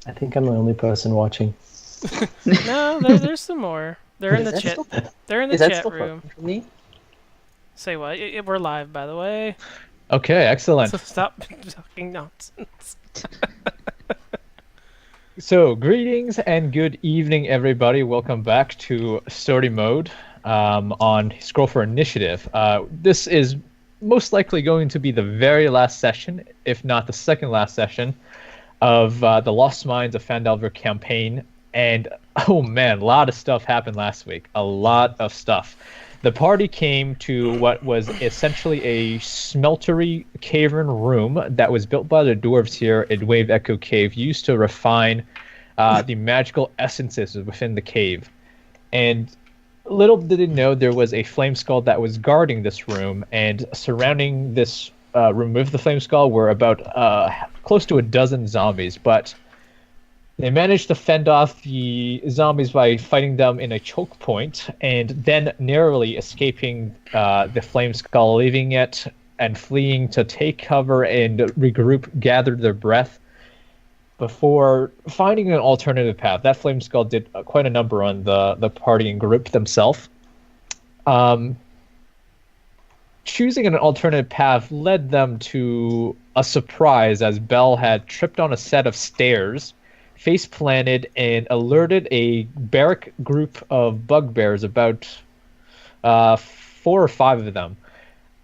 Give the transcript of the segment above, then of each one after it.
I think I'm the only person watching. No, there's some more. They're in Is the that chat. still They're in the is that chat still room. fucking for me? Say what? We're live, by the way. Okay, So excellent. stop talking nonsense. So, greetings and good evening, everybody. Welcome back to Story Mode on Scroll for Initiative. This is most likely going to be the very last session, if not the second last session, of the Lost Mines of Phandelver campaign. And oh man, a lot of stuff happened last week. A lot of stuff. The party came to what was essentially a smeltery cavern room that was built by the dwarves here in Wave Echo Cave, used to refine the magical essences within the cave. And little did they know there was a flame skull that was guarding this room, and surrounding this room with the flame skull were about close to a dozen zombies. But they managed to fend off the zombies by fighting them in a choke point, and then narrowly escaping the flame skull, leaving it and fleeing to take cover and regroup, gather their breath before finding an alternative path. That flame skull did quite a number on the party and group themselves. Choosing an alternative path led them to a surprise, as Belle had tripped on a set of stairs, face planted, and alerted a barrack group of bugbears, about 4 or 5 of them.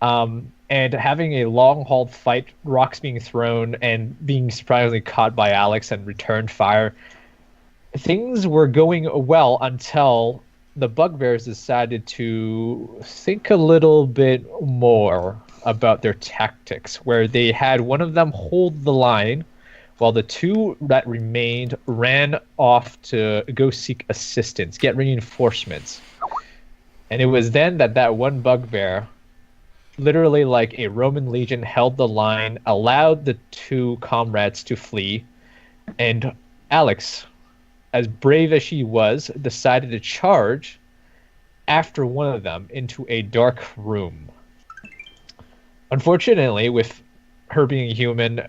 And having a long-hauled fight, rocks being thrown, and being surprisingly caught by Alex and returned fire. Things were going well until the bugbears decided to think a little bit more about their tactics, where they had one of them hold the line while the two that remained ran off to go seek assistance, get reinforcements. And it was then that one bugbear, literally like a Roman legion, held the line, allowed the two comrades to flee, and Alex, as brave as she was, decided to charge after one of them into a dark room. Unfortunately, with her being human,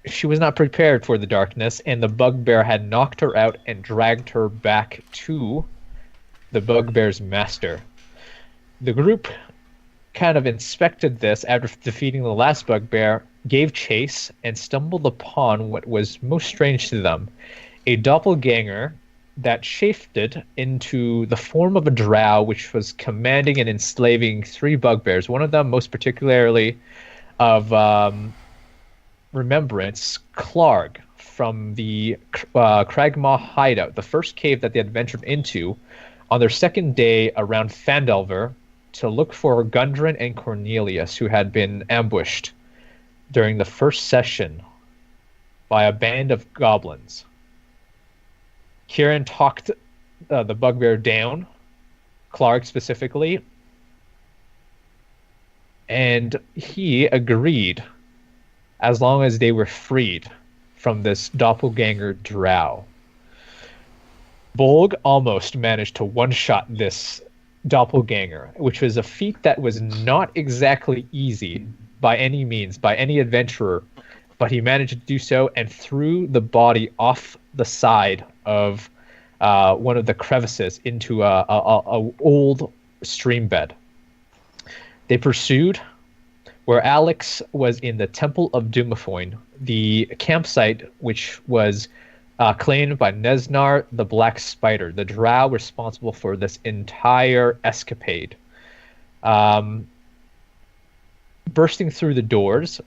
she was not prepared for the darkness, and the bugbear had knocked her out and dragged her back to the bugbear's master. The group kind of inspected this after defeating the last bugbear, gave chase, and stumbled upon what was most strange to them: a doppelganger that shifted into the form of a drow, which was commanding and enslaving 3 bugbears, one of them most particularly of remembrance, Clark, from the Cragmaw hideout, the first cave that they had ventured into on their second day around Phandelver, to look for Gundren and Cornelius, who had been ambushed during the first session by a band of goblins. Kieran talked the bugbear down, Clark specifically, and he agreed as long as they were freed from this doppelganger drow. Bolg almost managed to one-shot this doppelganger, which was a feat that was not exactly easy by any means, by any adventurer, but he managed to do so and threw the body off the side of one of the crevices into a old stream bed. They pursued, where Alex was in the Temple of Dumafoin, the campsite which was claimed by Nesnar the Black Spider, the drow responsible for this entire escapade. Bursting through the doors,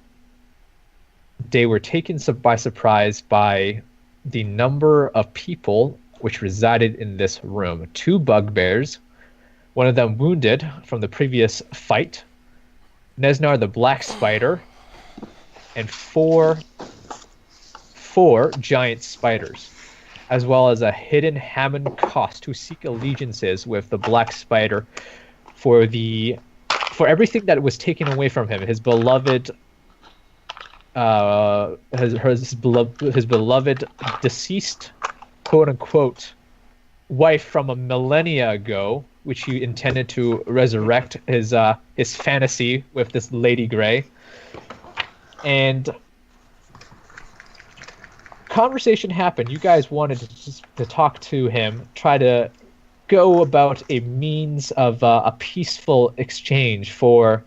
they were taken by surprise by the number of people which resided in this room. 2 bugbears, one of them wounded from the previous fight, Nesnar the Black Spider, and four giant spiders, as well as a hidden Hammond Cost who seek allegiances with the Black Spider for everything that was taken away from him, his beloved his beloved deceased, quote unquote, wife from a millennia ago, which he intended to resurrect his fantasy with this Lady Grey. And conversation happened. You guys wanted to talk to him, try to go about a means of a peaceful exchange for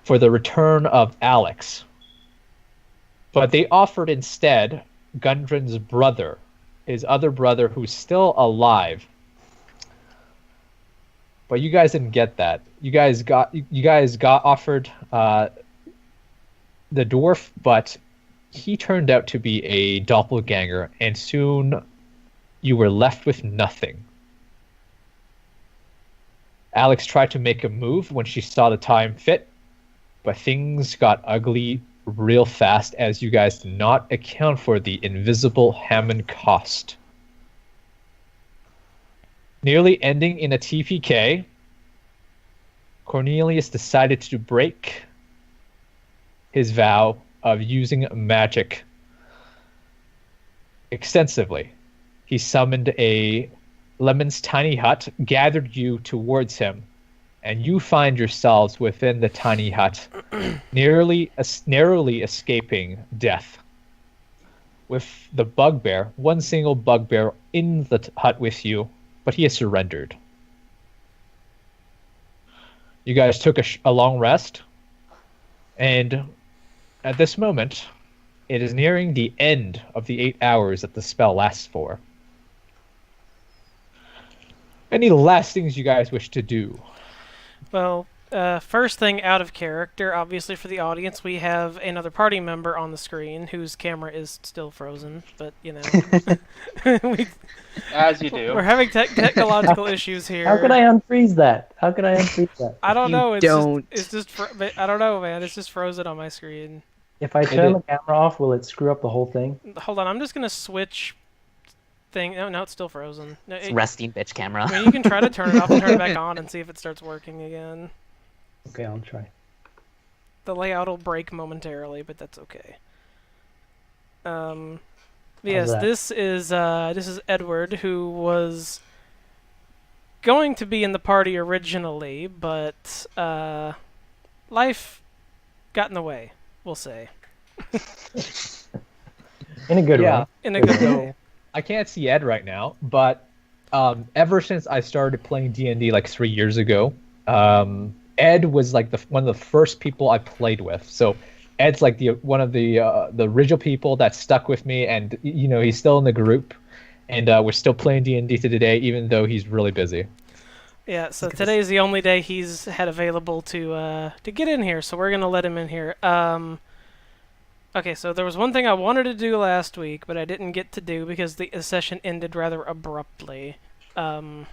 the return of Alex. But they offered instead Gundren's brother, his other brother who's still alive. But you guys didn't get that. You guys got offered the dwarf, but he turned out to be a doppelganger, and soon you were left with nothing. Alex tried to make a move when she saw the time fit, but things got ugly real fast as you guys did not account for the invisible Hammond cost. Nearly ending in a TPK, Cornelius decided to break his vow of using magic extensively. He summoned a Lemon's tiny hut, gathered you towards him, and you find yourselves within the tiny hut, narrowly escaping death. With the bugbear, one single bugbear in the hut with you, but he has surrendered. You guys took a long rest, and at this moment, it is nearing the end of the 8 hours that the spell lasts for. Any last things you guys wish to do? Well, first thing out of character, obviously for the audience, we have another party member on the screen whose camera is still frozen, but, you know. As you do. We're having technological issues here. How can I unfreeze that? How can I unfreeze that? I don't You know. don't. It's just I don't know, man. It's just frozen on my screen. If I turn the camera off, will it screw up the whole thing? Hold on, I'm just gonna switch thing. No, it's still frozen. No, It's resting bitch camera. I mean, you can try to turn it off and turn it back on and see if it starts working again. Okay, I'll try. The layout will break momentarily, but that's okay. Yes, that? this is Edward, who was going to be in the party originally, but life got in the way, we'll say. In a good way. In a good So, way. I can't see Ed right now, but ever since I started playing D&D like 3 years ago, Ed was like one of the first people I played with. So Ed's like one of the original people that stuck with me, and you know, he's still in the group, and we're still playing D&D to today, even though he's really busy. Yeah, so today is the only day he's had available to get in here, so we're gonna let him in here. Okay, so there was one thing I wanted to do last week, but I didn't get to do because the session ended rather abruptly. So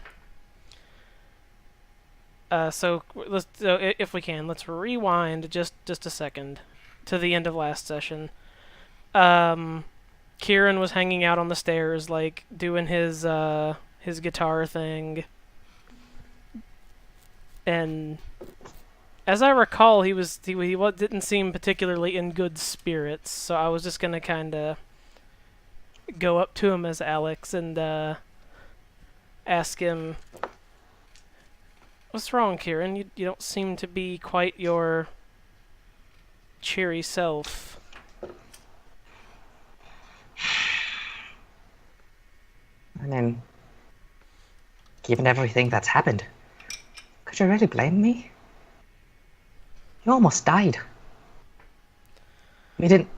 if we can, let's rewind just a second to the end of last session. Kieran was hanging out on the stairs, like doing his guitar thing, and as I recall, he didn't seem particularly in good spirits. So I was just gonna kind of go up to him as Alex and ask him, "What's wrong, Kieran? You don't seem to be quite your cheery self." And then, given everything that's happened, could you really blame me? You almost died. We didn't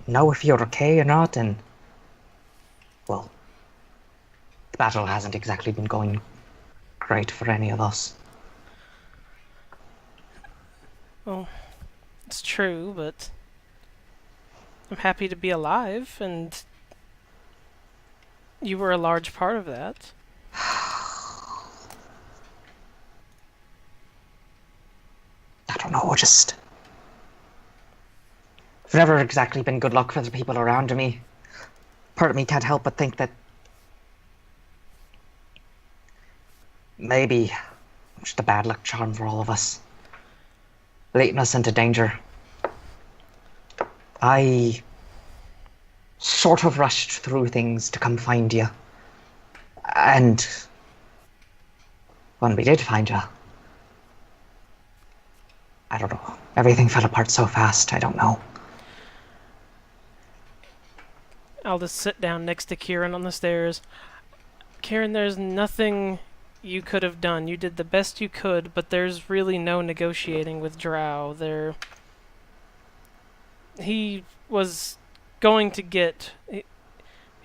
know if you're okay or not, and well, the battle hasn't exactly been going great for any of us. Well, it's true, but I'm happy to be alive, and you were a large part of that. I don't know, just... I've never exactly been good luck for the people around me. Part of me can't help but think that maybe I'm just a bad luck charm for all of us, leading us into danger. I sort of rushed through things to come find you, and when we did find you, I don't know. Everything fell apart so fast, I don't know. I'll just sit down next to Kieran on the stairs. Kieran, there's nothing you could have done. You did the best you could, but there's really no negotiating with Drow. He was going to get...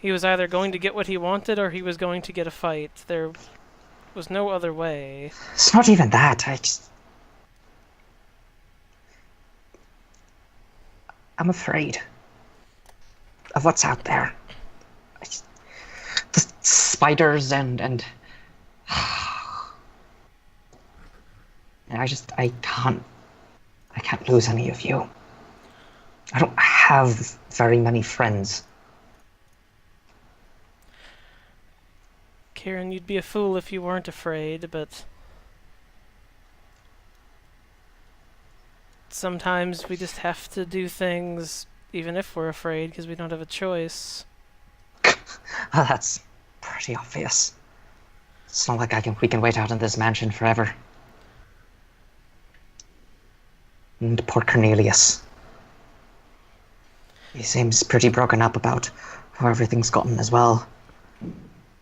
He was either going to get what he wanted, or he was going to get a fight. There was no other way. It's not even that. I'm afraid of what's out there. The spiders and I can't lose any of you. I don't have very many friends. Kieran, you'd be a fool if you weren't afraid, but sometimes we just have to do things even if we're afraid because we don't have a choice. Oh, that's pretty obvious. It's not like we can wait out in this mansion forever. And poor Cornelius. He seems pretty broken up about how everything's gotten as well.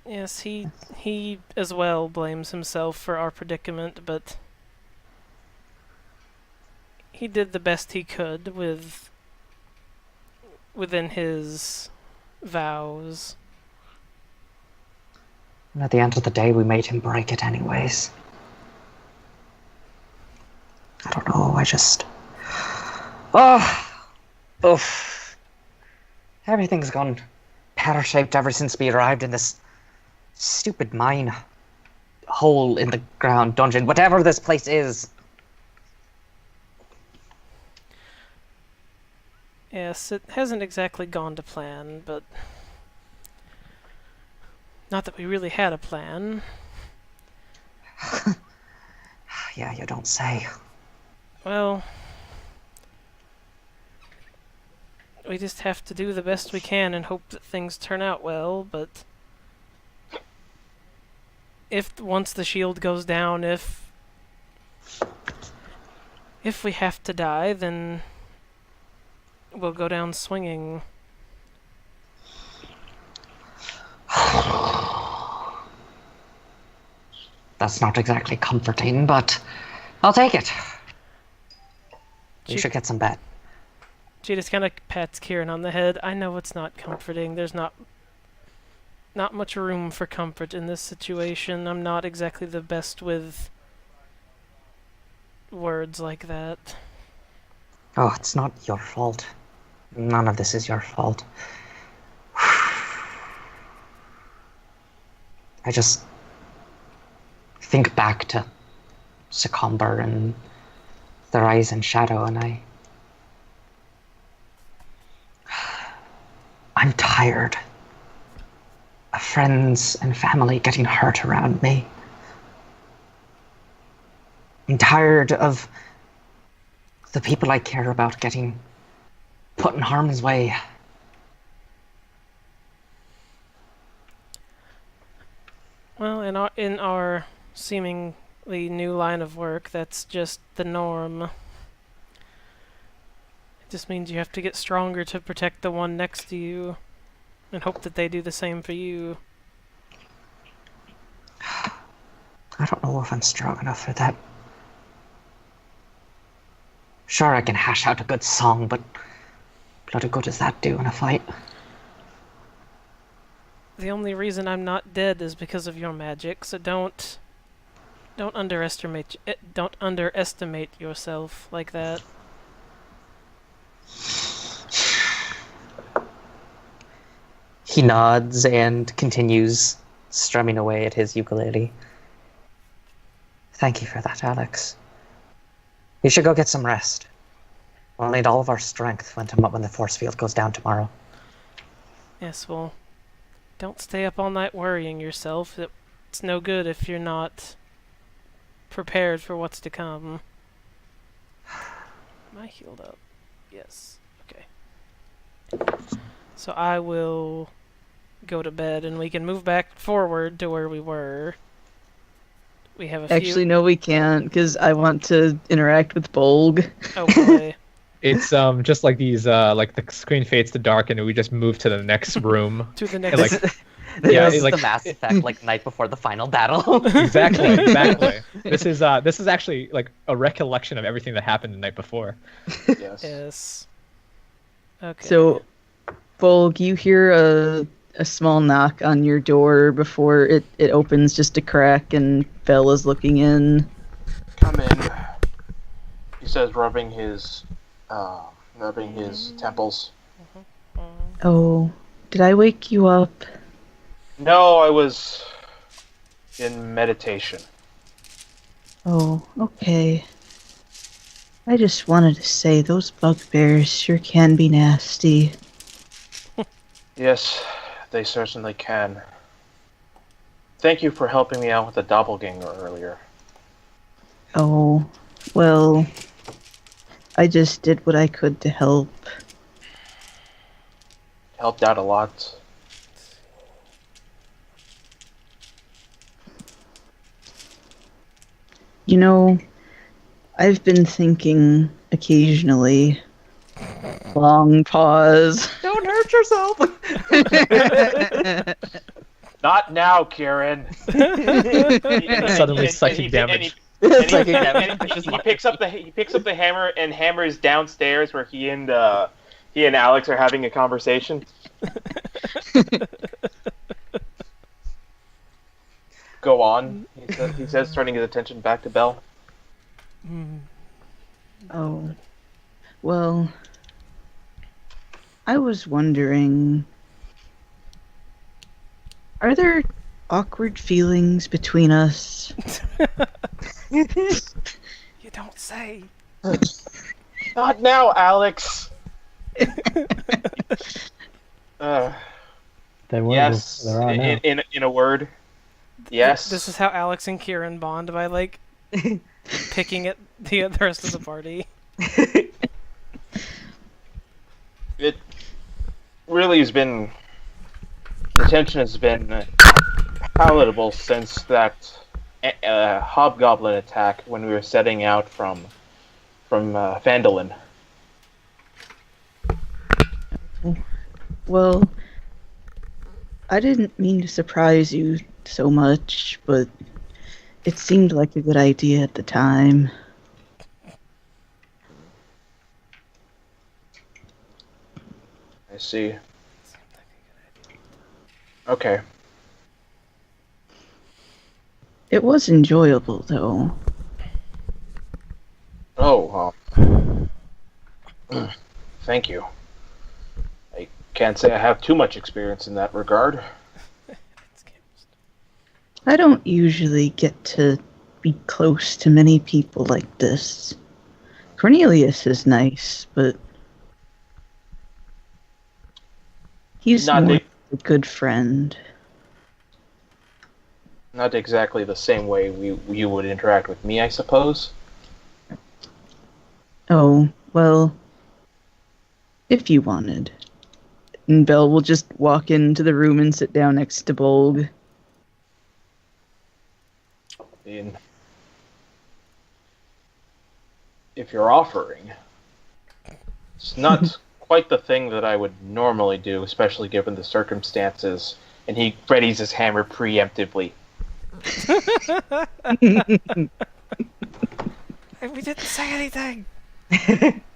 Yes, he as well blames himself for our predicament, but he did the best he could within his vows. And at the end of the day, we made him break it anyways. I don't know, oof. Everything's gone pear-shaped ever since we arrived in this stupid mine. Hole in the ground dungeon, whatever this place is. Yes, it hasn't exactly gone to plan, but not that we really had a plan. Yeah, you don't say. Well, we just have to do the best we can and hope that things turn out well, but once the shield goes down, if we have to die, then we'll go down swinging. That's not exactly comforting, but I'll take it. You should get some bed. She just kind of pats Kieran on the head. I know it's not comforting. There's not much room for comfort in this situation. I'm not exactly the best with words like that. Oh, it's not your fault. None of this is your fault. I just think back to Succumber and the Rise and Shadow, and I'm tired of friends and family getting hurt around me. I'm tired of the people I care about getting put in harm's way. Well, in our seemingly new line of work, that's just the norm. It just means you have to get stronger to protect the one next to you, and hope that they do the same for you. I don't know if I'm strong enough for that. Sure, I can hash out a good song, but what good does that do in a fight? The only reason I'm not dead is because of your magic, so don't underestimate yourself like that. He nods and continues strumming away at his ukulele. Thank you for that, Alex. You should go get some rest. We'll need all of our strength when the force field goes down tomorrow. Yes, well, don't stay up all night worrying yourself. It's no good if you're not prepared for what's to come. Am I healed up? Yes. Okay. So I will go to bed, and we can move back forward to where we were. We have a few... Actually, no, we can't, because I want to interact with Bolg. Oh boy. It's just like these like the screen fades to dark and we just move to the next room. To the And, next. like, This yeah, is like the Mass Effect, like night before the final battle. exactly. This is actually like a recollection of everything that happened the night before. Yes. Yes. Okay. So, Volg, you hear a small knock on your door before it opens just a crack, and Bell is looking in. Come in. He says, rubbing his temples. Oh, did I wake you up? No, I was in meditation. Oh, okay. I just wanted to say those bugbears sure can be nasty. Yes, they certainly can. Thank you for helping me out with the doppelganger earlier. Oh, well, I just did what I could to help. Helped out a lot. You know, I've been thinking occasionally. Long pause. Don't hurt yourself. Not now, Kieran. Suddenly psychic damage. Psychic damage. He picks up the hammer and hammers downstairs where he and Alex are having a conversation. Go on, he says, turning his attention back to Belle. Oh, well, I was wondering, are there awkward feelings between us? You don't say. Not now, Alex. They weren't Yes, before, there are now. in a word, yes. This is how Alex and Kieran bond by like picking at the rest of the party. It really has been. The tension has been palatable since that hobgoblin attack when we were setting out from Phandelver. Well, I didn't mean to surprise you so much, but it seemed like a good idea at the time. I see. Okay. It was enjoyable, though. Oh, thank you. I can't say I have too much experience in that regard. I don't usually get to be close to many people like this. Cornelius is nice, but he's Not more the- a good friend. Not exactly the same way you would interact with me, I suppose. Oh, well, if you wanted. And Belle will just walk into the room and sit down next to Bolg. If you're offering, it's not quite the thing that I would normally do, especially given the circumstances. And he readies his hammer preemptively. We didn't say anything.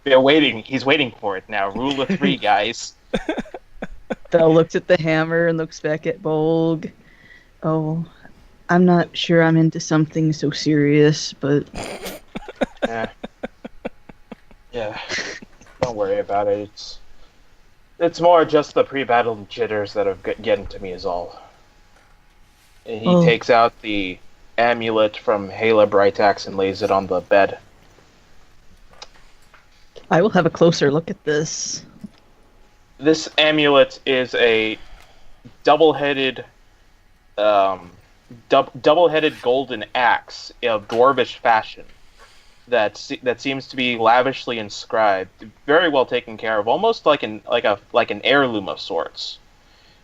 They're waiting. He's waiting for it now. Rule of 3, guys. Belle looks at the hammer and looks back at Bolg. Oh, I'm not sure I'm into something so serious, but Yeah. Don't worry about it. It's more just the pre-battle jitters that are getting to me is all. And he takes out the amulet from Hala Brightax and lays it on the bed. I will have a closer look at this. This amulet is a double-headed golden axe of dwarvish fashion that seems to be lavishly inscribed, very well taken care of, almost like an heirloom of sorts.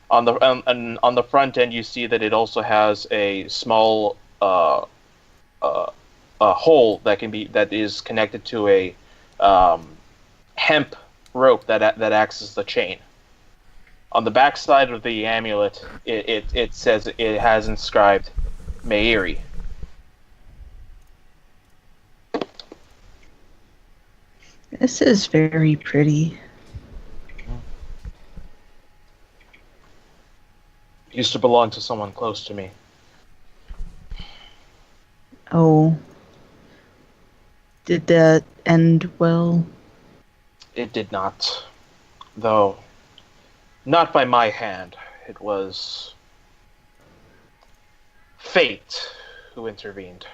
On the front end, you see that it also has a small a hole that is connected to a hemp rope that acts as the chain. On the back side of the amulet, it says it has inscribed Meiri. This is very pretty. Used to belong to someone close to me. Oh. Did that end well? It did not. Though, not by my hand. It was fate who intervened.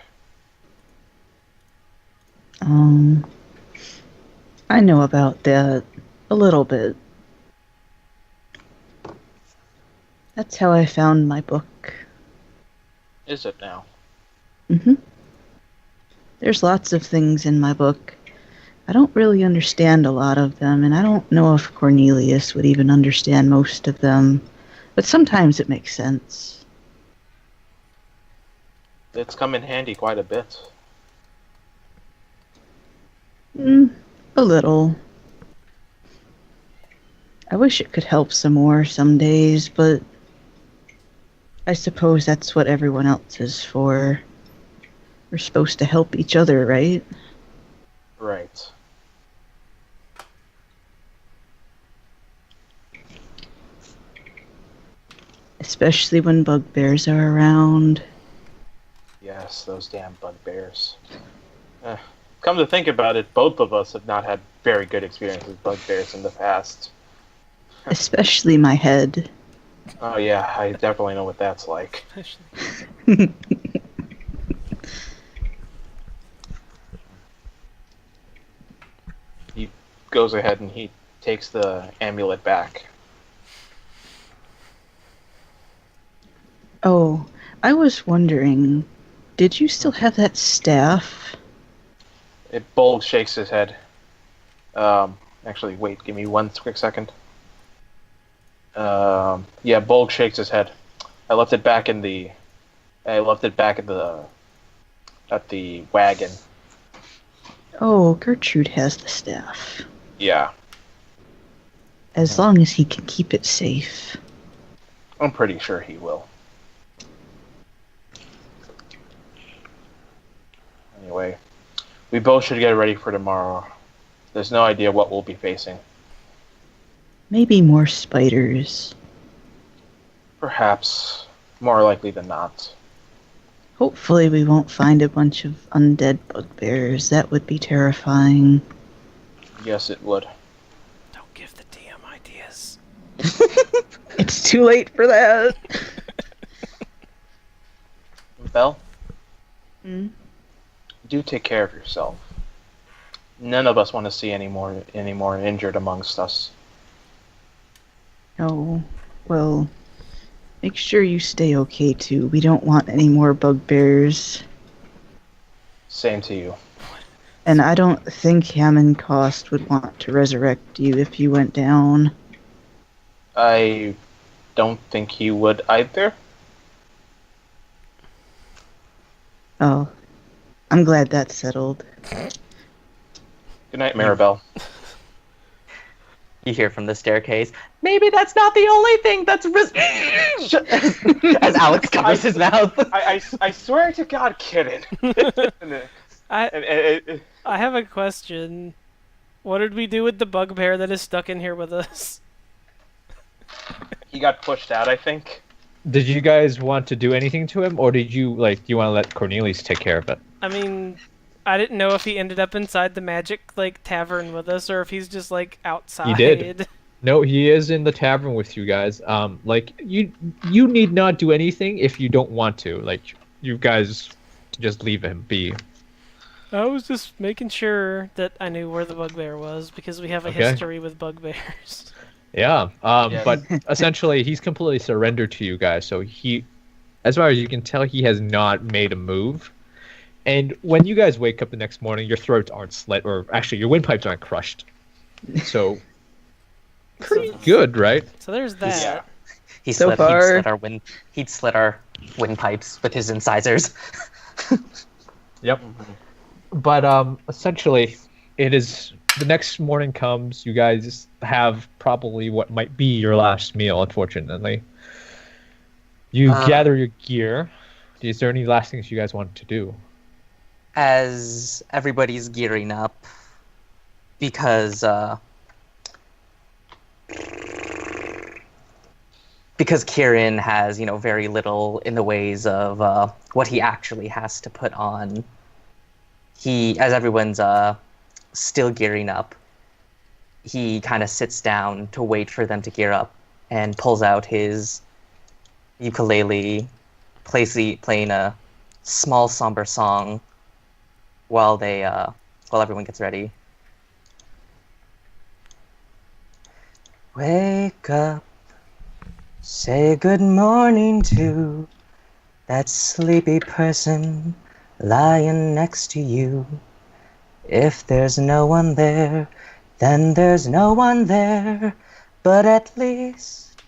I know about that a little bit. That's how I found my book. Is it now? There's lots of things in my book. I don't really understand a lot of them, and I don't know if Cornelius would even understand most of them. But sometimes it makes sense. It's come in handy quite a bit. A little. I wish it could help some more some days, but I suppose that's what everyone else is for. We're supposed to help each other, right? Right. Especially when bugbears are around. Yes, those damn bugbears. Come to think about it, both of us have not had very good experiences with bugbears in the past. Especially my head. Oh yeah, I definitely know what that's like. He goes ahead and he takes the amulet back. Oh, I was wondering, did you still have that staff? Bulg shakes his head. Actually, wait, give me one quick second. Yeah, Bulg shakes his head. I left it back at the wagon. Oh, Gertrude has the staff. Yeah, As long as he can keep it safe. I'm pretty sure he will. Anyway, we both should get ready for tomorrow. There's no idea what we'll be facing. Maybe more spiders. Perhaps. More likely than not. Hopefully we won't find a bunch of undead bugbears. That would be terrifying. Yes, it would. Don't give the DM ideas. It's too late for that. Belle? Hmm? Do take care of yourself. None of us want to see any more injured amongst us. Oh, well, make sure you stay okay too. We don't want any more bugbears. Same to you. And I don't think Hammond Cost would want to resurrect you if you went down. I don't think he would either. Oh, I'm glad that's settled. Good night, Maribel. You hear from the staircase, maybe that's not the only thing that's as Alex covers his mouth. I swear to God, kidding. I have a question. What did we do with the bugbear that is stuck in here with us? He got pushed out, I think. Did you guys want to do anything to him, or did you do you want to let Cornelius take care of it? I mean, I didn't know if he ended up inside the magic tavern with us, or if he's just outside. He did. No, he is in the tavern with you guys. You need not do anything if you don't want to. You guys just leave him be. I was just making sure that I knew where the bugbear was, because we have a history with bugbears. Yeah. But essentially, he's completely surrendered to you guys. So he, as far as you can tell, he has not made a move. And when you guys wake up the next morning, your throats aren't slit, or actually, your windpipes aren't crushed. So, pretty good, right? So there's that. Yeah. He'd So slit our windpipes with his incisors. Yep. But essentially, it is the next morning comes. You guys have probably what might be your last meal, unfortunately. You gather your gear. Is there any last things you guys want to do? As everybody's gearing up, because Kieran has, very little in the ways of what he actually has to put on. As everyone's still gearing up, he kind of sits down to wait for them to gear up and pulls out his ukulele, playing a small somber song while everyone gets ready. Wake up, say good morning to that sleepy person lying next to you. If there's no one there, then there's no one there, but at least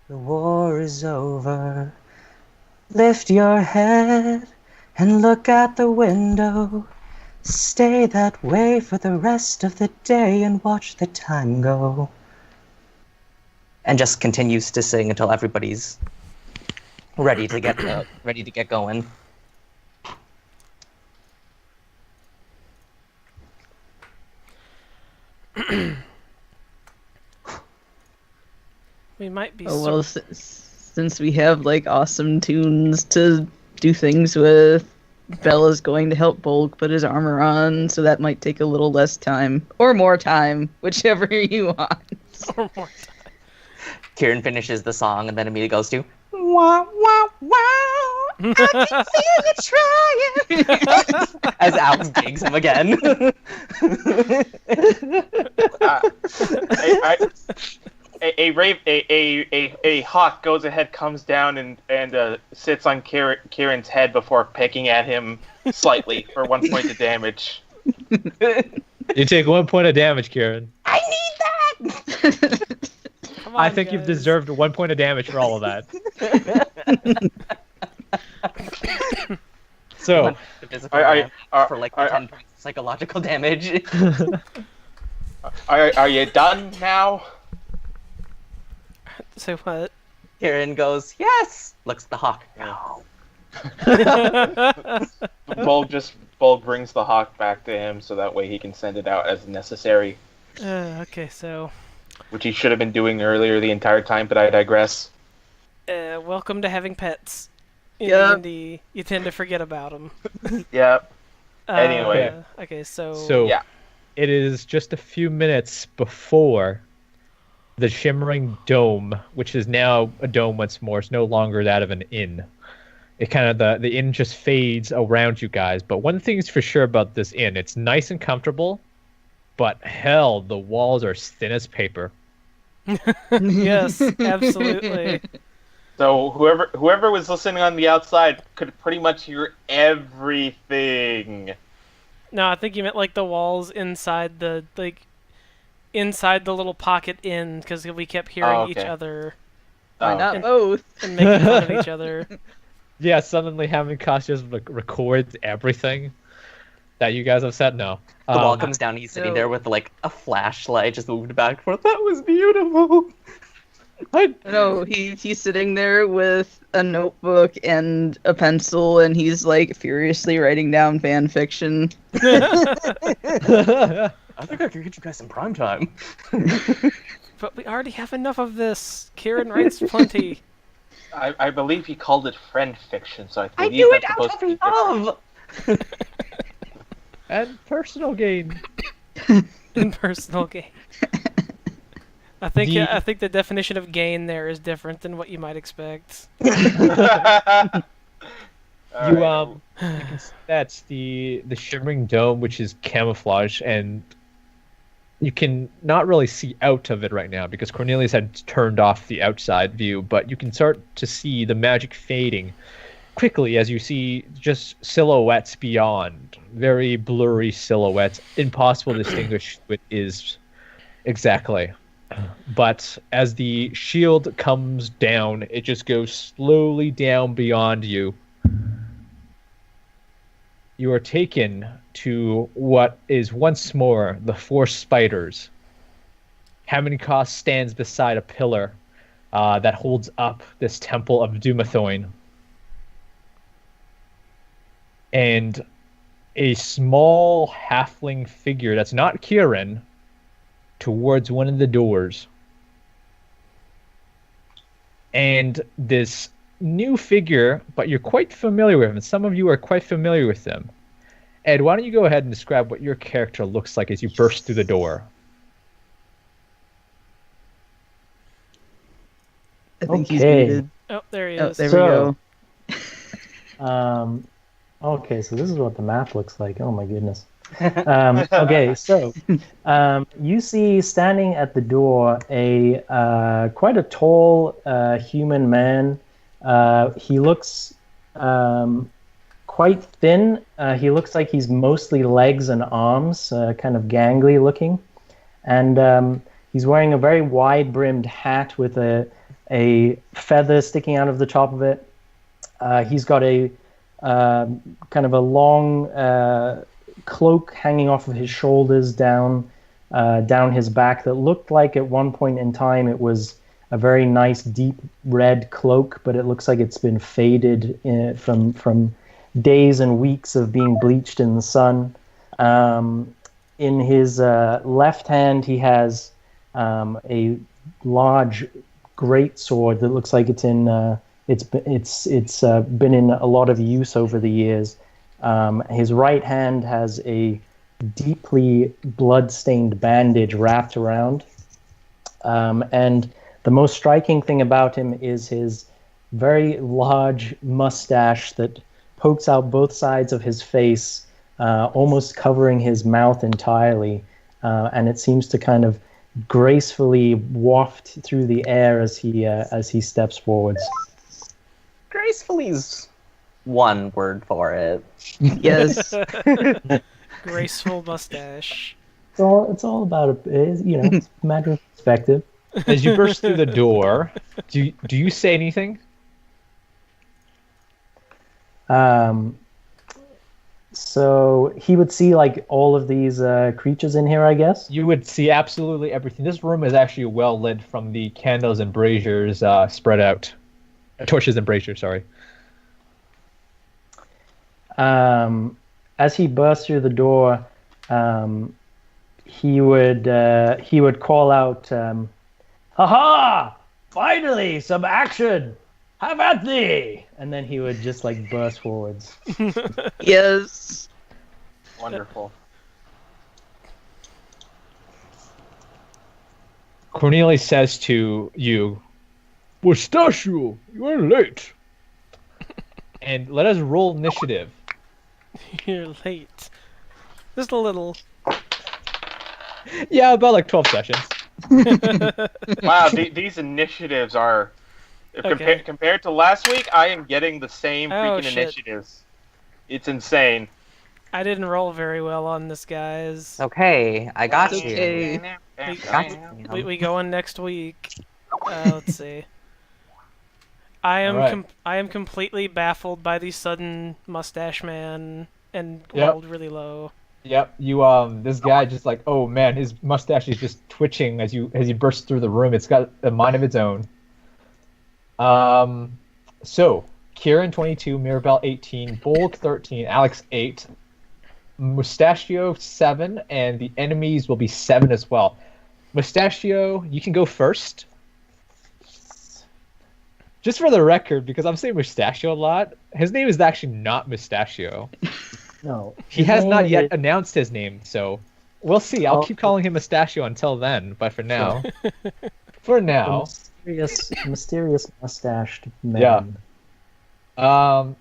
the war is over. Lift your head and look out the window. Stay that way for the rest of the day and watch the time go. And just continues to sing until everybody's ready to get going. We might be. Oh well, since we have like awesome tunes to do things with, Bella's going to help Bolg put his armor on, so that might take a little less time or more time, whichever you want. Or more time. Kieran finishes the song and then immediately goes to wow wow wow. I can feel you trying. As Alex digs him again. A hawk goes ahead, comes down, and sits on Kieran's head before pecking at him slightly for 1 point of damage. You take 1 point of damage, Kieran. I need that. Come on, I think guys. you've deserved 1 point of damage for all of that. So, for like 10 points of psychological damage. Are you done now? Say what? Kieran goes, yes. Looks at the hawk. No. Bolg brings the hawk back to him so that way he can send it out as necessary. Okay, so. Which he should have been doing earlier the entire time, but I digress. Welcome to having pets. In Yep. D&D, you tend to forget about them. Yep. Anyway. Okay, so yeah. It is just a few minutes before the shimmering dome, which is now a dome once more. It's no longer that of an inn. It kind of the inn just fades around you guys. But one thing is for sure about this inn: it's nice and comfortable, but hell, the walls are as thin as paper. Yes, absolutely. So whoever was listening on the outside could pretty much hear everything. No, I think you meant like the walls inside the little pocket inn, because we kept hearing each other. Why not both? And making fun of each other. Yeah, suddenly having Cassius record everything that you guys have said. No. The wall comes down, he's sitting there with like a flashlight just moved back and forth. That was beautiful. No, he's sitting there with a notebook and a pencil, and he's like furiously writing down fan fiction. I think I can get you guys some prime time. But we already have enough of this. Kieran writes plenty. I believe he called it friend fiction, so I I believe do it that's out supposed to be of different. love. And personal gain. In personal gain. I think the definition of gain there is different than what you might expect. You can see that's the shimmering dome, which is camouflage, and you can not really see out of it right now because Cornelius had turned off the outside view, but you can start to see the magic fading quickly as you see just silhouettes beyond, very blurry silhouettes, impossible to distinguish what is exactly. But as the shield comes down, it just goes slowly down beyond you. you are taken to what is once more the Four Spiders. Hamenkos stands beside a pillar that holds up this temple of Dumathoin. And a small halfling figure that's not Kieran towards one of the doors. And this new figure, but you're quite familiar with him. Some of you are quite familiar with them. Ed, why don't you go ahead and describe what your character looks like as you burst through the door? I think he's Okay. muted. Oh, there he Oh, is. there So- we go. Okay, so this is what the map looks like. Oh my goodness. Okay, so you see standing at the door a quite a tall human man. He looks quite thin. He looks like he's mostly legs and arms, kind of gangly looking, and he's wearing a very wide-brimmed hat with a feather sticking out of the top of it. He's got a kind of a long cloak hanging off of his shoulders down his back that looked like at one point in time it was a very nice deep red cloak, but it looks like it's been faded from days and weeks of being bleached in the sun. In his left hand, he has a large great sword that looks like it's in. It's been in a lot of use over the years. His right hand has a deeply blood-stained bandage wrapped around. And the most striking thing about him is his very large mustache that pokes out both sides of his face, almost covering his mouth entirely. And it seems to kind of gracefully waft through the air as he steps forwards. Gracefully's one word for it. Yes. Graceful mustache. It's all about it's a matter of perspective. As you burst through the door, do you say anything? So he would see like all of these creatures in here, I guess. You would see absolutely everything. This room is actually well lit from the candles and braziers spread out. Torches and braziers, sorry. As he bursts through the door, he would call out, "Ha-ha! Finally, some action! Have at thee!" And then he would just like burst forwards. Yes. Wonderful. Cornelius says to you, "Mustachio, you are late." And let us roll initiative. You're late. Just a little. Yeah, about like 12 sessions. Wow, these initiatives are Okay. compared to last week. I am getting the same Oh, freaking shit. initiatives. It's insane. I didn't roll very well on this, guys. Okay, I got It's you. okay. Got you. We go in next week. Let's see. I am Alright. I am completely baffled by the sudden mustache man and Yep. rolled really low. Yep, you this guy just like, oh man, his mustache is just twitching as you burst through the room. It's got a mind of its own. So Kieran 22, Mirabelle 18, Bulk 13, Alex 8, Mustachio 7, and the enemies will be 7 as well. Mustachio, you can go first. Just for the record, because I'm saying Mustachio a lot, his name is actually not Mustachio. No, He his has name not yet is- announced his name, so we'll see. I'll Oh. keep calling him Mustachio until then, but for now, the mysterious mustached man. Yeah.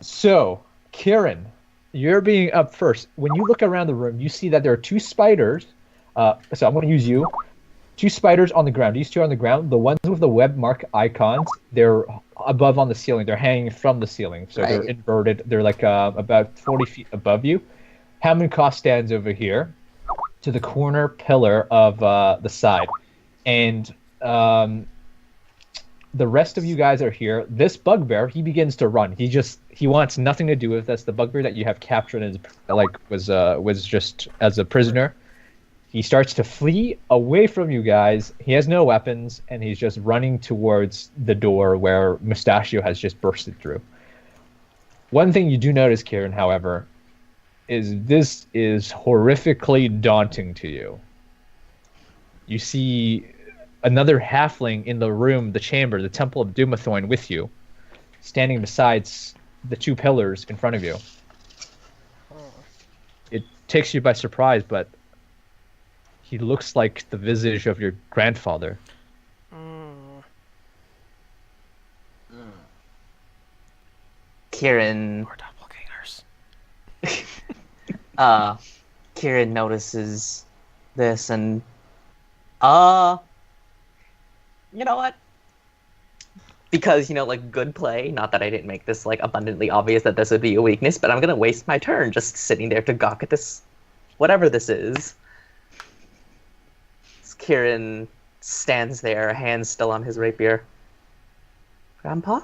So Kieran, you're being up first. When you look around the room, you see that there are 2 spiders. So I'm going to use you. 2 spiders on the ground. These 2 are on the ground. The ones with the web mark icons, they're above on the ceiling. They're hanging from the ceiling, so they're Right. inverted. They're like about 40 feet above you. Hamenkos stands over here to the corner pillar of the side, and the rest of you guys are here. This bugbear, he begins to run. He wants nothing to do with this. The bugbear that you have captured was just as a prisoner. He starts to flee away from you guys. He has no weapons, and he's just running towards the door where Mustachio has just bursted through. One thing you do notice, Kieran, however, is this is horrifically daunting to you. You see another halfling in the room, the chamber, the Temple of Dumathorn with you, standing beside the two pillars in front of you. It takes you by surprise, but he looks like the visage of your grandfather. Kieran. Or doppelgangers. Kieran notices this and you know what? Because, like, good play, not that I didn't make this, like, abundantly obvious that this would be a weakness, but I'm gonna waste my turn just sitting there to gawk at this, whatever this is. Kieran stands there, hands still on his rapier. Grandpa?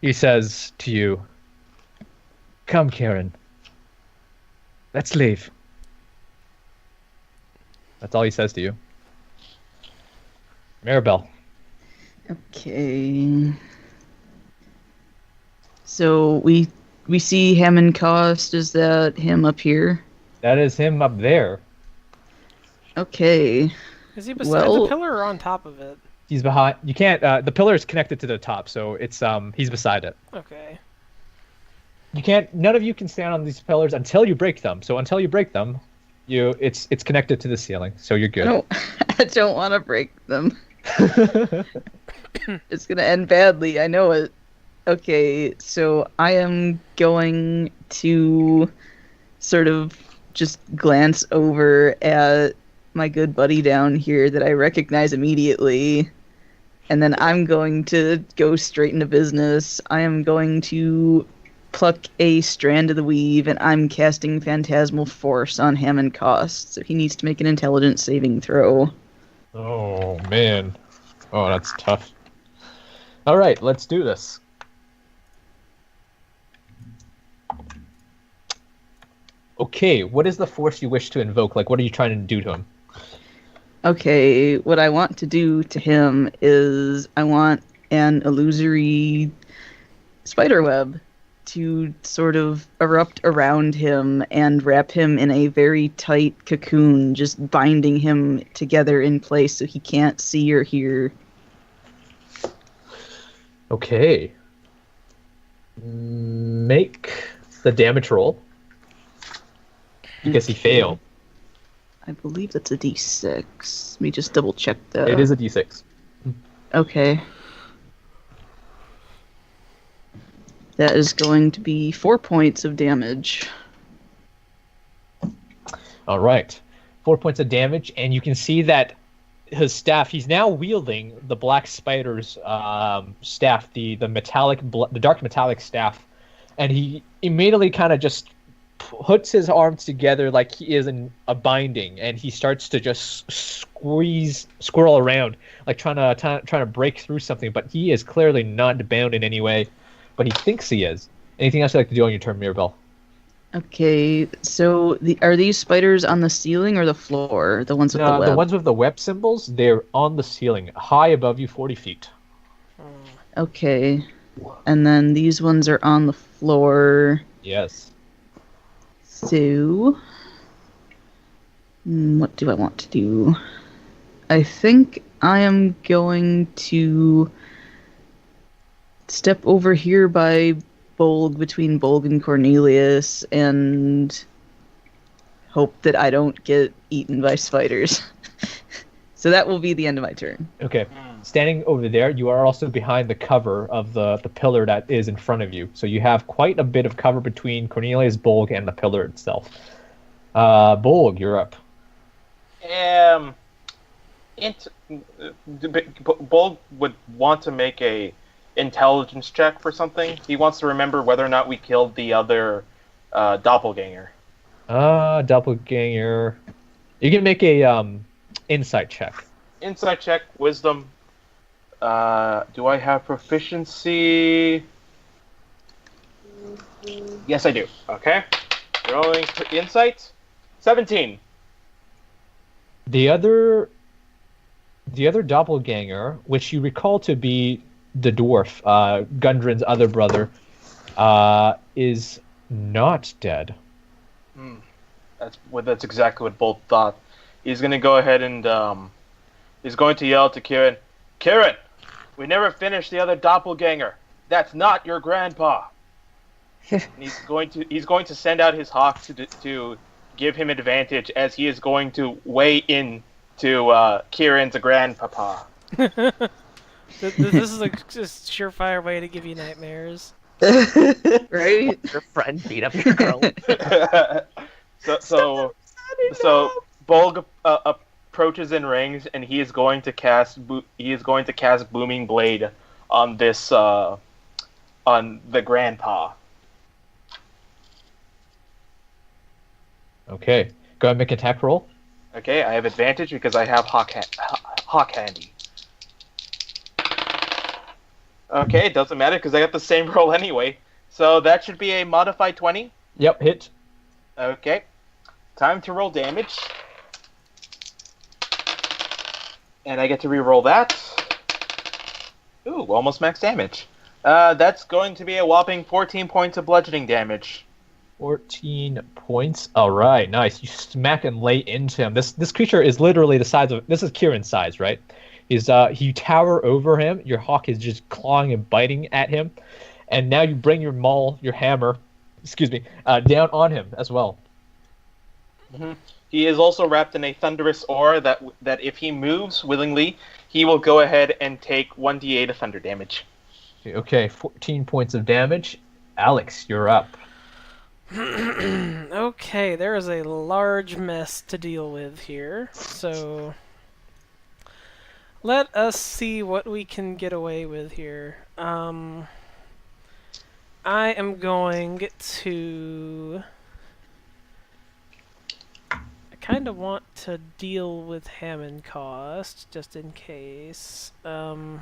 He says to you, "Come, Kieran. Let's leave." That's all he says to you. Maribel. Okay. So we see Hammond Cost. Is that him up here? That is him up there. Okay. Is he beside the pillar or on top of it? He's behind. You can't. The pillar is connected to the top, so it's he's beside it. Okay. You can't. None of you can stand on these pillars until you break them. So until you break them, it's connected to the ceiling, so you're good. No, I don't want to break them. It's gonna end badly. I know it. Okay, so I am going to sort of just glance over at my good buddy down here that I recognize immediately, and then I'm going to go straight into business. I am going to pluck a strand of the weave, and I'm casting Phantasmal Force on Hammond Cost, so he needs to make an intelligence saving throw. Oh, man. Oh, that's tough. All right, let's do this. Okay, what is the force you wish to invoke? Like, what are you trying to do to him? Okay, what I want to do to him is I want an illusory spiderweb to sort of erupt around him and wrap him in a very tight cocoon, just binding him together in place so he can't see or hear. Okay. Make the damage roll. Because he failed. I believe that's a d6. Let me just double check that. It is a d6. Okay. That is going to be 4 points of damage. All right. 4 points of damage, and you can see that his staff, he's now wielding the black spider's staff, the dark metallic staff, and he immediately kind of just puts his arms together like he is in a binding, and he starts to just squirrel around, like trying to break through something, but he is clearly not bound in any way, but he thinks he is. Anything else you'd like to do on your turn, Mirabelle? Okay, so are these spiders on the ceiling or the floor? The ones with the web? The ones with the web symbols, they're on the ceiling, high above you, 40 feet. Okay, and then these ones are on the floor. Yes. So, what do I want to do? I think I am going to step over here by Bolg, between Bolg and Cornelius, and hope that I don't get eaten by spiders. So that will be the end of my turn. Okay. Standing over there, you are also behind the cover of the pillar that is in front of you. So you have quite a bit of cover between Cornelius, Bolg, and the pillar itself. Bolg, you're up. Bolg would want to make a intelligence check for something. He wants to remember whether or not we killed the other doppelganger. Doppelganger. You can make a insight check. Insight check, wisdom. Do I have proficiency? Yes, I do. Okay. Rolling insight. 17. The other doppelganger, which you recall to be the dwarf, Gundren's other brother, is not dead. That's exactly what Bolt thought. He's going to go ahead and he's going to yell to Kieran, "Kieran, we never finished the other doppelganger. That's not your grandpa." And he's going to send out his hawk to give him advantage, as he is going to weigh in to Kieran's grandpapa. This is a just surefire way to give you nightmares. Right? Your friend beat up your girl. So Bolg approaches in range, and he is going to cast Booming Blade on this on the grandpa. Okay. Go ahead and make an attack roll. Okay, I have advantage because I have hawk handy. Okay, it doesn't matter because I got the same roll anyway. So that should be a modified 20. Yep, hit. Okay. Time to roll damage. And I get to re-roll that. Ooh, almost max damage. That's going to be a whopping 14 points of bludgeoning damage. 14 points. All right, nice. You smack and lay into him. This creature is literally the size of... This is Kieran's size, right? You tower over him. Your hawk is just clawing and biting at him. And now you bring your maul, your hammer, down on him as well. Mm-hmm. He is also wrapped in a thunderous aura that if he moves willingly, he will go ahead and take 1d8 of thunder damage. Okay, 14 points of damage. Alex, you're up. Okay, there is a large mess to deal with here, so let us see what we can get away with here. I am going to... I kind of want to deal with Hammond cost, just in case. Yeah,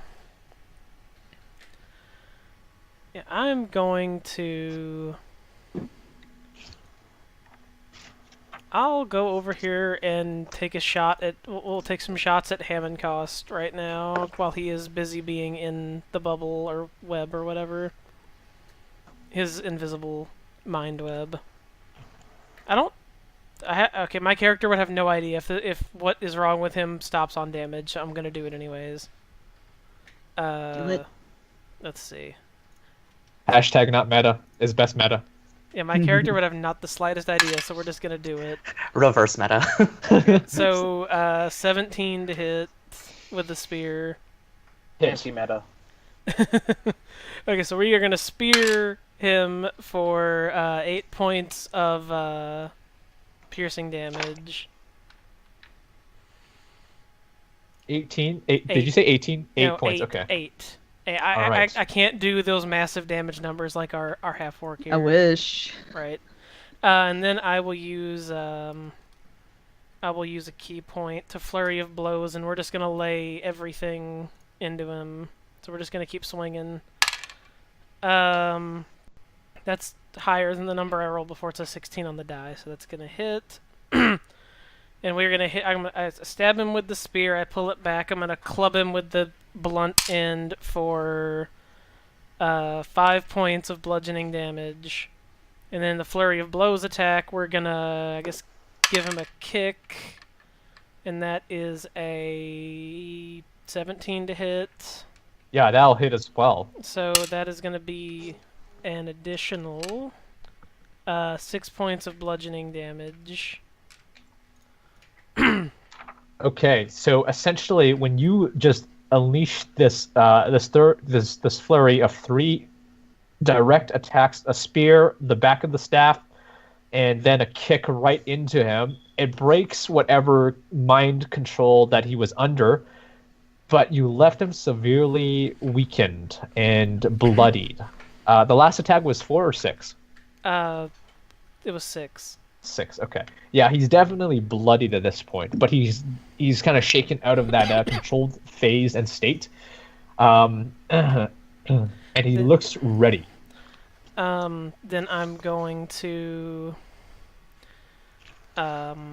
I'm going to... I'll go over here and take a shot at... We'll take some shots at Hammond cost right now, while he is busy being in the bubble or web or whatever. His invisible mind web. Okay, my character would have no idea if what is wrong with him stops on damage. I'm gonna do it anyways. Do it. Let's see. Hashtag not meta is best meta. Yeah, my character would have not the slightest idea, so we're just gonna do it. Reverse meta. So, 17 to hit with the spear. Anti-meta. Okay, so we are gonna spear him for 8 points of piercing damage. 18? Did you say 18? 8 points, 8, okay. 8. Alright. I can't do those massive damage numbers like our half-orc here. I wish. Right. And then I will use a key point to flurry of blows, and we're just gonna lay everything into him. So we're just gonna keep swinging. That's higher than the number I rolled before. It's a 16 on the die, so that's gonna hit. And we're gonna hit. I stab him with the spear. I pull it back. I'm gonna club him with the blunt end for 5 points of bludgeoning damage. And then the flurry of blows attack, we're gonna, I guess, give him a kick. And that is a 17 to hit. Yeah, that'll hit as well. So that is gonna be an additional 6 points of bludgeoning damage. Okay, so essentially, when you just unleash this flurry of 3 direct attacks, a spear, the back of the staff, and then a kick right into him, it breaks whatever mind control that he was under, but you left him severely weakened and bloodied. The last attack was 4 or 6? It was 6. 6. Okay. Yeah, he's definitely bloodied at this point, but he's kind of shaken out of that controlled phase and state. And he looks ready. Then I'm going to. I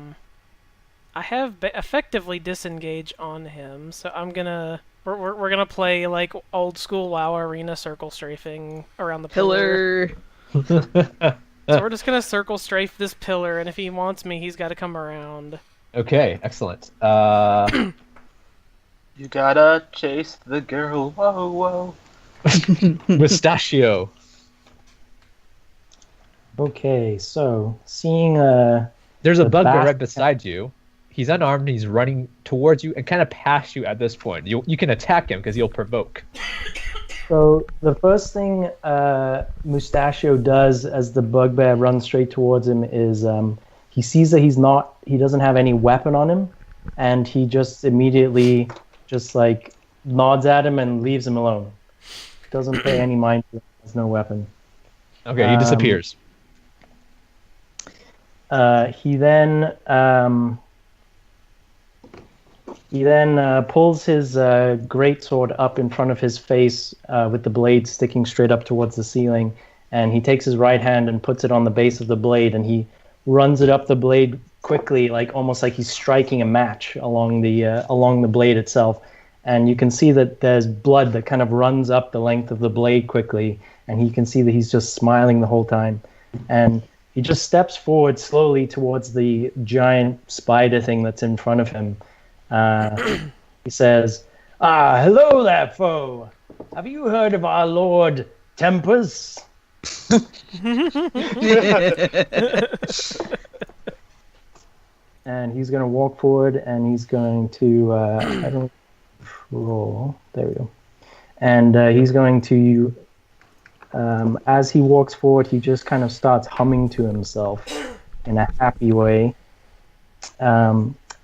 have effectively disengage on him, so I'm gonna. We're gonna play like old school WoW arena circle strafing around the pillar. So we're just gonna circle strafe this pillar, and if he wants me, he's got to come around. Okay, excellent. You gotta chase the girl, whoa, whoa. Mustachio. Okay, so seeing There's a the bugbear bat- right beside you. He's unarmed. He's running towards you and kind of past you at this point. You can attack him because he'll provoke. So the first thing Mustachio does as the bugbear runs straight towards him is he sees that he doesn't have any weapon on him, and he just immediately just like nods at him and leaves him alone. Doesn't pay any mind to him. Has no weapon. Okay, he disappears. He then pulls his greatsword up in front of his face with the blade sticking straight up towards the ceiling, and he takes his right hand and puts it on the base of the blade, and he runs it up the blade quickly, like almost like he's striking a match along the blade itself. And you can see that there's blood that kind of runs up the length of the blade quickly, and you can see that he's just smiling the whole time. And he just steps forward slowly towards the giant spider thing that's in front of him. He says, hello there, foe. Have you heard of our Lord Tempers? And he's going to walk forward, and he's going to, I don't roll. There we go. And he's going to, as he walks forward, he just kind of starts humming to himself in a happy way.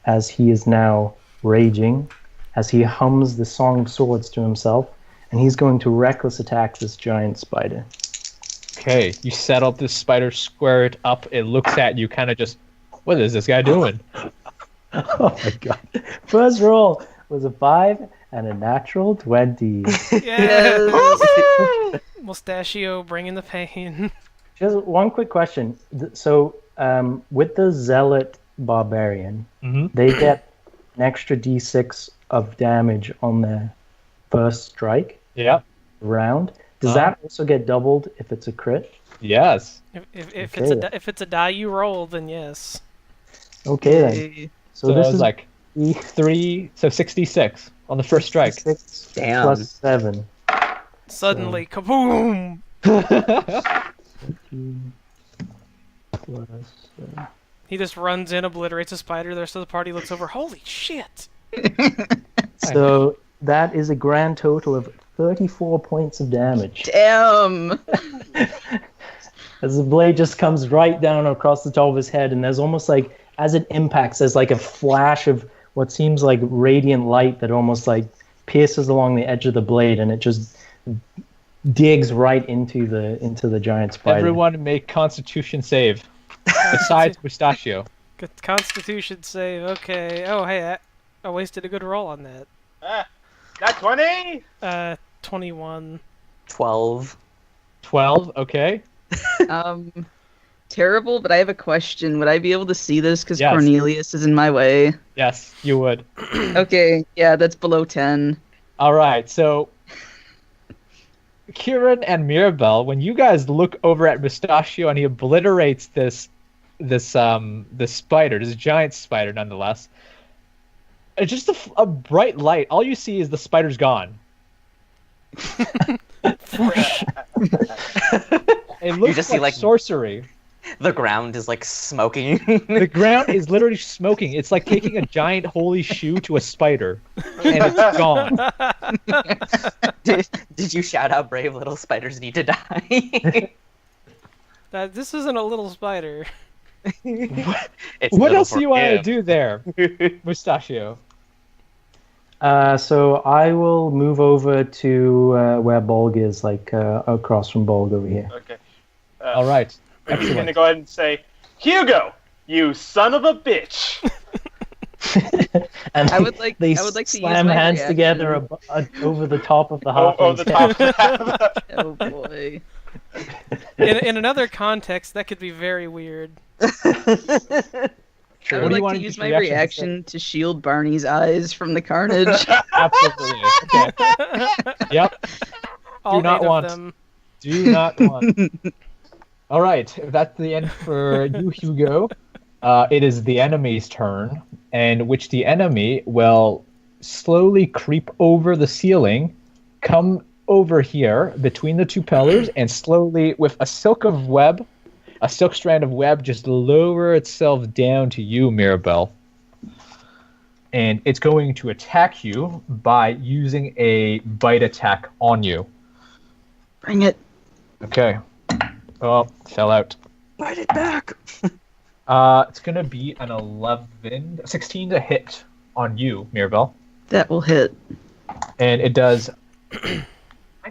As he is now raging, as he hums the Song of Swords to himself, and he's going to reckless attack this giant spider. Okay, you set up this spider, square it up, it looks at you, kind of just, what is this guy doing? Oh my god. First roll was a 5 and a natural 20. Yes! Mustachio bringing the pain. Just one quick question. So, with the Zealot Barbarian, they get an extra d6 of damage on their first strike round. Does that also get doubled if it's a crit? Yes. If it's a die you roll, then yes. Okay then. So this is like 3, so 66 on the first strike. 6 Damn. plus 7. Suddenly, kaboom! Plus, He just runs in, obliterates a spider. The rest of the party looks over. Holy shit! so that is a grand total of 34 points of damage. Damn. As the blade just comes right down across the top of his head, and there's almost like, as it impacts, there's like a flash of what seems like radiant light that almost like pierces along the edge of the blade, and it just digs right into the giant spider. Everyone make Constitution save. Besides Mustachio. Good Constitution save. Okay. Oh, hey, I wasted a good roll on that. Got 20? 21. 12. 12, okay. Terrible, but I have a question. Would I be able to see this because Yes. Cornelius is in my way? Yes, you would. Okay, yeah, that's below 10. All right, so Kieran and Mirabelle, when you guys look over at Mustachio and he obliterates this spider, this giant spider nonetheless, it's just a bright light. All you see is the spider's gone. It looks just like, see, like, sorcery. The ground is like smoking. The ground is literally smoking. It's like taking a giant holy shoe to a spider, and it's gone. Did you shout out "Brave little spiders need to die"? This isn't a little spider. It's What little else do you want to for do there, Mustachio? So I will move over to where Bolg is, like across from Bolg over here. Okay. All right. I'm going to Excellent. go ahead and say, Hugo, you son of a bitch! And I would like they to use slam my hands reaction. together over the top of the Oh, halfling's the head. top. Oh boy. In another context, that could be very weird. I What would do you like want to to use use my your reaction to shield Barney's eyes from the carnage. Absolutely. Okay. Yep. All not 8 want- of them. Do not want. All right. If that's the end for you, Hugo, it is the enemy's turn, in which the enemy will slowly creep over the ceiling, come over here between the two pillars, and slowly, with a silk strand of web, just lower itself down to you, Mirabelle. And it's going to attack you by using a bite attack on you. Bring it. Okay. Oh, fell out. Bite it back. It's going to be an 16 to hit on you, Mirabelle. That will hit. And it does 9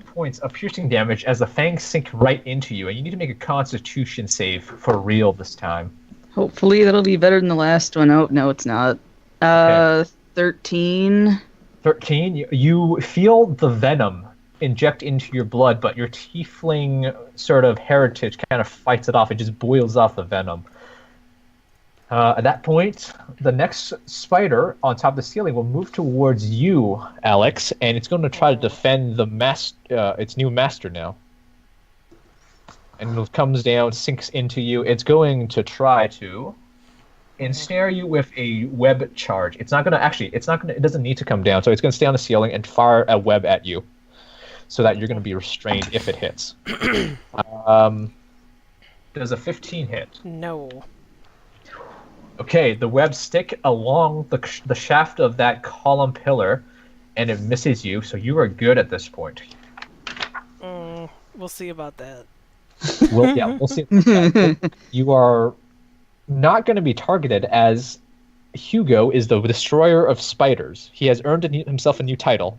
points of piercing damage as the fangs sink right into you, and you need to make a constitution save for real this time. Hopefully that'll be better than the last one. Oh, no, it's not. 13. 13, you feel the venom inject into your blood, but your tiefling sort of heritage kind of fights it off. It just boils off the venom. At that point, the next spider on top of the ceiling will move towards you, Alex, and it's going to try to defend its new master now. And it comes down, sinks into you. It's going to try to ensnare you with a web charge. It doesn't need to come down, so it's going to stay on the ceiling and fire a web at you, so that you're going to be restrained if it hits. Does a 15 hit? No. Okay, the webs stick along the shaft of that column pillar, and it misses you, so you are good at this point. We'll see about that. We'll see. You are not going to be targeted, as Hugo is the destroyer of spiders. He has earned himself a new title.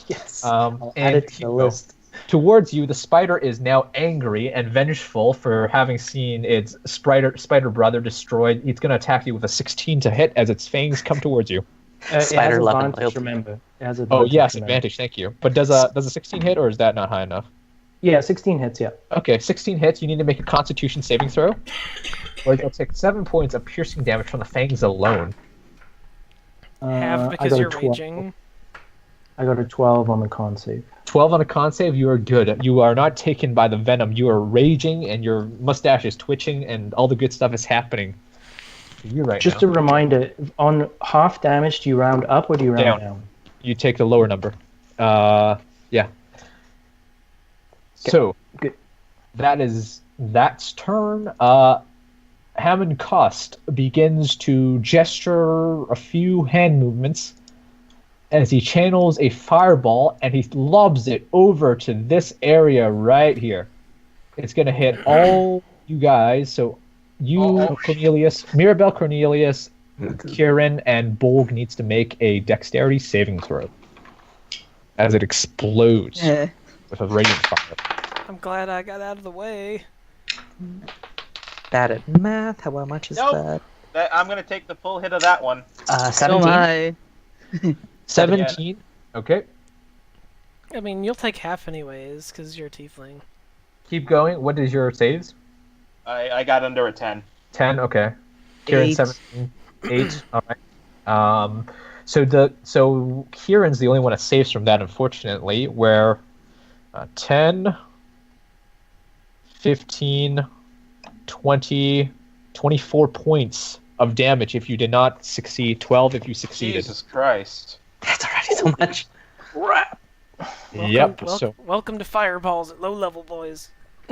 Yes. I'll add it to the list. Towards you, the spider is now angry and vengeful for having seen its spider brother destroyed. It's going to attack you with a 16 to hit as its fangs come towards you. Spider it has loving advantage, loyalty. remember. It has Oh advantage, yes, remember. advantage. Thank you. But does a 16 hit, or is that not high enough? Yeah, 16 hits, yeah. Okay, 16 hits. You need to make a Constitution saving throw, or you'll take 7 points of piercing damage from the fangs alone. Half I because got a you're 12. raging. I got a 12 on the con save. 12 on a con save. You are good. You are not taken by the venom. You are raging, and your mustache is twitching, and all the good stuff is happening to you right Just now. a reminder, on half damage, do you round up or do you round down? You take the lower number. Yeah. So, Good. that's turn. Hammond Cost begins to gesture a few hand movements as he channels a fireball, and he lobs it over to this area right here. It's going to hit all you guys. So you, Cornelius, Mirabelle, Cornelius, Kieran, and Bolg needs to make a dexterity saving throw as it explodes Yeah. with a radiant fire. I'm glad I got out of the way. Bad at math. How much is Nope. that? I'm going to take the full hit of that one. So 17. am I. 17. Okay. I mean, you'll take half anyways, because you're a tiefling. Keep going. What is your saves? I got under a 10. 10. Okay. Kieran 8. 17. 8. All right. So Kieran's the only one that saves from that, unfortunately. Where 10, 15, 20, 24 points of damage if you did not succeed. 12 if you succeeded. Jesus Christ. That's already so much. Crap. Yep. Welcome to fireballs at low level, boys.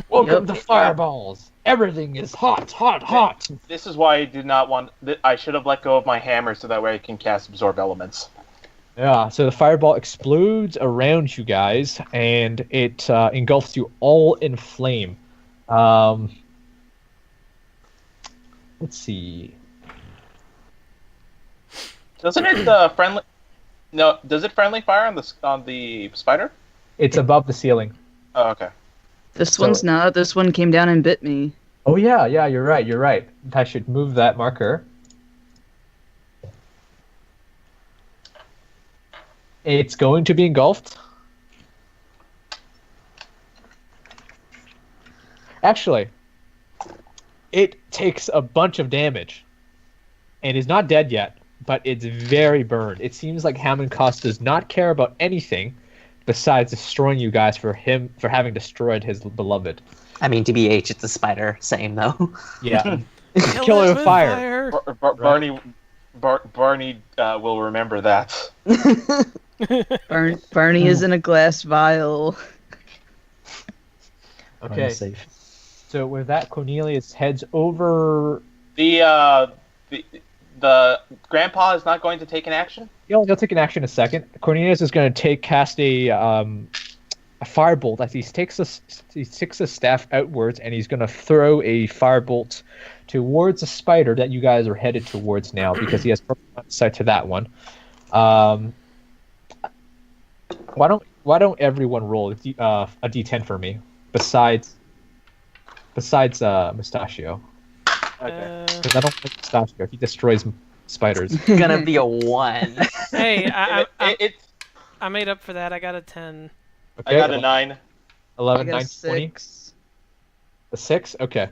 Welcome Yep. to fireballs. Everything is hot, hot, hot. This is why I did not want... I should have let go of my hammer so that way I can cast Absorb Elements. Yeah, so the fireball explodes around you guys, and it engulfs you all in flame. Let's see. Doesn't it friendly... No, does it friendly fire on the spider? It's above the ceiling. Oh, okay. This So- one's not. This one came down and bit me. Oh yeah, you're right. You're right. I should move that marker. It's going to be engulfed. Actually, it takes a bunch of damage, and is not dead yet, but it's very burned. It seems like Hammond Koss does not care about anything besides destroying you guys for having destroyed his beloved. I mean, TBH, it's a spider. Same though. Yeah. Kill it it with fire. Barney will remember that. Barney is in a glass vial. Okay. Safe. So with that, Cornelius heads over. The grandpa is not going to take an action. He'll take an action in a second. Cornelius is going to cast a firebolt as he takes a staff outwards, and he's going to throw a firebolt towards a spider that you guys are headed towards now, because he has perfect sight to that one. Why don't everyone roll a d10 for me besides Mustachio? Okay. Because I don't like Mustachio. He destroys spiders. Gonna be a 1. Hey, It's I made up for that. I got a 10. I got a 9. 11, I got 9, a 20. 6. A 6? Okay.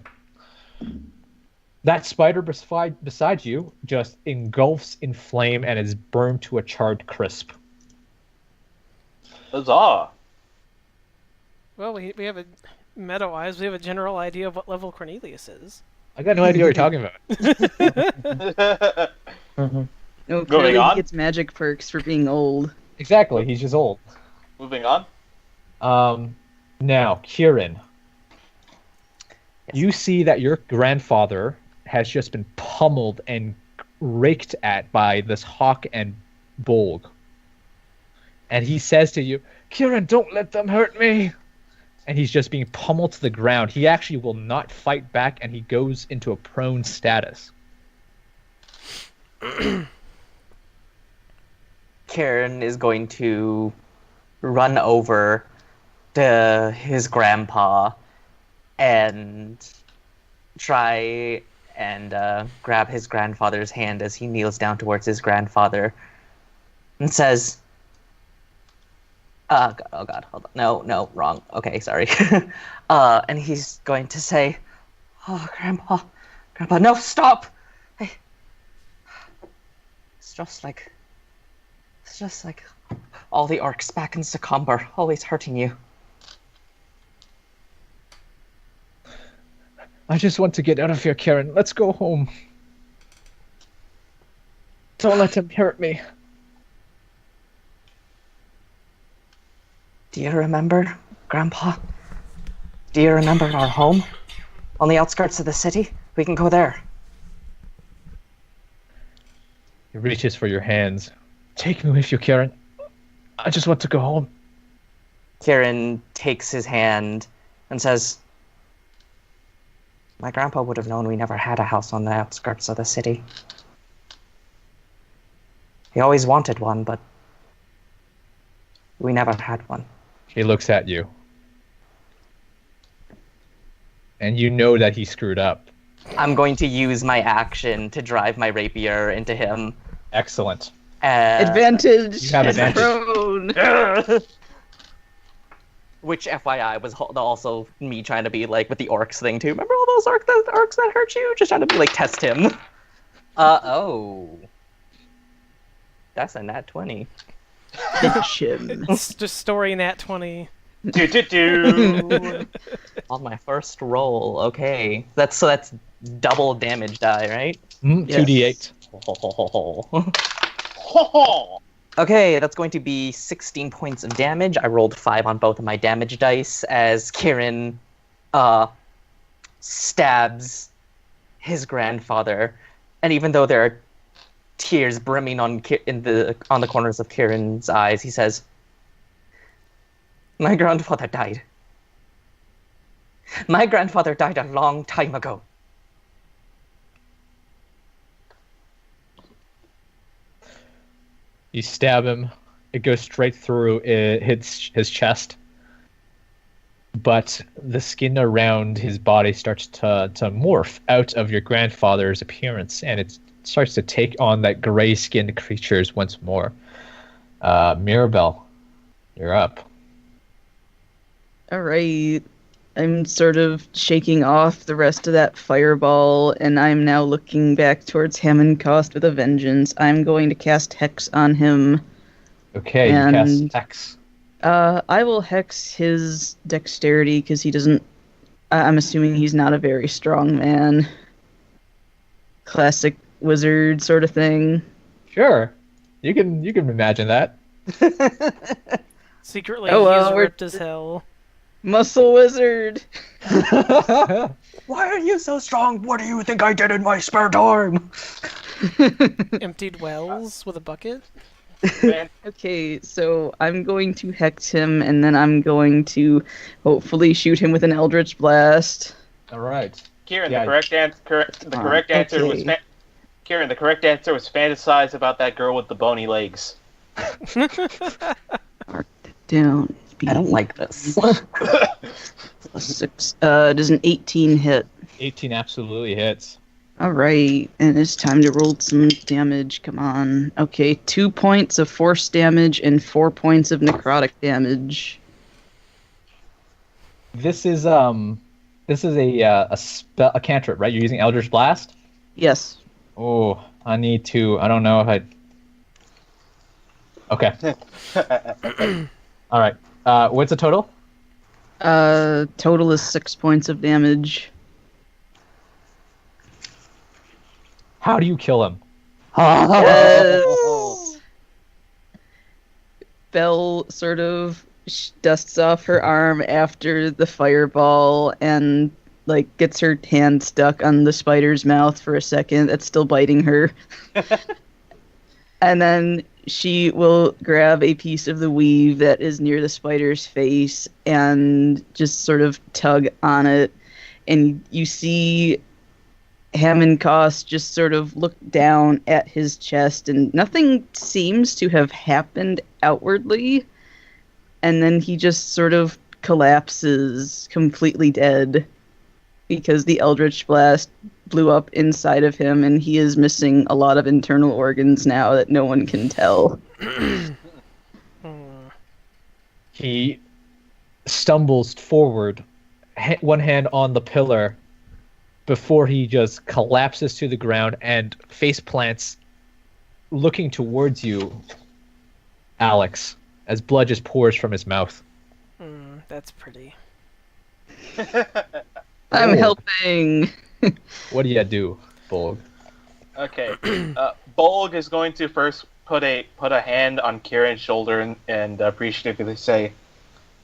That spider beside you just engulfs in flame and is burned to a charred crisp. Huzzah! Well, we have a meta-wise, we have a general idea of what level Cornelius is. I got no idea what you're talking about. No, Moving clearly he on. gets magic perks for being old. Exactly, he's just old. Moving on. Now, Kieran. You see that your grandfather has just been pummeled and raked at by this hawk and Bolg. And he says to you, Kieran, don't let them hurt me. And he's just being pummeled to the ground. He actually will not fight back, and he goes into a prone status. Karen is going to run over to his grandpa and try and grab his grandfather's hand as he kneels down towards his grandfather and says, oh god, hold on. No, wrong. Okay, sorry. And he's going to say, oh, Grandpa, no, stop! Hey. It's just like all the orcs back in Succumber, always hurting you. I just want to get out of here, Kieran. Let's go home. Don't let him hurt me. Do you remember, Grandpa? Do you remember our home? On the outskirts of the city? We can go there. He reaches for your hands. Take me with you, Kieran. I just want to go home. Kieran takes his hand and says, my grandpa would have known we never had a house on the outskirts of the city. He always wanted one, but we never had one. He looks at you. And you know that he screwed up. I'm going to use my action to drive my rapier into him. Excellent. Advantage. You have advantage. Prone. Which, FYI, was also me trying to be like with the orcs thing too. Remember all those orcs that hurt you? Just trying to be like test him. Oh. That's a nat 20. Finish him. It's just story nat 20. On my first roll. Okay. That's double damage die, right? 2d8. Okay, that's going to be 16 points of damage. I rolled 5 on both of my damage dice as Kieran stabs his grandfather. And even though there are tears brimming on the corners of Kieran's eyes, he says, my grandfather died. My grandfather died a long time ago. You stab him. It goes straight through. It hits his chest. but the skin around his body starts to morph out of your grandfather's appearance, and it starts to take on that gray-skinned creatures once more. Mirabelle, you're up. All right. I'm sort of shaking off the rest of that fireball, and I'm now looking back towards Hammond Cost with a vengeance. I'm going to cast Hex on him. Okay, you cast Hex. I will Hex his dexterity because he doesn't. I'm assuming he's not a very strong man. Classic wizard sort of thing. Sure, you can imagine that. Secretly, he's ripped as hell. Muscle wizard. Why are you so strong? What do you think I did in my spare time? Emptied wells with a bucket? Okay, so I'm going to Hex him, and then I'm going to hopefully shoot him with an Eldritch Blast. All right. Kieran, the correct answer was Kieran, the correct answer was fantasize about that girl with the bony legs. Mark that down. I don't like this. Six. Does an 18 hit? 18 absolutely hits. All right, and it's time to roll some damage. Come on. Okay, 2 points of force damage and 4 points of necrotic damage. This is a cantrip, right? You're using Eldritch Blast? Yes. Oh, I need to. I don't know if I. Okay. All right. What's the total? Total is 6 points of damage. How do you kill him? Yes. Belle sort of dusts off her arm after the fireball and gets her hand stuck on the spider's mouth for a second. That's still biting her. And then she will grab a piece of the weave that is near the spider's face and just sort of tug on it. And you see Hammond Cost just sort of look down at his chest, and nothing seems to have happened outwardly. And then he just sort of collapses completely dead because the Eldritch Blast blew up inside of him, and he is missing a lot of internal organs now that no one can tell. He stumbles forward, one hand on the pillar, before he just collapses to the ground and face plants, looking towards you, Alex, as blood just pours from his mouth. That's pretty. I'm helping. What do you do, Bolg? Okay, Bolg is going to first put a hand on Kieran's shoulder and appreciatively say,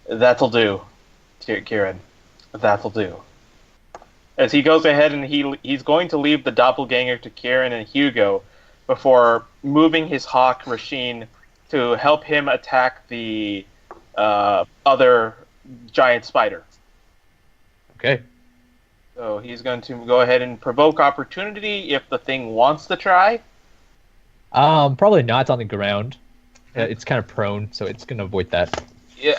"That'll do, Kieran. That'll do." As he goes ahead and he's going to leave the doppelganger to Kieran and Hugo before moving his hawk Rasheen to help him attack the other giant spider. Okay. So he's going to go ahead and provoke opportunity if the thing wants to try. Probably not. It's on the ground. It's kind of prone, so it's going to avoid that.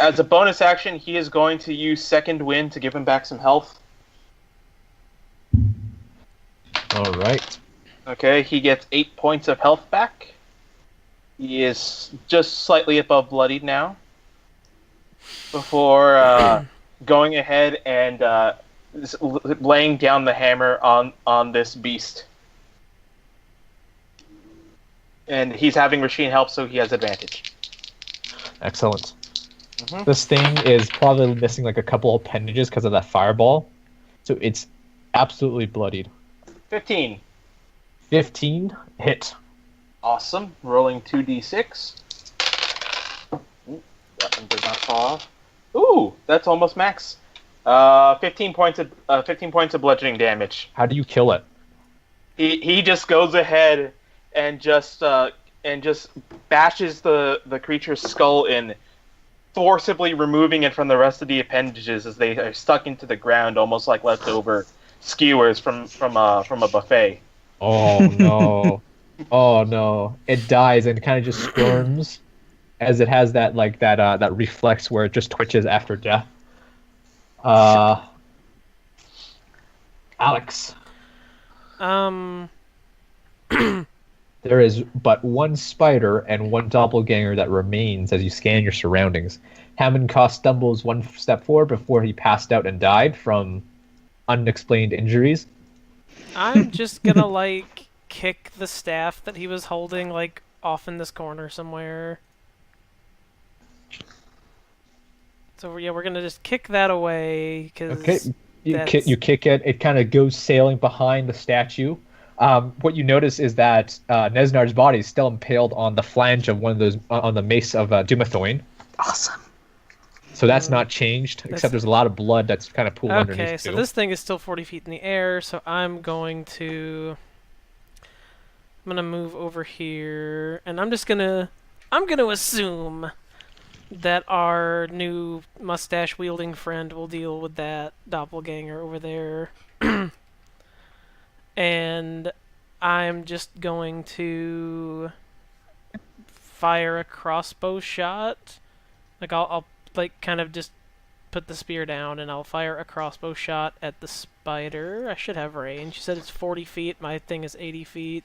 As a bonus action, he is going to use Second Wind to give him back some health. All right. Okay, he gets 8 points of health back. He is just slightly above bloodied now. Before going ahead and laying down the hammer on this beast. And he's having Rasheen help, so he has advantage. Excellent. Mm-hmm. This thing is probably missing a couple appendages because of that fireball. So it's absolutely bloodied. 15. 15 hit. Awesome. Rolling 2d6. Ooh, that one did not fall off. Ooh, that's almost max. 15 points of bludgeoning damage. How do you kill it? He just goes ahead and just bashes the creature's skull in, forcibly removing it from the rest of the appendages as they are stuck into the ground, almost like leftover skewers from a buffet. Oh no! Oh no! It dies and kind of just squirms, as it has that reflex where it just twitches after death. Alex. There is but one spider and one doppelganger that remains as you scan your surroundings. Hammond Koss stumbles one step forward before he passed out and died from unexplained injuries. I'm just gonna, like, kick the staff that he was holding, like, off in this corner somewhere. So, yeah, we're gonna just kick that away, because... Okay, you kick it. It kind of goes sailing behind the statue. What you notice is that Nesnar's body is still impaled on the flange of one of those, on the mace of Dumathoin. Awesome. So that's not changed, except there's a lot of blood that's kind of pooled underneath. Okay, so this thing is still 40 feet in the air, so I'm going to move over here, and I'm gonna assume that our new mustache-wielding friend will deal with that doppelganger over there. And I'm just going to fire a crossbow shot. Like, I'll like, kind of just put the spear down, and I'll fire a crossbow shot at the spider. I should have range. You said it's 40 feet. My thing is 80 feet.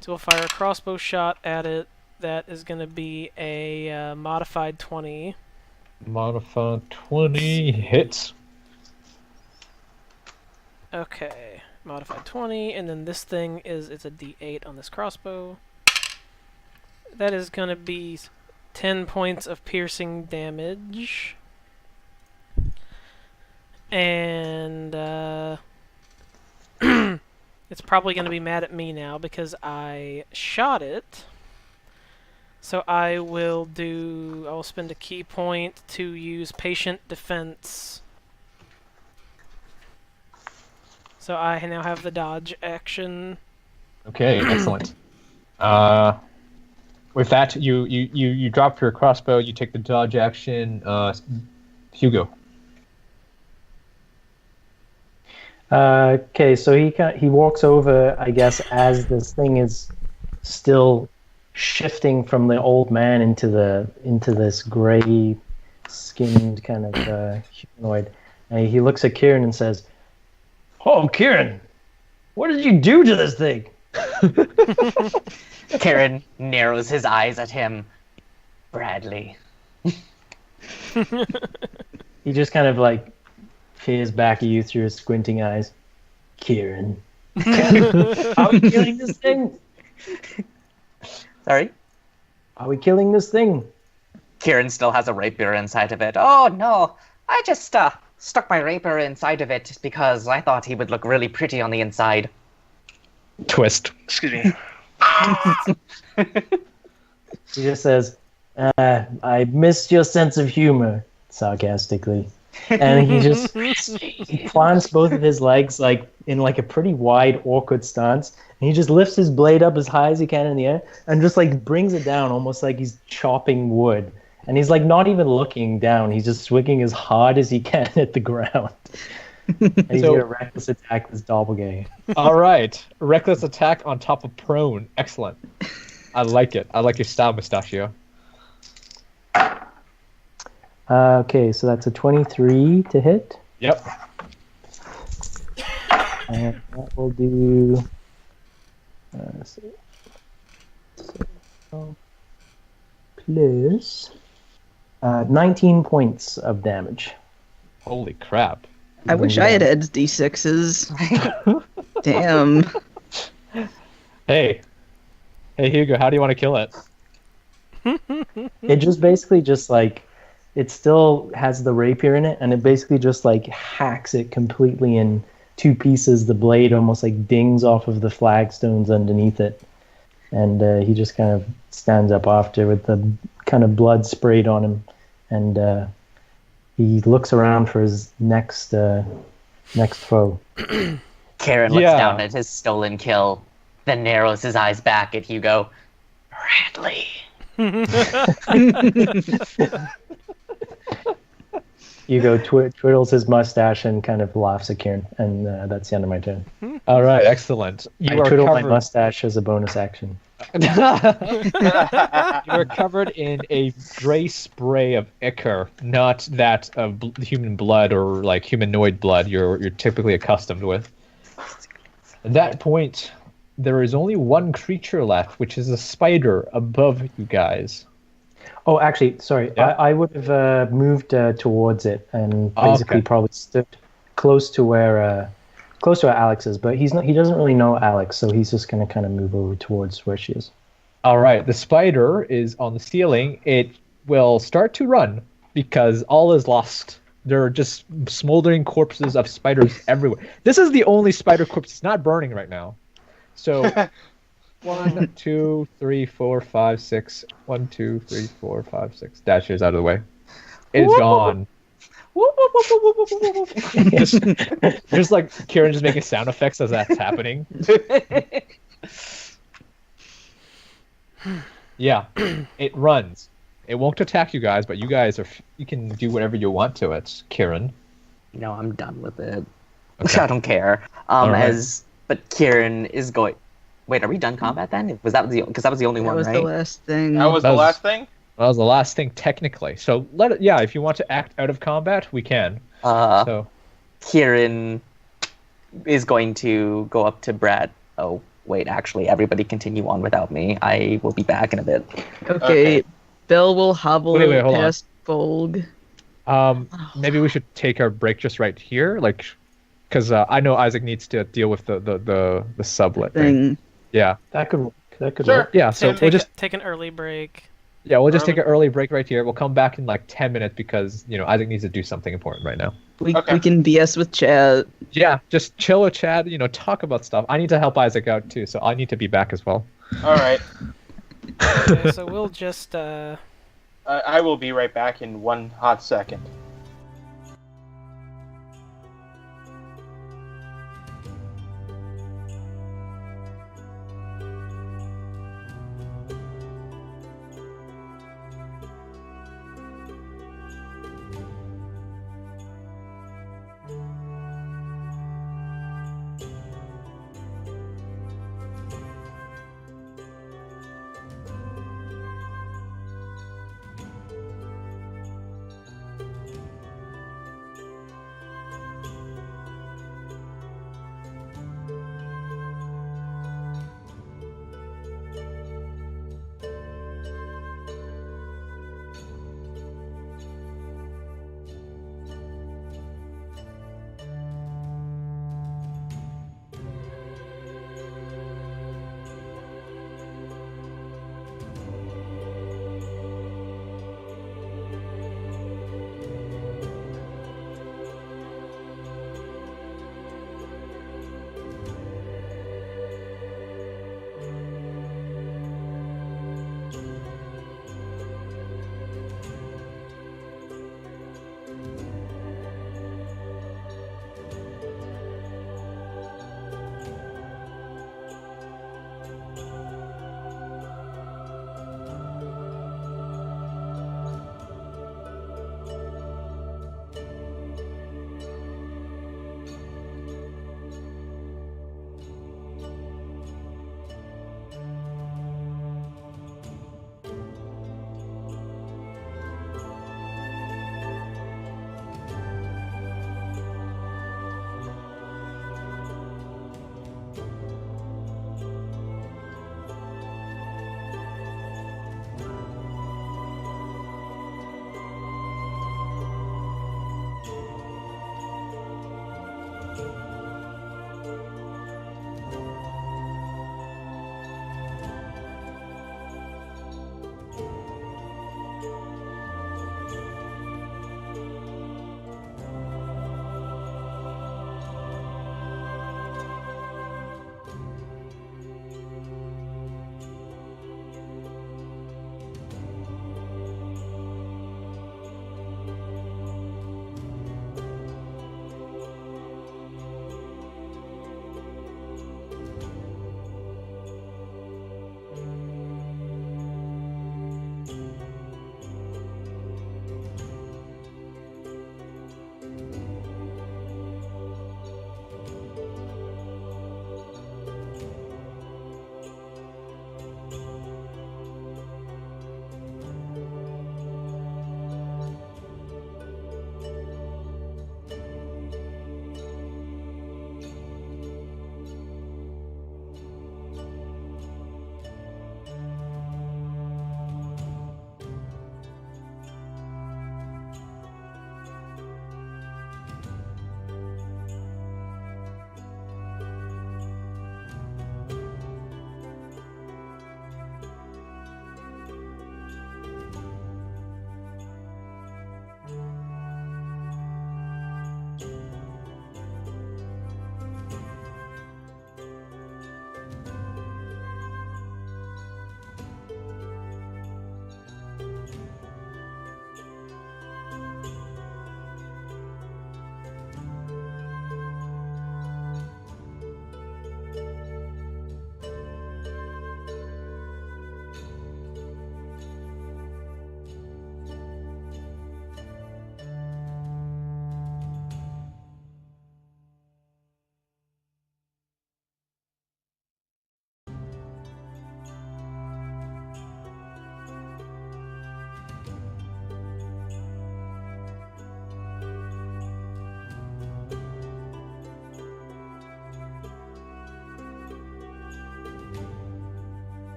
So we'll fire a crossbow shot at it. That is going to be a modified 20. Modified 20 hits. Okay. Modified 20, and then this thing it's a D8 on this crossbow. That is going to be 10 points of piercing damage. And it's probably going to be mad at me now because I shot it. So I will spend a key point to use patient defense. So I now have the dodge action. Okay, excellent. With that, you drop your crossbow. You take the dodge action. Hugo. Okay, so he walks over, I guess, as this thing is still shifting from the old man into this gray skinned kind of humanoid. And he looks at Kieran and says, "Oh, Kieran, what did you do to this thing?" Kieran narrows his eyes at him. Bradley. He just kind of like peers back at you through his squinting eyes. "Kieran, are we killing this thing? Sorry? Are we killing this thing?" Kieran still has a rapier inside of it. "Oh, no. I just stuck my rapier inside of it because I thought he would look really pretty on the inside." Twist. Excuse me. He just says, "I missed your sense of humor," sarcastically. And he plants both of his legs like in like a pretty wide, awkward stance. And he just lifts his blade up as high as he can in the air and just like brings it down almost like he's chopping wood. And he's like not even looking down. He's just swinging as hard as he can at the ground. And he's gonna reckless attack this doppelganger. All right, reckless attack on top of prone. Excellent. I like it. I like your style, Mustachio. Okay, so that's a 23 to hit. Yep. And that will do... plus 19 points of damage. Holy crap. I wish I had Ed's D6s. Damn. Hey, Hugo, how do you want to kill it? It just basically just like... It still has the rapier in it, and it basically just like hacks it completely in two pieces. The blade almost like dings off of the flagstones underneath it. And he just kind of stands up after with the kind of blood sprayed on him. And he looks around for his next foe. Kieran looks down at his stolen kill, then narrows his eyes back at Hugo. "Bradley." Hugo twiddles his mustache and kind of laughs at Kieran, and that's the end of my turn. All right, excellent. I twiddle my mustache as a bonus action. You're covered in a gray spray of ichor, not that of human blood or like humanoid blood you're typically accustomed with. At that point, there is only one creature left, which is a spider above you guys. Oh, actually, sorry. Yeah? I would have moved towards it and Oh, basically okay. probably stood close to where Alex is. But he doesn't really know Alex, so he's just gonna kind of move over towards where she is. All right, the spider is on the ceiling. It will start to run because all is lost. There are just smoldering corpses of spiders everywhere. This is the only spider corpse that's not burning right now. So, 1, 2, 3, 4, 5, 6. 1, 2, 3, 4, 5, 6. Dash is out of the way. It is gone. Just like Kieran just making sound effects as that's happening. Yeah, it runs. It won't attack you guys, but you guys you can do whatever you want to it, Kieran. No, I'm done with it. Okay. I don't care. Alright. But Kieran is going. Wait, are we done combat then? Because that was the only That one, was right? the last thing. That was That the was- last thing? That was the last thing technically. So if you want to act out of combat, we can. So Kieran is going to go up to Brad. Oh, wait, actually, everybody continue on without me. I will be back in a bit. Okay. Okay. Belle will hobble Wait, hold on. past Bolg. maybe we should take our break just right here, like, because I know Isaac needs to deal with the sublet thing. Thing. Yeah, That could Sure. work. yeah. So we'll just take an early break. we'll just take an early break right here. We'll come back in like 10 minutes because Isaac needs to do something important right now. We Okay. we can BS with chat. Yeah, just chill with Chad. Talk about stuff. I need to help Isaac out too, so I need to be back as well. All right. Okay, so we'll just I will be right back in one hot second.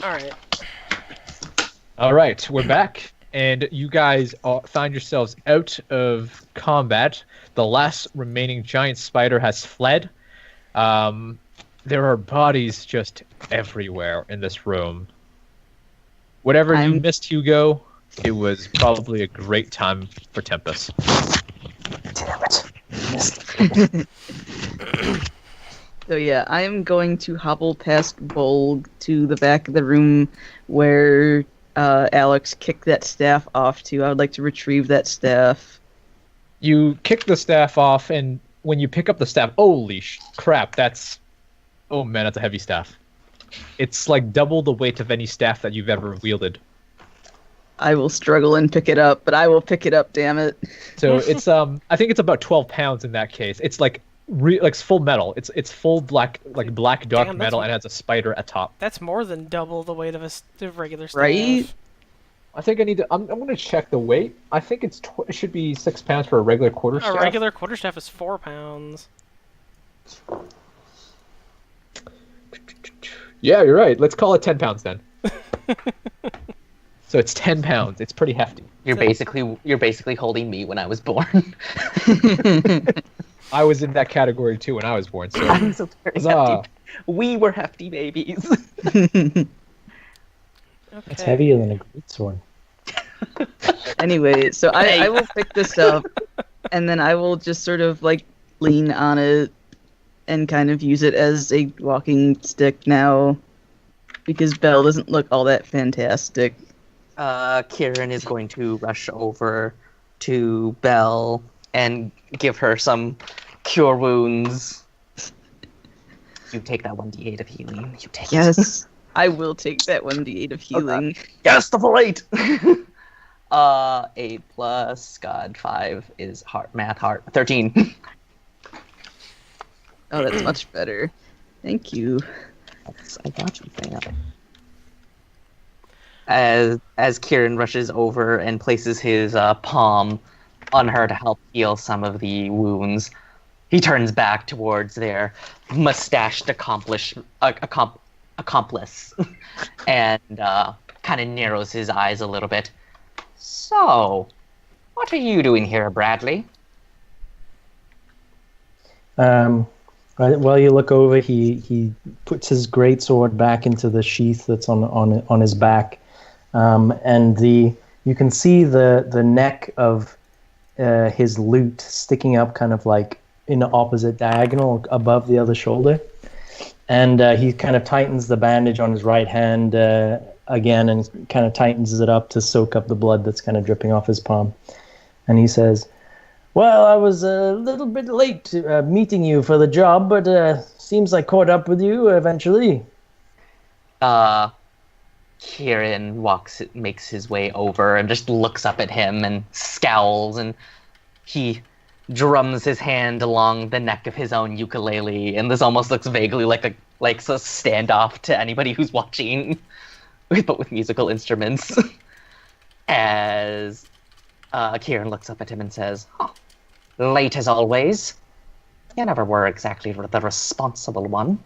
right. All right, we're back, and you guys find yourselves out of combat. The last remaining giant spider has fled. There are bodies just everywhere in this room. Whatever you missed, Hugo, it was probably a great time for Tempest. Damn it. So yeah, I am going to hobble past Bolg to the back of the room where Alex kicked that staff off to. I would like to retrieve that staff. You kick the staff off, and when you pick up the staff, holy crap, that's... Oh man, that's a heavy staff. It's like double the weight of any staff that you've ever wielded. I will struggle and pick it up, but I will pick it up, damn it. So it's I think it's about 12 pounds in that case. It's like like full metal. It's full black dark Damn, metal and has a spider atop. That's more than double the weight of a regular staff. Right? I think I need to. I'm going to check the weight. I think it should be 6 pounds for a regular quarterstaff. A regular quarterstaff is 4 pounds. Yeah, you're right. Let's call it 10 pounds then. So it's 10 pounds. It's pretty hefty. You're basically holding me when I was born. I was in that category too when I was born. So I'm so very hefty. We were hefty babies. Okay. It's heavier than a greatsword. Anyway, so I will pick this up, and then I will just sort of like lean on it and kind of use it as a walking stick now, because Belle doesn't look all that fantastic. Kieran is going to rush over to Belle and give her some cure wounds. You take that 1d8 of healing. You take it. Yes, I will take that 1d8 of healing. Yes, the full 8! 8 plus, God, 5 is math heart. 13. Oh, that's much better. Thank you. I got you, fam. As Kieran rushes over and places his palm on her to help heal some of the wounds, he turns back towards their mustached accomplice and kind of narrows his eyes a little bit. So, what are you doing here, Bradley? While you look over, he puts his greatsword back into the sheath that's on his back, and you can see the neck of his lute sticking up, kind of like in the opposite diagonal above the other shoulder, and he kind of tightens the bandage on his right hand again, and kind of tightens it up to soak up the blood that's kind of dripping off his palm, and he says, "Well, I was a little bit late meeting you for the job, but seems I caught up with you eventually." Kieran makes his way over and just looks up at him and scowls, and he drums his hand along the neck of his own ukulele, and this almost looks vaguely like a standoff to anybody who's watching, but with musical instruments. As Kieran looks up at him and says, "Late as always. You never were exactly the responsible one."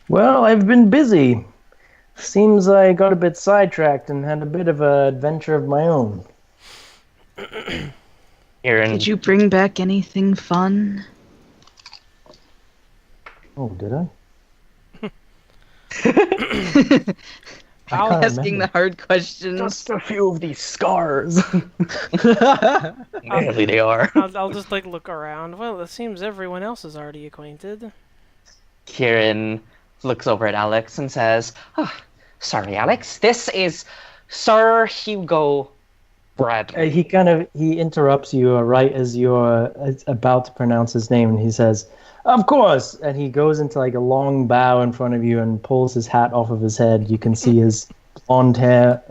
"Well, I've been busy. Seems I got a bit sidetracked and had a bit of an adventure of my own." Kieran, Did you bring back anything fun? Oh, did I? Asking the hard questions. just a few of these scars. Really, they are. I'll just look around. Well, it seems everyone else is already acquainted. Kieran looks over at Alex and says, "Sorry, Alex. This is Sir Hugo Bradley." He interrupts you right as you're about to pronounce his name, and he says, "Of course," and he goes into a long bow in front of you and pulls his hat off of his head. You can see his blonde hair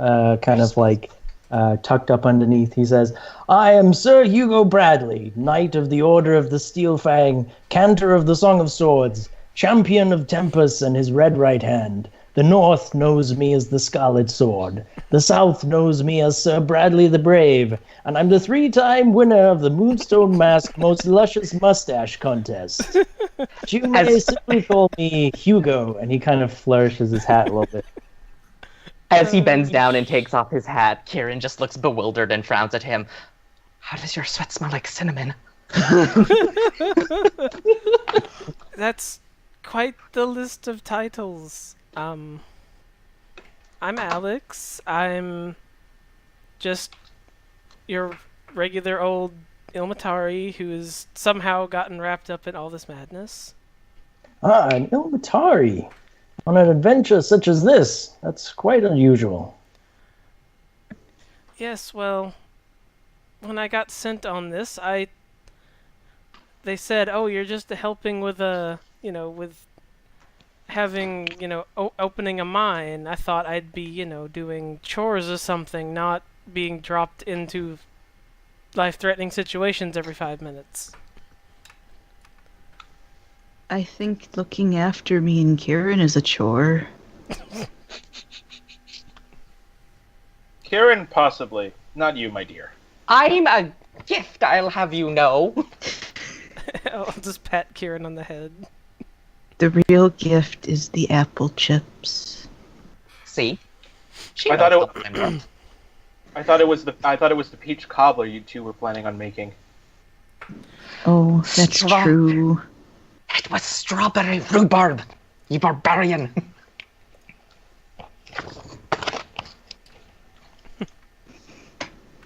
tucked up underneath. He says, "I am Sir Hugo Bradley, Knight of the Order of the Steel Fang, Cantor of the Song of Swords, Champion of Tempest and his red right hand, The North knows me as the Scarlet Sword. The South knows me as Sir Bradley the Brave. And I'm the 3-time winner of the Moonstone Mask Most Luscious Mustache Contest. But you may simply call me Hugo. And he kind of flourishes his hat a little bit. As he bends down and takes off his hat, Kieran just looks bewildered and frowns at him. How does your sweat smell like cinnamon? That's quite the list of titles. I'm Alex. I'm just your regular old Ilmatari who has somehow gotten wrapped up in all this madness. Ah, an Ilmatari. On an adventure such as this. That's quite unusual. Yes, well, when I got sent on this, they said, "Oh, you're just helping with with having, opening a mine." I thought I'd be, doing chores or something, not being dropped into life-threatening situations every 5 minutes. I think looking after me and Kieran is a chore. Kieran, possibly. Not you, my dear. I'm a gift, I'll have you know. I'll just pat Kieran on the head. The real gift is the apple chips. See? She I knows thought it something I'm not. I thought it was the peach cobbler you two were planning on making. Oh, that's Straw. true. It was strawberry rhubarb, you barbarian.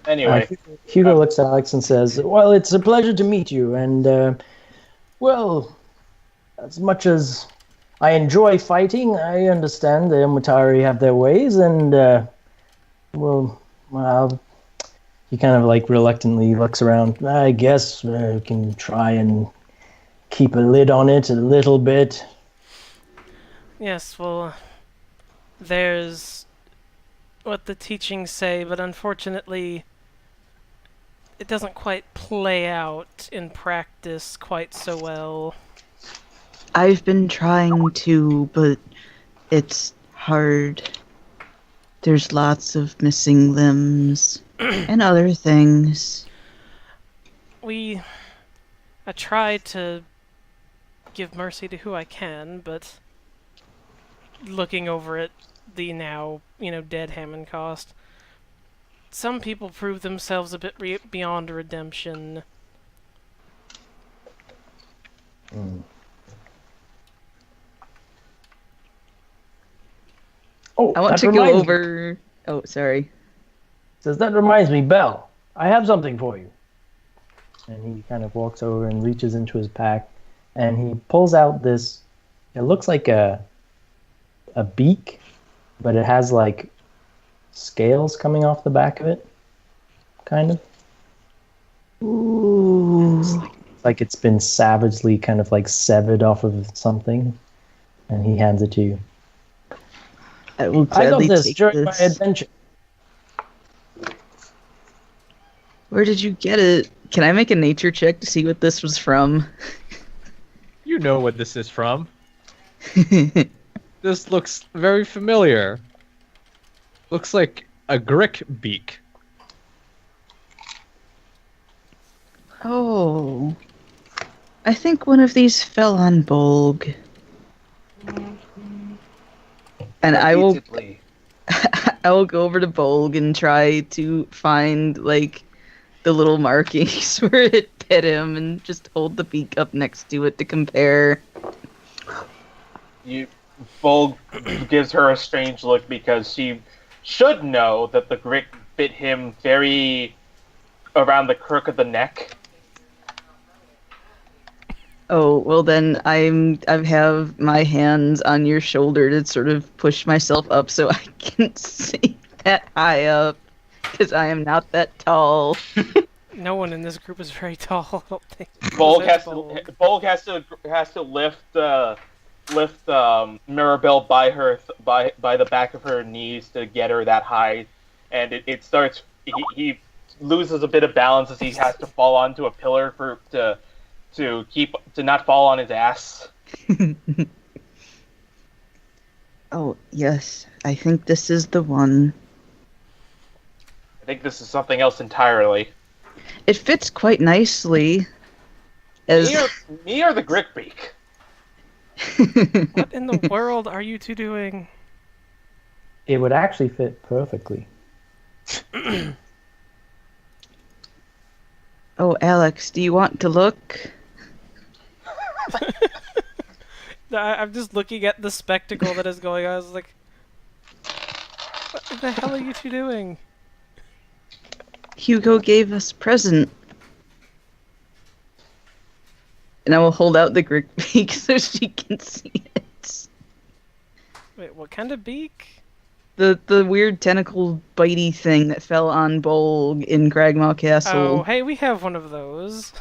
Anyway, Hugo looks at Alex and says, "Well, it's a pleasure to meet you, and, well, as much as I enjoy fighting, I understand the Ilmatari have their ways, and, well, he kind of, like, reluctantly looks around. I guess we can try and keep a lid on it a little bit." Yes, well, there's what the teachings say, but unfortunately, it doesn't quite play out in practice quite so well. I've been trying to, but it's hard. There's lots of missing limbs and other things. I try to give mercy to who I can, but looking over at the now, dead Hammond cost, some people prove themselves a bit beyond redemption. Oh, I want that to go reminds me. over... Oh, sorry. Says, "That reminds me, Belle, I have something for you." And he kind of walks over and reaches into his pack, and he pulls out this, it looks like a beak, but it has like scales coming off the back of it, kind of. Ooh. It's like it's been savagely kind of like severed off of something, and he hands it to you. I will "I got gladly this take during my this. adventure." Where did you get it? Can I make a nature check to see what this was from? You know what this is from. This looks very familiar. Looks like a grick beak. Oh. I think one of these fell on Bolg. And I will go over to Bolg and try to find, like, the little markings where it bit him and just hold the beak up next to it to compare. Volg gives her a strange look because she should know that the grick bit him very around the crook of the neck. Oh, well then I have my hands on your shoulder to sort of push myself up so I can see that high up, because I am not that tall. No one in this group is very tall, I don't think. Volg Besides has to lift Mirabelle by the back of her knees to get her that high, and it starts. He loses a bit of balance as he has to fall onto a pillar to not fall on his ass. Oh, yes. I think this is the one. I think this is something else entirely. It fits quite nicely. Me or the Grickbeak? What in the world are you two doing? It would actually fit perfectly. Oh, Alex, do you want to look? I'm just looking at the spectacle that is going on. I was like, what the hell are you two doing? Hugo gave us a present. And I will hold out the Grick beak so she can see it. Wait, what kind of beak? The weird tentacle bitey thing that fell on Bolg in Cragmaw Castle. Oh, hey, we have one of those.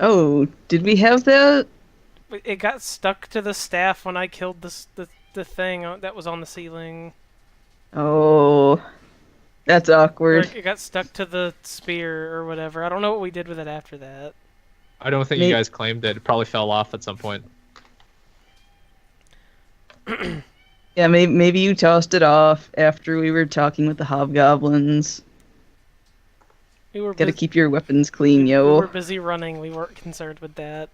Oh, did we have that? It got stuck to the staff when I killed the thing that was on the ceiling. Oh, that's Or awkward. it got stuck to the spear or whatever. I don't know what we did with it after that. I don't think you guys claimed it. It probably fell off at some point. Yeah, maybe you tossed it off after we were talking with the hobgoblins. We were Gotta keep your weapons clean, We yo. were busy running. We weren't concerned with that.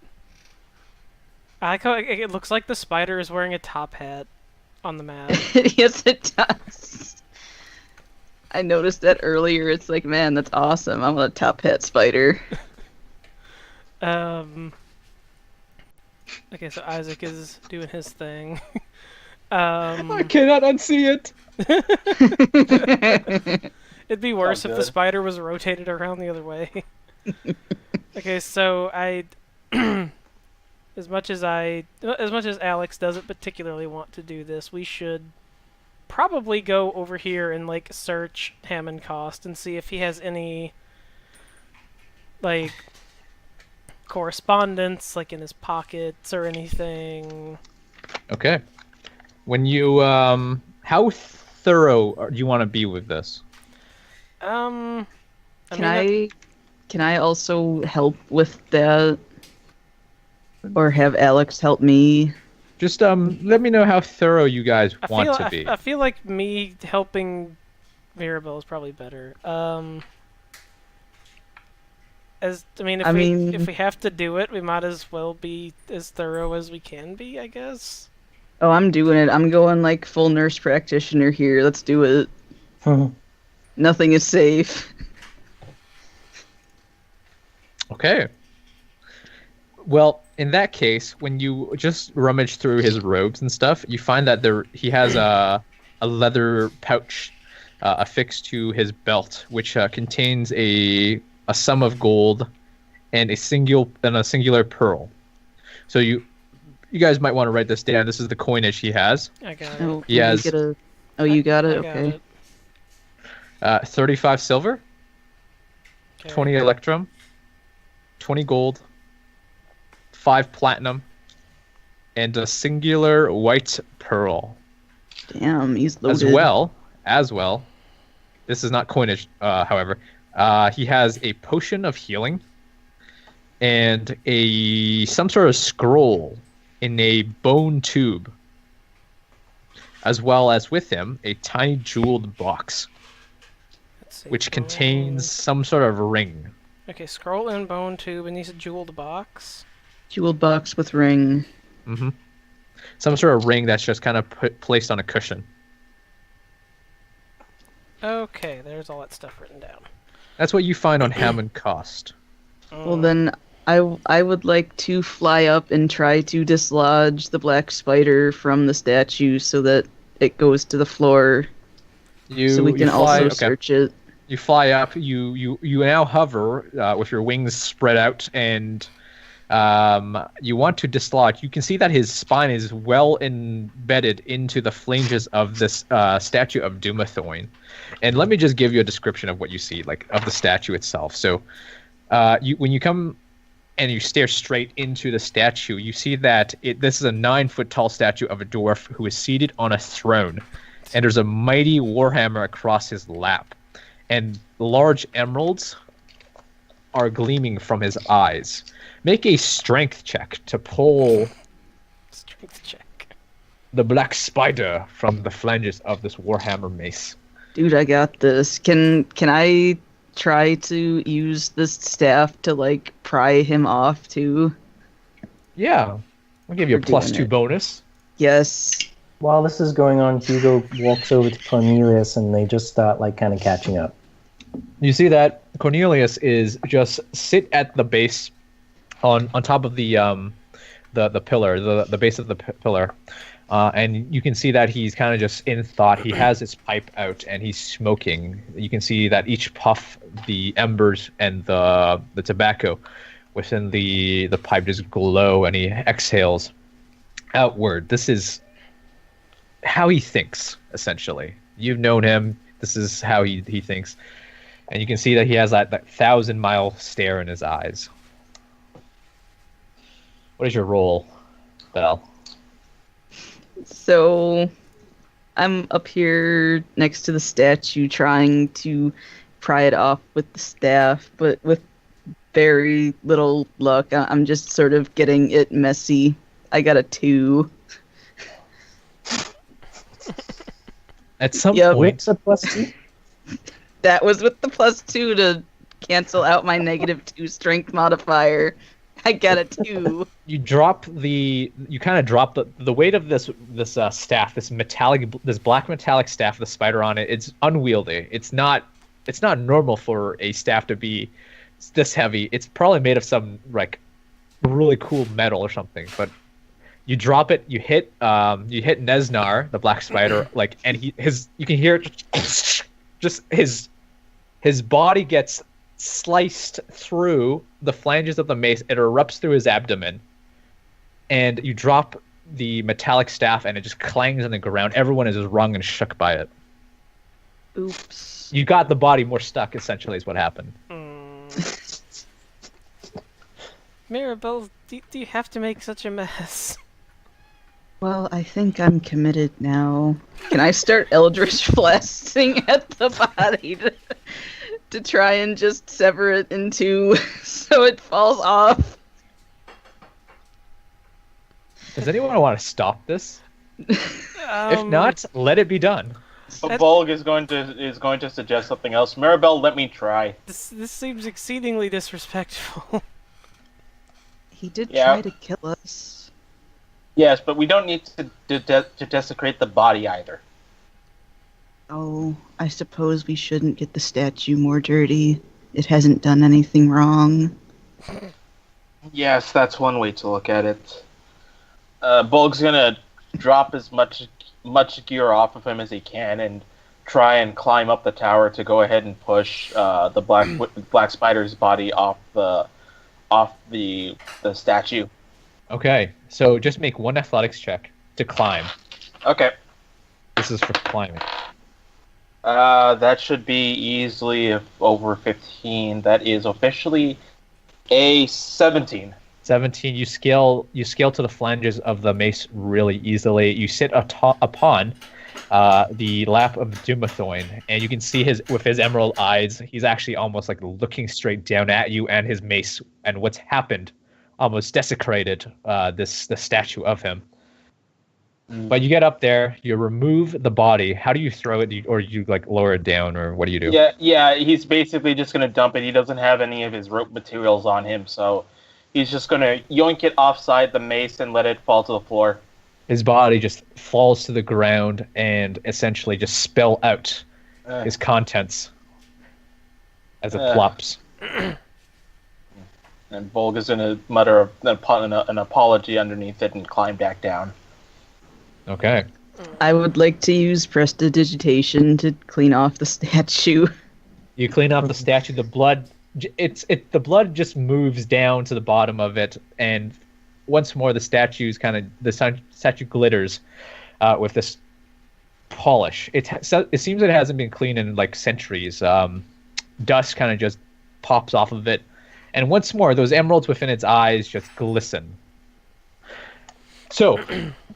I like how it looks like the spider is wearing a top hat on the map. Yes, it does. I noticed that earlier. It's like, man, that's awesome. I'm a top hat spider. Okay, so Isaac is doing his thing. I cannot unsee it. It'd be worse if the good. spider was rotated around the other way. Okay, so as much as Alex doesn't particularly want to do this, we should probably go over here and like search Hammond Cost and see if he has any like correspondence like in his pockets or anything. Okay. When you how thorough do you want to be with this? Can I also help with that? Or have Alex help me? Just let me know how thorough you guys want to be. I feel like me helping Mirabelle is probably better. If we have to do it, we might as well be as thorough as we can be, I guess. Oh, I'm doing it. I'm going like full nurse practitioner here. Let's do it. Nothing is safe. Okay. Well, in that case, when you just rummage through his robes and stuff, you find that he has a leather pouch affixed to his belt, which contains a sum of gold and a singular pearl. So you guys might want to write this down. This is the coinage he has. I got it. Oh, He has you got it? I got Okay. it. 35 silver, Okay. 20 electrum, 20 gold, 5 platinum, and a singular white pearl. Damn, he's loaded. As well, this is not coinage, however. He has a potion of healing and some sort of scroll in a bone tube, as well as with him a tiny jeweled box, Let's see. which contains some sort of ring. Okay, scroll in bone tube and he's a jeweled box. Jeweled box with ring. Mm-hmm. Some sort of ring that's just kind of placed on a cushion. Okay, there's all that stuff written down. That's what you find on Hammond Cost. Well, then I would like to fly up and try to dislodge the black spider from the statue so that it goes to the floor, so we can also search it. You fly up. You now hover with your wings spread out, and you want to dislodge. You can see that his spine is well embedded into the flanges of this statue of Dumathoin. And let me just give you a description of what you see, like of the statue itself. So, when you come and you stare straight into the statue, you see that this is a 9-foot tall statue of a dwarf who is seated on a throne, and there's a mighty warhammer across his lap, and large emeralds are gleaming from his eyes. Make a strength check to pull strength check. The black spider from the flanges of this Warhammer mace. Dude, I got this. Can I try to use this staff to like pry him off too? Yeah. I'll give you a We're doing +2 it. bonus. Yes. While this is going on, Hugo walks over to Cornelius, and they just start like kind of catching up. You see that Cornelius is just sit at the base on top of the pillar, the base of the pillar. And you can see that he's kind of just in thought. He has his pipe out and he's smoking. You can see that each puff, the embers and the tobacco within the pipe just glow, and he exhales outward. This is how he thinks, essentially. You've known him. This is how he thinks. And you can see that he has that 1,000-mile stare in his eyes. What is your role, Belle? So I'm up here next to the statue trying to pry it off with the staff, but with very little luck. I'm just sort of getting it messy. I got a 2. At some Yep. point, What's a +2? That was with the +2 to cancel out my -2 strength modifier. I got a 2. you kind of drop the weight of this staff, this black metallic staff with a spider on it. It's unwieldy. It's not normal for a staff to be this heavy. It's probably made of some like really cool metal or something. But you drop it, you hit Nesnar, the black spider, like, and you can hear it, just his body gets sliced through the flanges of the mace. It erupts through his abdomen, and you drop the metallic staff, and it just clangs on the ground. Everyone is wrung and shook by it. Oops. You got the body more stuck, essentially, is what happened. Mirabelle, do you have to make such a mess? Well, I think I'm committed now. Can I start Eldritch blasting at the body to try and just sever it in two so it falls off? Does anyone want to stop this? If not, let it be done. But Volg is going to suggest something else. Mirabelle, let me try. This seems exceedingly disrespectful. He did try to kill us. Yes, but we don't need to desecrate the body either. Oh, I suppose we shouldn't get the statue more dirty. It hasn't done anything wrong. Yes, that's one way to look at it. Volg's gonna drop as much gear off of him as he can and try and climb up the tower to go ahead and push the black spider's body off the statue. Okay, so just make one athletics check to climb. Okay. This is for climbing. That should be easily over 15. That is officially a 17. 17. You scale to the flanges of the mace really easily. You sit upon the lap of Dumathoin, and you can see with his emerald eyes, he's actually almost like looking straight down at you and his mace, and what's happened almost desecrated the statue of him. But you get up there, you remove the body. How do you throw it, or you like lower it down, or what do you do? Yeah. He's basically just gonna dump it. He doesn't have any of his rope materials on him, so he's just gonna yoink it offside the mace and let it fall to the floor. His body just falls to the ground and essentially just spill out his contents as it flops. And Volg is going to mutter an apology underneath it and climb back down. Okay. I would like to use prestidigitation to clean off the statue. You clean off the statue. The blood, the blood just moves down to the bottom of it, and once more the statue glitters with this polish. It seems it hasn't been cleaned in like centuries. Dust kind of just pops off of it. And once more, those emeralds within its eyes just glisten. So,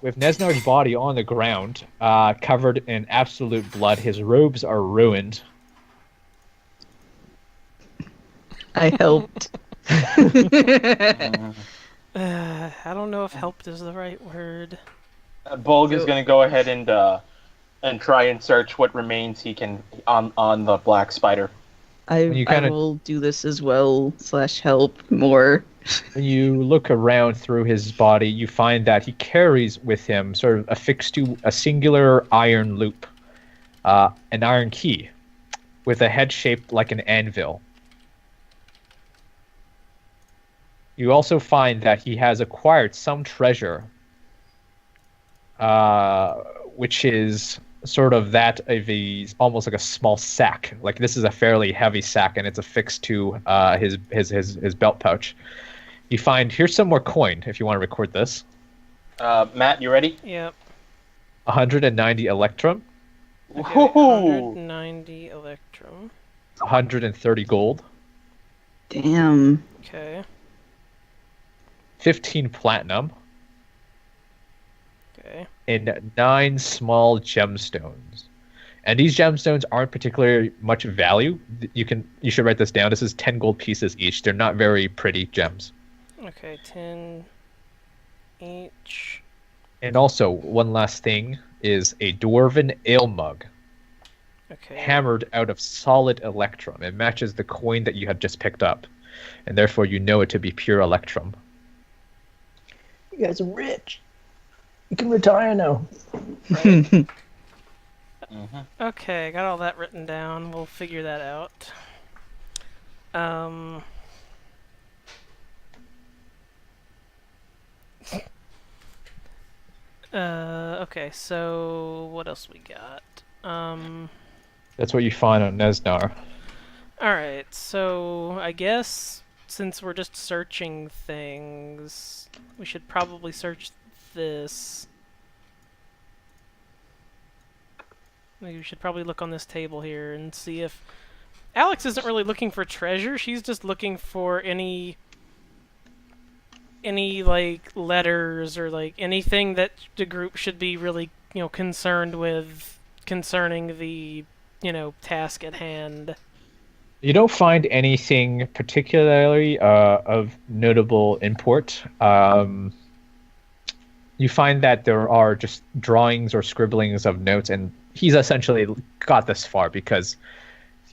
with Nesnar's body on the ground, covered in absolute blood, his robes are ruined. I helped. I don't know if helped is the right word. Bolg is going to go ahead and try and search what remains he can on the black spider. I kinda- will do this as well, / help more. When you look around through his body, you find that he carries with him, sort of affixed to a singular iron loop, an iron key, with a head shaped like an anvil. You also find that he has acquired some treasure, which is sort of that of almost like a small sack. Like this is a fairly heavy sack, and it's affixed to his belt pouch. You find here's some more coin if you want to record this. Matt, you ready? Yep. 190 electrum, Okay, Woohoo! 190 electrum. 130 gold, Damn. Okay. 15 platinum, Okay. and 9 small gemstones. And these gemstones aren't particularly much value. You should write this down. This is 10 gold pieces each. They're not very pretty gems. Okay, 10 each. And also, one last thing is a dwarven ale mug Okay. hammered out of solid electrum. It matches the coin that you had just picked up, and therefore you know it to be pure electrum. You guys are rich. You can retire now. Okay, I got all that written down. We'll figure that out. Okay, so what else we got? That's what you find on Nesnar. Alright, so I guess since we're just searching things, we should probably search this. Maybe we should probably look on this table here and see if... Alex isn't really looking for treasure, she's just looking for any like letters or like anything that the group should be really, concerned with concerning the, task at hand. You don't find anything particularly of notable import. You find that there are just drawings or scribblings of notes, and he's essentially got this far because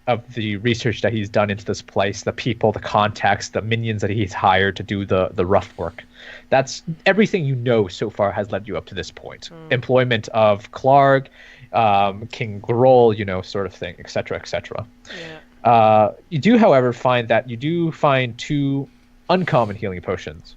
of the research that he's done into this place, the people, the contacts, the minions that he's hired to do the rough work. That's everything you know so far has led you up to this point. Employment of Clark, King Groll, sort of thing, etc., etc. Yeah. You do, however, find that you do find 2 uncommon healing potions.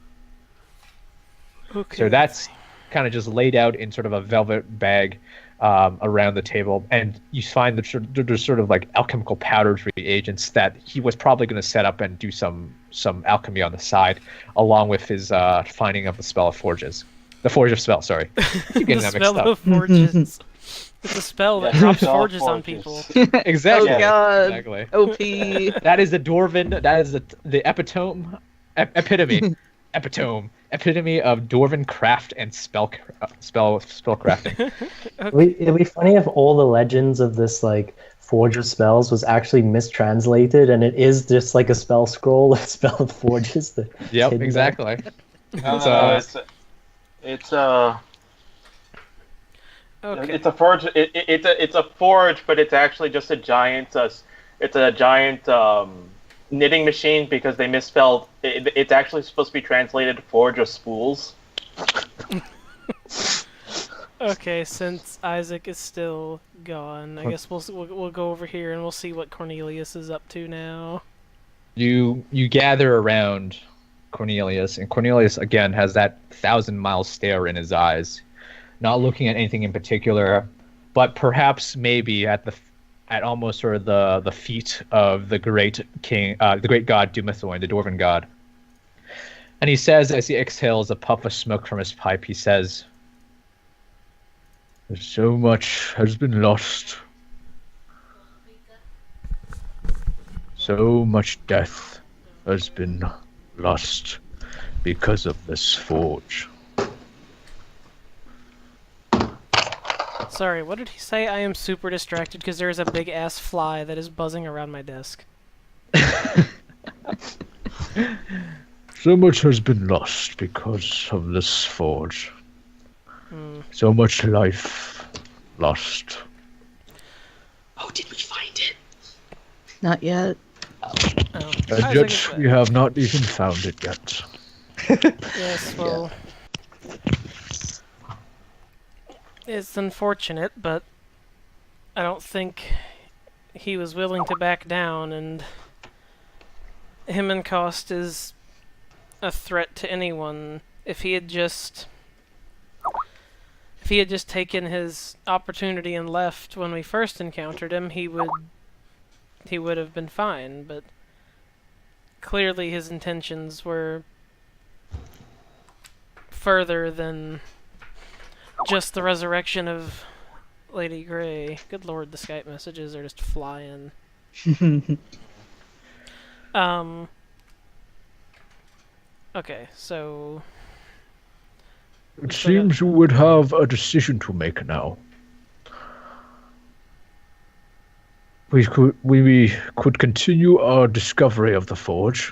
Okay. So that's kind of just laid out in sort of a velvet bag around the table, and you find that there's sort of like alchemical powders reagents that he was probably going to set up and do some alchemy on the side, along with his finding of the spell of forges. The forge of spell, sorry. I keep getting the that mixed spell up. of forges. It's a spell that Yeah, drops spell of forges on forges. people. Exactly. Oh god. Exactly. OP. That is the dwarven. That is the epitome of dwarven craft and spell crafting. It'd be funny if all the legends of this like forge of spells was actually mistranslated, and it is just like a spell scroll, a spell of forges. That Yep, hidden exactly. No, it's Okay. it's a forge. It's a forge, but it's actually just a giant. It's a giant knitting machine because they misspelled. It's actually supposed to be translated forge of spools. Okay, since Isaac is still gone, I guess we'll go over here and we'll see what Cornelius is up to now. You gather around Cornelius, and Cornelius again has that 1,000-mile stare in his eyes, not looking at anything in particular, but perhaps maybe at almost sort of the feet of the great king, the great god Dumathorn, the dwarven god. And he says, as he exhales a puff of smoke from his pipe, he says, "So much has been lost. So much death has been lost because of this forge." Sorry, what did he say? I am super distracted because there is a big ass fly that is buzzing around my desk. So much has been lost because of this forge. So much life lost. Oh, did we find it? Not yet. And yet we have not even found it yet. Yes, well, it's unfortunate, but I don't think he was willing to back down, and him and Cost is a threat to anyone. If he had just taken his opportunity and left when we first encountered him, he would have been fine, but clearly his intentions were further than just the resurrection of Lady Grey. Good lord, the Skype messages are just flying. Okay, so... It seems we would have a decision to make now. We could continue our discovery of the forge,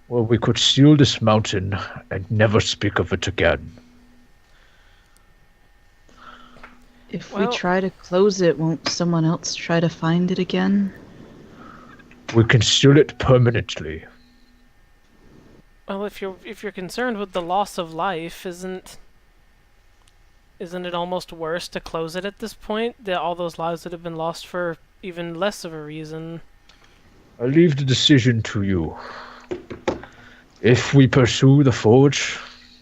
or we could seal this mountain and never speak of it again. If we try to close it, won't someone else try to find it again? We can seal it permanently. Well, if you're concerned with the loss of life, isn't it almost worse to close it at this point? All those lives that have been lost for even less of a reason. I leave the decision to you. If we pursue the forge,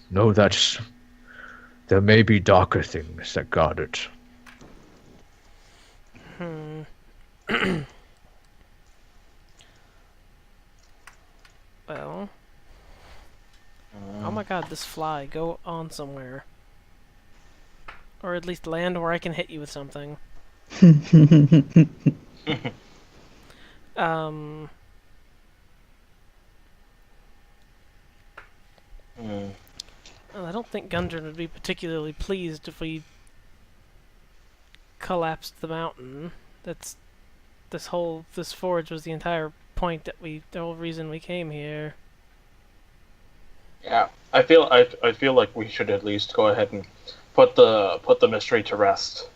know that there may be darker things that guard it. Well... Oh my god, this fly. Go on somewhere. Or at least land where I can hit you with something. Well, I don't think Gundren would be particularly pleased if we collapsed the mountain. This forge was the entire point the whole reason we came here. Yeah, I feel like we should at least go ahead and put the mystery to rest.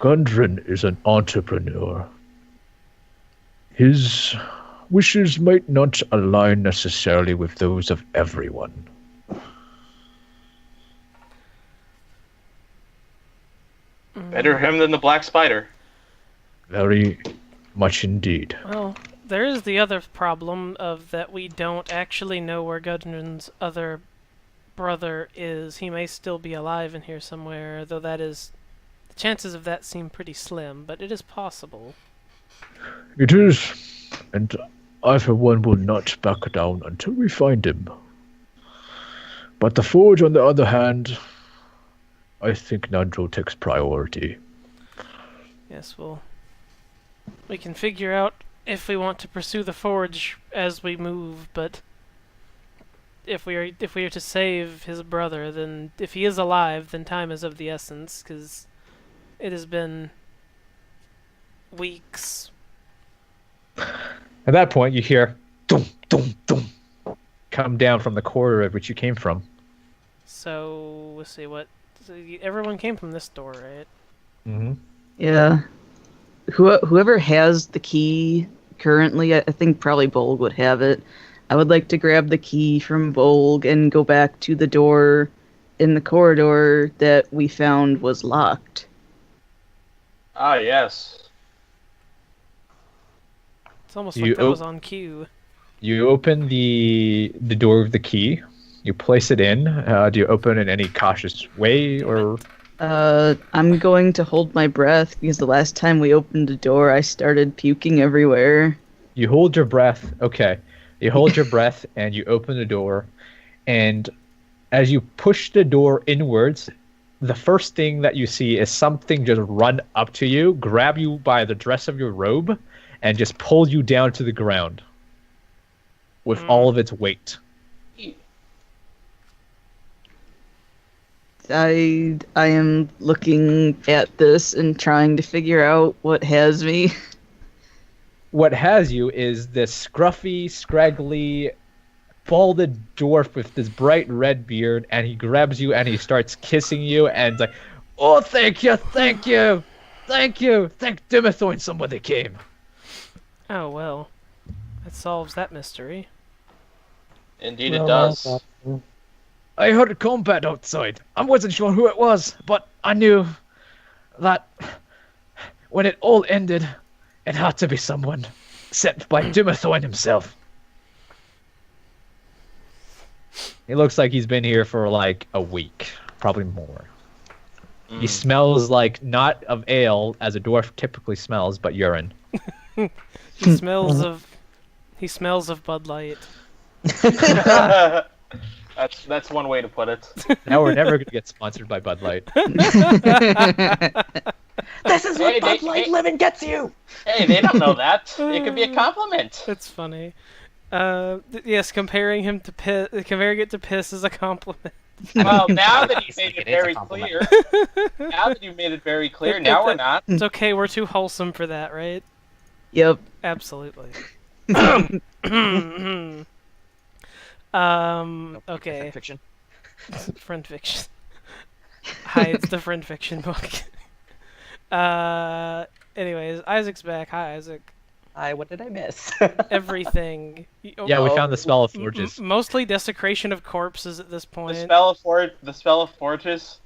Gundren is an entrepreneur. His wishes might not align necessarily with those of everyone. Better him than the Black Spider. Very much indeed. Well, there is the other problem of that we don't actually know where Gundren's other brother is. He may still be alive in here somewhere, though the chances of that seem pretty slim, but it is possible. It is, and I for one will not back down until we find him. But the forge, on the other hand, I think Nandro takes priority. Yes, well, we can figure out if we want to pursue the forge as we move, but if we are to save his brother, then if he is alive, then time is of the essence, because it has been weeks. At that point, you hear dum dum dum come down from the corridor at which you came from. So let's see everyone came from this door, right? Mm-hmm. Yeah. Whoever has the key currently, I think probably Bolg would have it. I would like to grab the key from Bolg and go back to the door in the corridor that we found was locked. Ah, yes. It's almost like that was on cue. You open the door with the key. You place it in. Do you open in any cautious way, or? I'm going to hold my breath because the last time we opened a door, I started puking everywhere. You hold your breath. Okay. You hold your breath and you open the door. And as you push the door inwards, the first thing that you see is something just run up to you, grab you by the dress of your robe, and just pull you down to the ground with all of its weight. I am looking at this and trying to figure out what has me. what has you is this scruffy, scraggly, balded dwarf with this bright red beard, and he grabs you and he starts kissing you, and it's like, oh, thank you, thank you, thank you, thank Dimethorn, somebody came. Oh, well. That solves that mystery. Indeed, it Well, does. I heard combat outside. I wasn't sure who it was, but I knew that when it all ended, it had to be someone sent by Dimethorn himself. He looks like he's been here for like a week, probably more. He smells like not of ale, as a dwarf typically smells, but urine. He smells of Bud Light. That's one way to put it. Now we're never going to get sponsored by Bud Light. This is what Bud Light living gets you! Hey, they don't know that. It could be a compliment. It's funny. Yes, comparing it to piss is a compliment. Well, now that you made It it is a very compliment. clear, now we're not. It's okay, we're too wholesome for that, right? Yep. Absolutely. Okay. Fiction. Friend fiction. Hi, it's the friend fiction book. Anyways, Isaac's back. Hi, Isaac. Hi, what did I miss? Everything. Yeah, we found the spell of forges. Mostly desecration of corpses at this point. The spell of forges.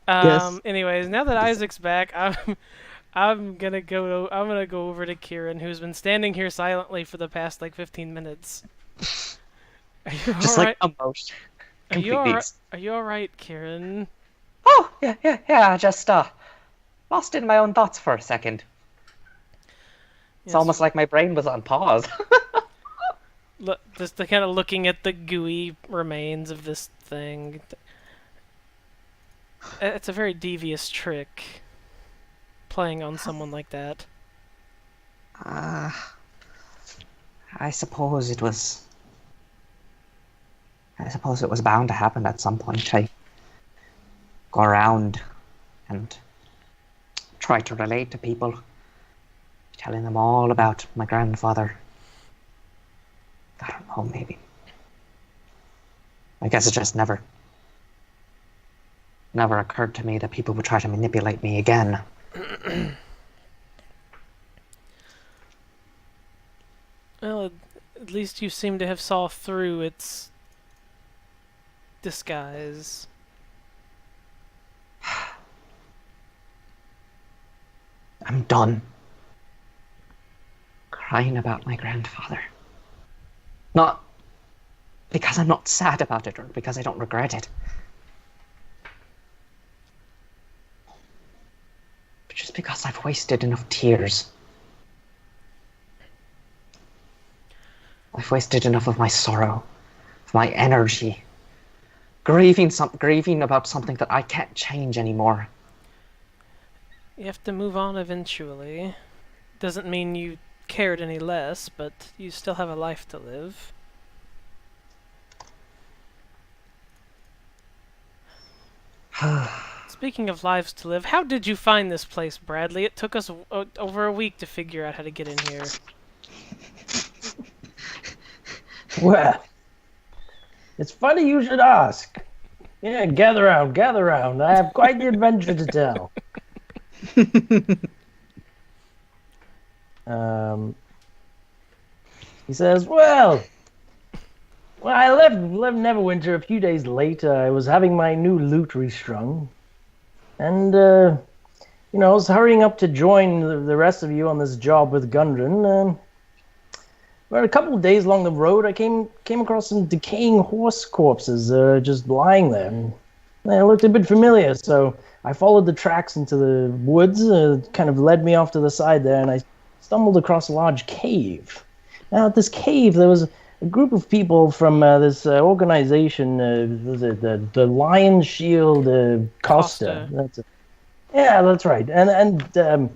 Yes. Anyways, now that Isaac's back, I'm gonna go over to Kieran, who's been standing here silently for the past like 15 minutes. Are you Just alright? like emotion. Are you completely. alright? Are you alright, Kieran? Oh, yeah, just lost in my own thoughts for a second. It's Yes. almost like my brain was on pause. Look, just the kind of looking at the gooey remains of this thing. It's a very devious trick. Playing on someone like that. I suppose it was bound to happen at some point. I go around and try to relate to people, telling them all about my grandfather. I don't know, maybe. I guess it just never occurred to me that people would try to manipulate me again. Well, at least you seem to have saw through its disguise. I'm done crying about my grandfather. Not because I'm not sad about it or because I don't regret it. But just because I've wasted enough tears. I've wasted enough of my sorrow, of my energy, grieving about something that I can't change anymore. You have to move on eventually. Doesn't mean you cared any less, but you still have a life to live. Speaking of lives to live, how did you find this place, Bradley? It took us over a week to figure out how to get in here. Well, it's funny you should ask. Yeah, gather round, gather round. I have quite the adventure to tell. He says, well, I left Neverwinter a few days later. I was having my new lute restrung. And, I was hurrying up to join the rest of you on this job with Gundren. But a couple of days along the road, I came across some decaying horse corpses just lying there. And they looked a bit familiar, so I followed the tracks into the woods, kind of led me off to the side there, and I stumbled across a large cave. Now, at this cave, there was a group of people from this organization, the Lion Shield Costa. That's it. Yeah, that's right. And there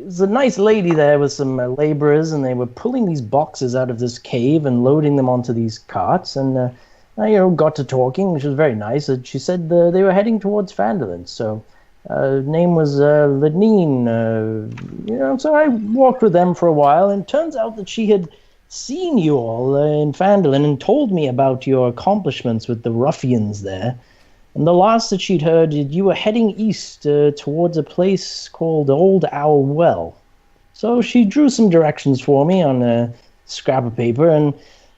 was a nice lady there with some laborers, and they were pulling these boxes out of this cave and loading them onto these carts. And I got to talking, which was very nice. And she said they were heading towards Phandelver. So Name was Lenine. So I walked with them for a while, and it turns out that she had seen you all in Phandelver and told me about your accomplishments with the ruffians there. And the last that she'd heard, you were heading east towards a place called Old Owl Well. So she drew some directions for me on a scrap of paper, and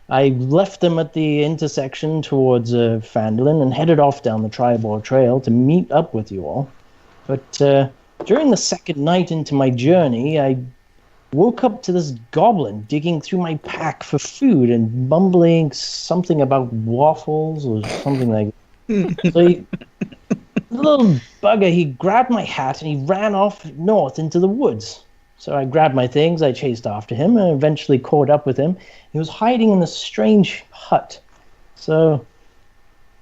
I left them at the intersection towards Phandelver and headed off down the Tribord Trail to meet up with you all. But during the second night into my journey, I woke up to this goblin digging through my pack for food and mumbling something about waffles or something like that. So the little bugger, he grabbed my hat and he ran off north into the woods. So I grabbed my things, I chased after him, and eventually caught up with him. He was hiding in this strange hut. So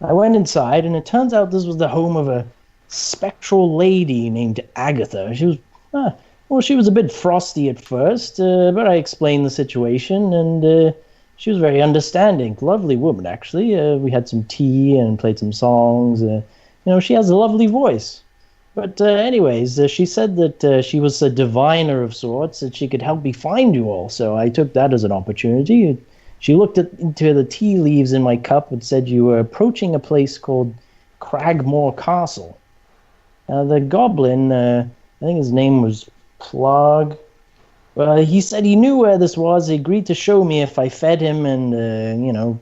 I went inside, and it turns out this was the home of a spectral lady named Agatha. She was, she was a bit frosty at first, but I explained the situation, and she was very understanding. Lovely woman, actually. We had some tea and played some songs. She has a lovely voice. But anyways, she said that she was a diviner of sorts, that she could help me find you all. So I took that as an opportunity. She looked into the tea leaves in my cup and said you were approaching a place called Cragmore Castle. The goblin, I think his name was Plug. He said he knew where this was. He agreed to show me if I fed him and,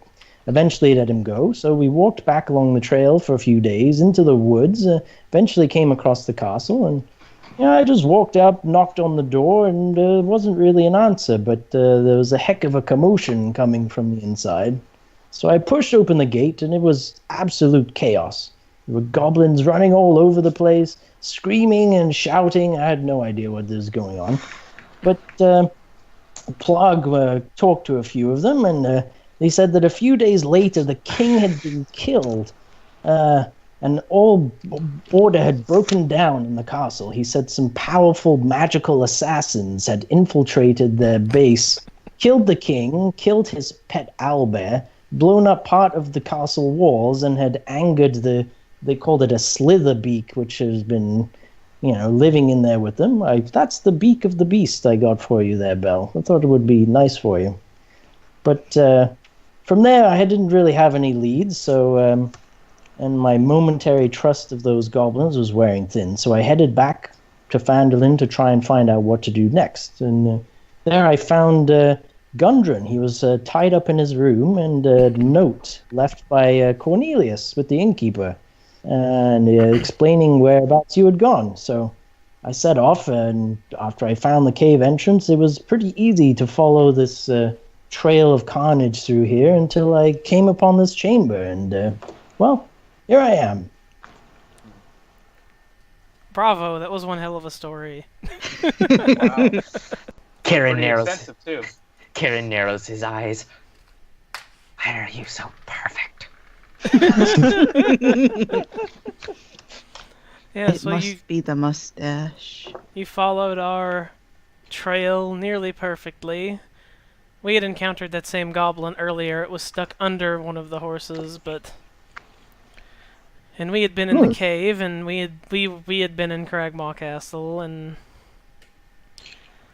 eventually let him go. So we walked back along the trail for a few days into the woods, eventually came across the castle, and I just walked up, knocked on the door, and it wasn't really an answer, but there was a heck of a commotion coming from the inside. So I pushed open the gate, and it was absolute chaos. There were goblins running all over the place, screaming and shouting. I had no idea what was going on. But Plug talked to a few of them, and they said that a few days later the king had been killed, and all order had broken down in the castle. He said some powerful magical assassins had infiltrated their base, killed the king, killed his pet owlbear, blown up part of the castle walls, and had angered they called it a slitherbeak, which has been living in there with them. That's the beak of the beast I got for you there, Belle. I thought it would be nice for you. But from there, I didn't really have any leads, so and my momentary trust of those goblins was wearing thin. So I headed back to Phandelver to try and find out what to do next. And there I found Gundren. He was tied up in his room, and a note left by Cornelius with the innkeeper, and explaining whereabouts you had gone. So I set off, and after I found the cave entrance, it was pretty easy to follow this trail of carnage through here until I came upon this chamber, and here I am. Bravo, that was one hell of a story. Wow. Karen Pretty narrows. extensive too. Karen narrows his eyes. Why are you so perfect? Yeah, It so must be the mustache. you followed our trail nearly perfectly. We had encountered that same goblin earlier. It was stuck under one of the horses, and we had been in the cave, and we had been in Cragmaw Castle, and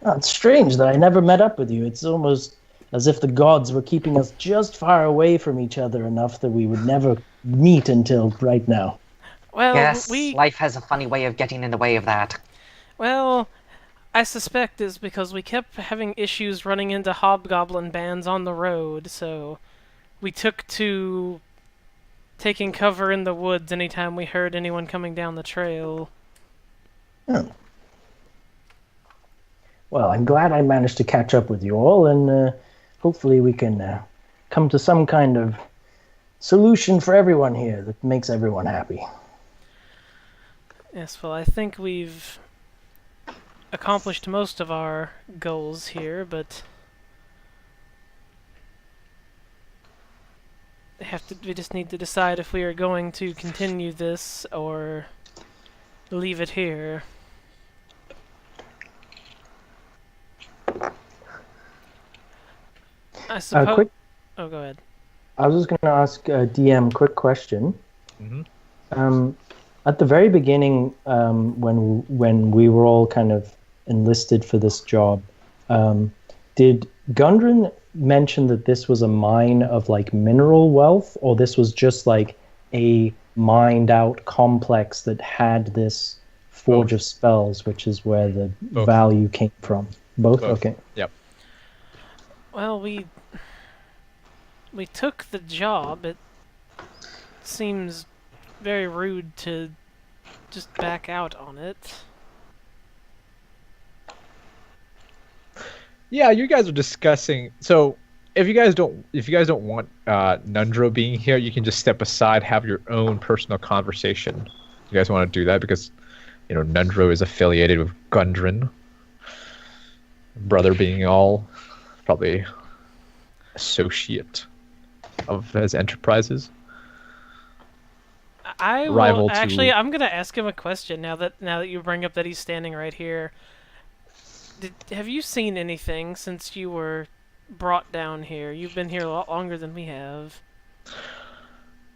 It's strange that I never met up with you. It's almost as if the gods were keeping us just far away from each other enough that we would never meet until right now. well, Yes, life has a funny way of getting in the way of that. Well, I suspect it's because we kept having issues running into hobgoblin bands on the road, so we took to taking cover in the woods anytime we heard anyone coming down the trail. Oh. Well, I'm glad I managed to catch up with you all, and hopefully we can come to some kind of solution for everyone here that makes everyone happy. Yes, well, I think we've accomplished most of our goals here, but we just need to decide if we are going to continue this or leave it here. I suppose. Oh, go ahead. I was just going to ask DM quick question. Mhm. At the very beginning, when we were all kind of enlisted for this job, did Gundren mention that this was a mine of like mineral wealth, or this was just like a mined out complex that had this forge of spells, which is where the value came from? Both? Okay. Yep. Well, we took the job. It seems very rude to just back out on it. Yeah, you guys are discussing. So, if you guys don't want Nundro being here, you can just step aside, have your own personal conversation. You guys want to do that because, Nundro is affiliated with Gundren. Brother being all, probably associate of his enterprises. I'm gonna ask him a question now that you bring up that he's standing right here. Have you seen anything since you were brought down here? You've been here a lot longer than we have.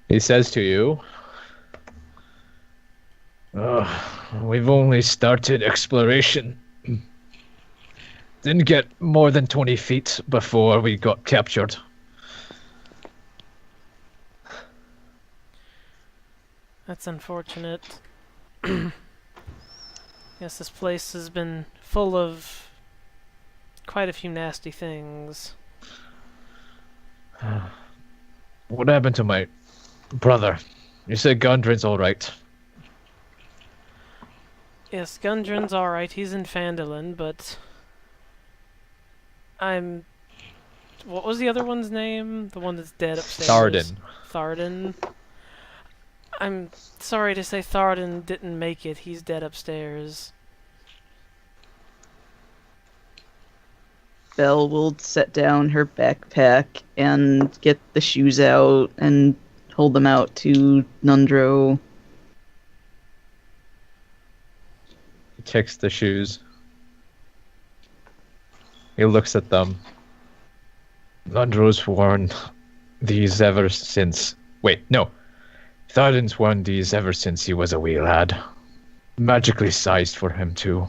He says to you, we've only started exploration. Didn't get more than 20 feet before we got captured. That's unfortunate. Yes, this place has been full of quite a few nasty things. What happened to my brother? You said Gundren's alright. Yes, Gundren's alright. He's in Phandelver, but what was the other one's name? The one that's dead upstairs. Tharden. I'm sorry to say Tharden didn't make it. He's dead upstairs. Belle will set down her backpack and get the shoes out and hold them out to Nundro. He takes the shoes. He looks at them. Nundro's worn these ever since... Wait, no. Tharden's worn these ever since he was a wee lad. Magically sized for him, too.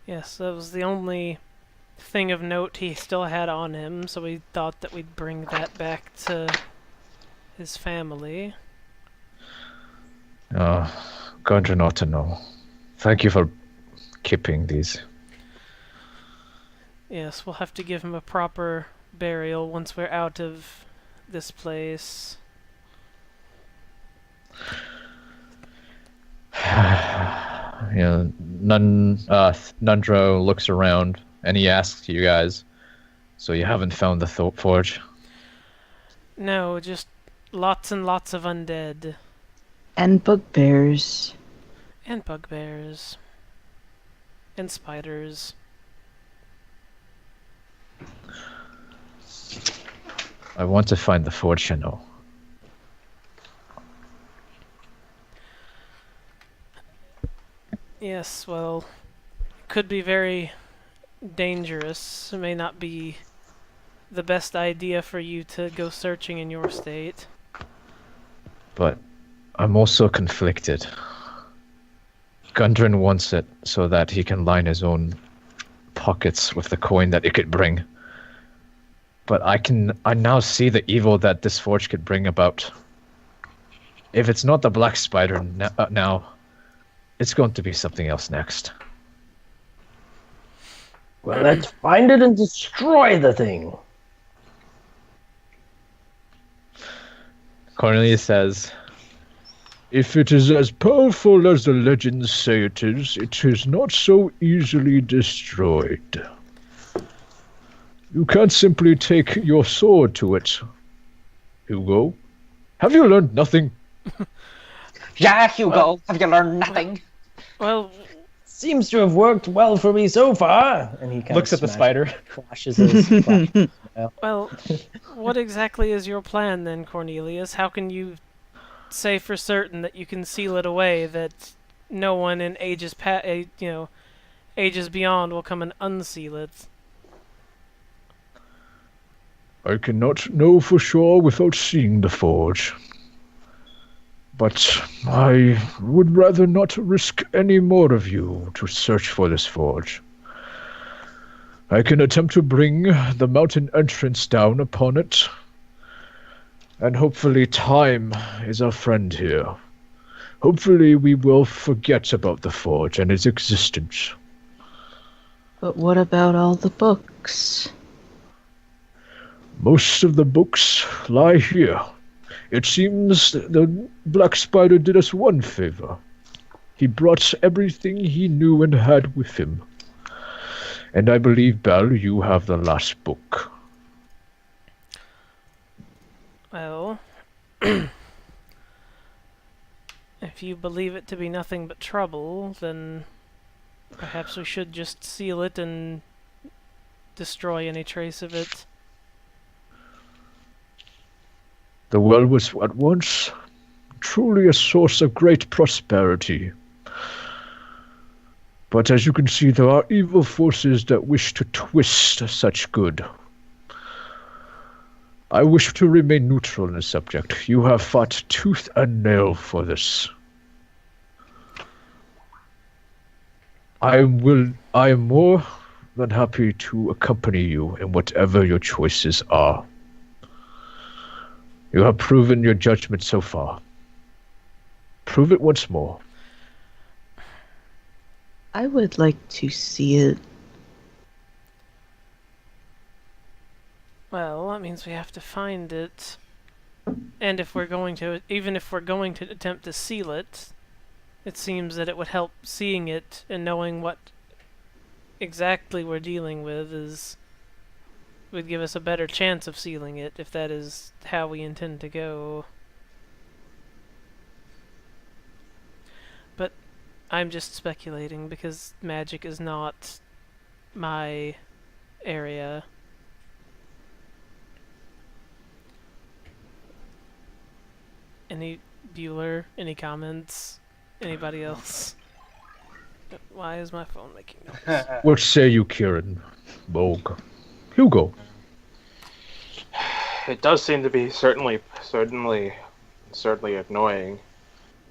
Yes, that was the only thing of note he still had on him, so we thought that we'd bring that back to his family. Gundren ought to know. Thank you for keeping these. Yes, we'll have to give him a proper burial once we're out of this place. Nundro looks around and he asks you guys, so you haven't found the forge? No, just lots and lots of undead. And bugbears. And bugbears. And spiders. I want to find the forge, you know. Yes, well, it could be very dangerous. It may not be the best idea for you to go searching in your state. But I'm also conflicted. Gundren wants it so that he can line his own pockets with the coin that it could bring. But I now see the evil that this forge could bring about. If it's not the black spider now, it's going to be something else next. Well, let's find it and destroy the thing. Cornelius says, if it is as powerful as the legends say it is not so easily destroyed. You can't simply take your sword to it. Hugo, have you learned nothing? Yeah, Hugo, have you learned nothing? Well, seems to have worked well for me so far. And he kind looks of at the spider. Flashes his well, what exactly is your plan then, Cornelius? How can you say for certain that you can seal it away, that no one in ages ages beyond will come and unseal it? I cannot know for sure without seeing the forge. But I would rather not risk any more of you to search for this forge. I can attempt to bring the mountain entrance down upon it, and hopefully time is our friend here. Hopefully we will forget about the forge and its existence. But what about all the books? Most of the books lie here. It seems the Black Spider did us one favor. He brought everything he knew and had with him. And I believe, Belle, you have the last book. Well, if you believe it to be nothing but trouble, then perhaps we should just seal it and destroy any trace of it. The well was at once truly a source of great prosperity. But as you can see, there are evil forces that wish to twist such good. I wish to remain neutral in the subject. You have fought tooth and nail for this. I am more than happy to accompany you in whatever your choices are. You have proven your judgment so far. Prove it once more. I would like to see it. Well, that means we have to find it. And if we're going to, even if we're going to attempt to seal it, it seems that it would help seeing it and knowing what exactly we're dealing with would give us a better chance of sealing it, if that is how we intend to go. But I'm just speculating because magic is not my area. Any Bueller? Any comments? Anybody else? Why is my phone making noise? What say you, Kieran? Bogue. Hugo. It does seem to be certainly annoying.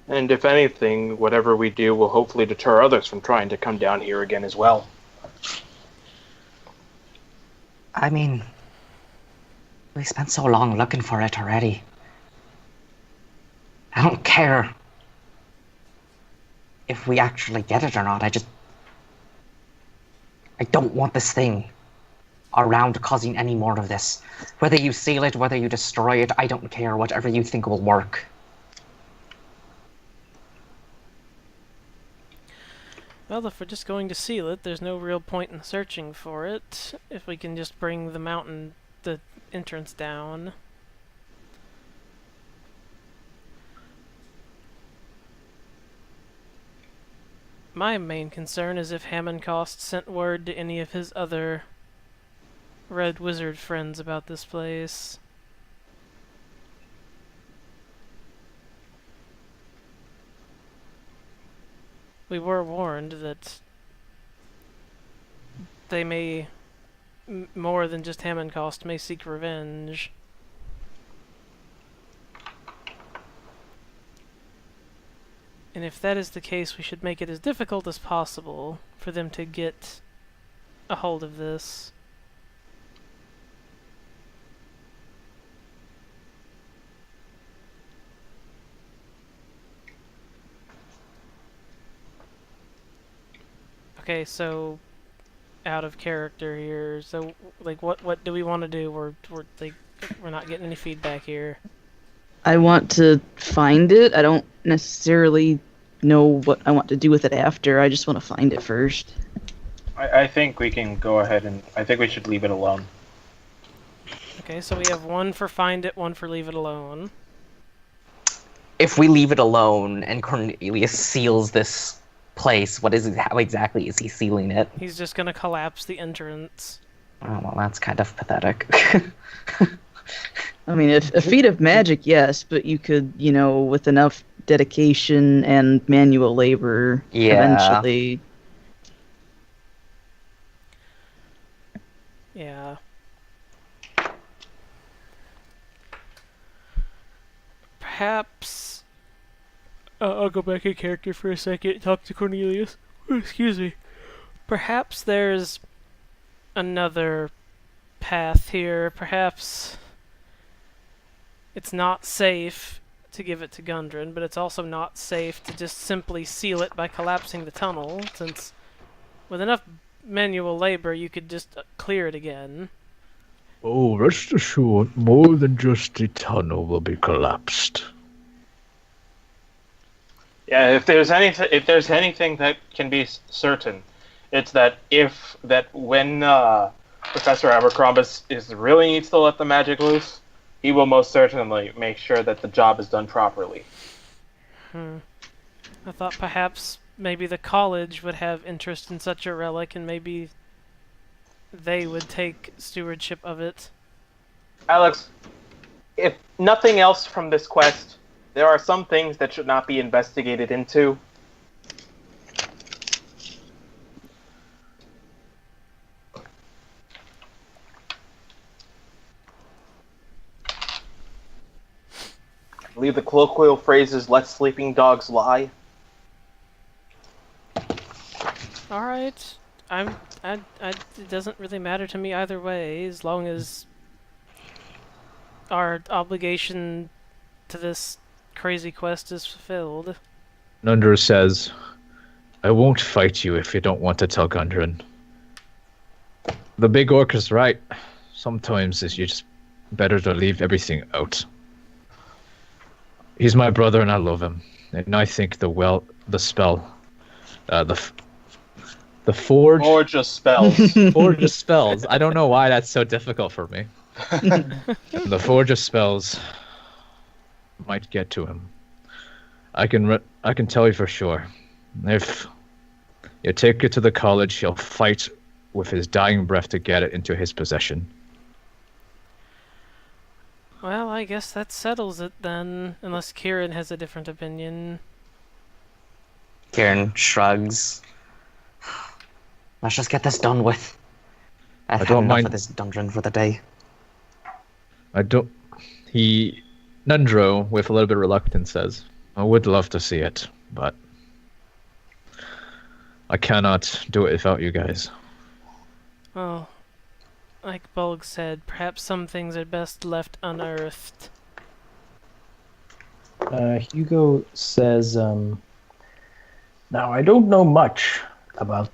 And if anything, whatever we do will hopefully deter others from trying to come down here again as well. I mean, we spent so long looking for it already. I don't care if we actually get it or not. I don't want this thing around causing any more of this. Whether you seal it, whether you destroy it, I don't care. Whatever you think will work. Well, if we're just going to seal it, there's no real point in searching for it. If we can just bring the entrance down. My main concern is if Hammondcost sent word to any of his other Red Wizard friends about this place. We were warned that they may, more than just Hammondcost, may seek revenge. And if that is the case, we should make it as difficult as possible for them to get a hold of this. Okay, so out of character here. So, like, what do we want to do? We're not getting any feedback here. I want to find it. I don't necessarily know what I want to do with it after. I just want to find it first. I think we can go ahead and I think we should leave it alone. Okay, so we have one for find it, one for leave it alone. If we leave it alone and Cornelius seals this place, how exactly is he sealing it? He's just gonna collapse the entrance. Oh, well, that's kind of pathetic. I mean, a feat of magic, yes, but you could, with enough dedication and manual labor, eventually. Yeah. perhaps... I'll go back in character for a second, talk to Cornelius. Excuse me. Perhaps there's another path here. Perhaps it's not safe to give it to Gundren, but it's also not safe to just simply seal it by collapsing the tunnel, since with enough manual labor you could just clear it again. Oh, rest assured, more than just the tunnel will be collapsed. Yeah, if there's anything that can be certain, it's that when Professor Abercrombie really needs to let the magic loose, he will most certainly make sure that the job is done properly. I thought perhaps maybe the college would have interest in such a relic, and maybe they would take stewardship of it. Alex, if nothing else from this quest, there are some things that should not be investigated into. I believe the colloquial phrase is, "Let sleeping dogs lie." Alright. It doesn't really matter to me either way, as long as our obligation to this crazy quest is fulfilled. Nundra says, I won't fight you if you don't want to tell Gundren. The big orc is right. Sometimes it's just better to leave everything out. He's my brother and I love him. And I think the spell, the forge... Forge of spells. Forge of spells. I don't know why that's so difficult for me. The forge of spells might get to him. I can tell you for sure. If you take it to the college, he'll fight with his dying breath to get it into his possession. Well, I guess that settles it then, unless Kieran has a different opinion. Kieran shrugs. Let's just get this done with. I've had don't enough mind- of this dungeon for the day. Nundro, with a little bit of reluctance, says, I would love to see it, but I cannot do it without you guys. Well, like Bulg said, perhaps some things are best left unearthed. Hugo says, now I don't know much about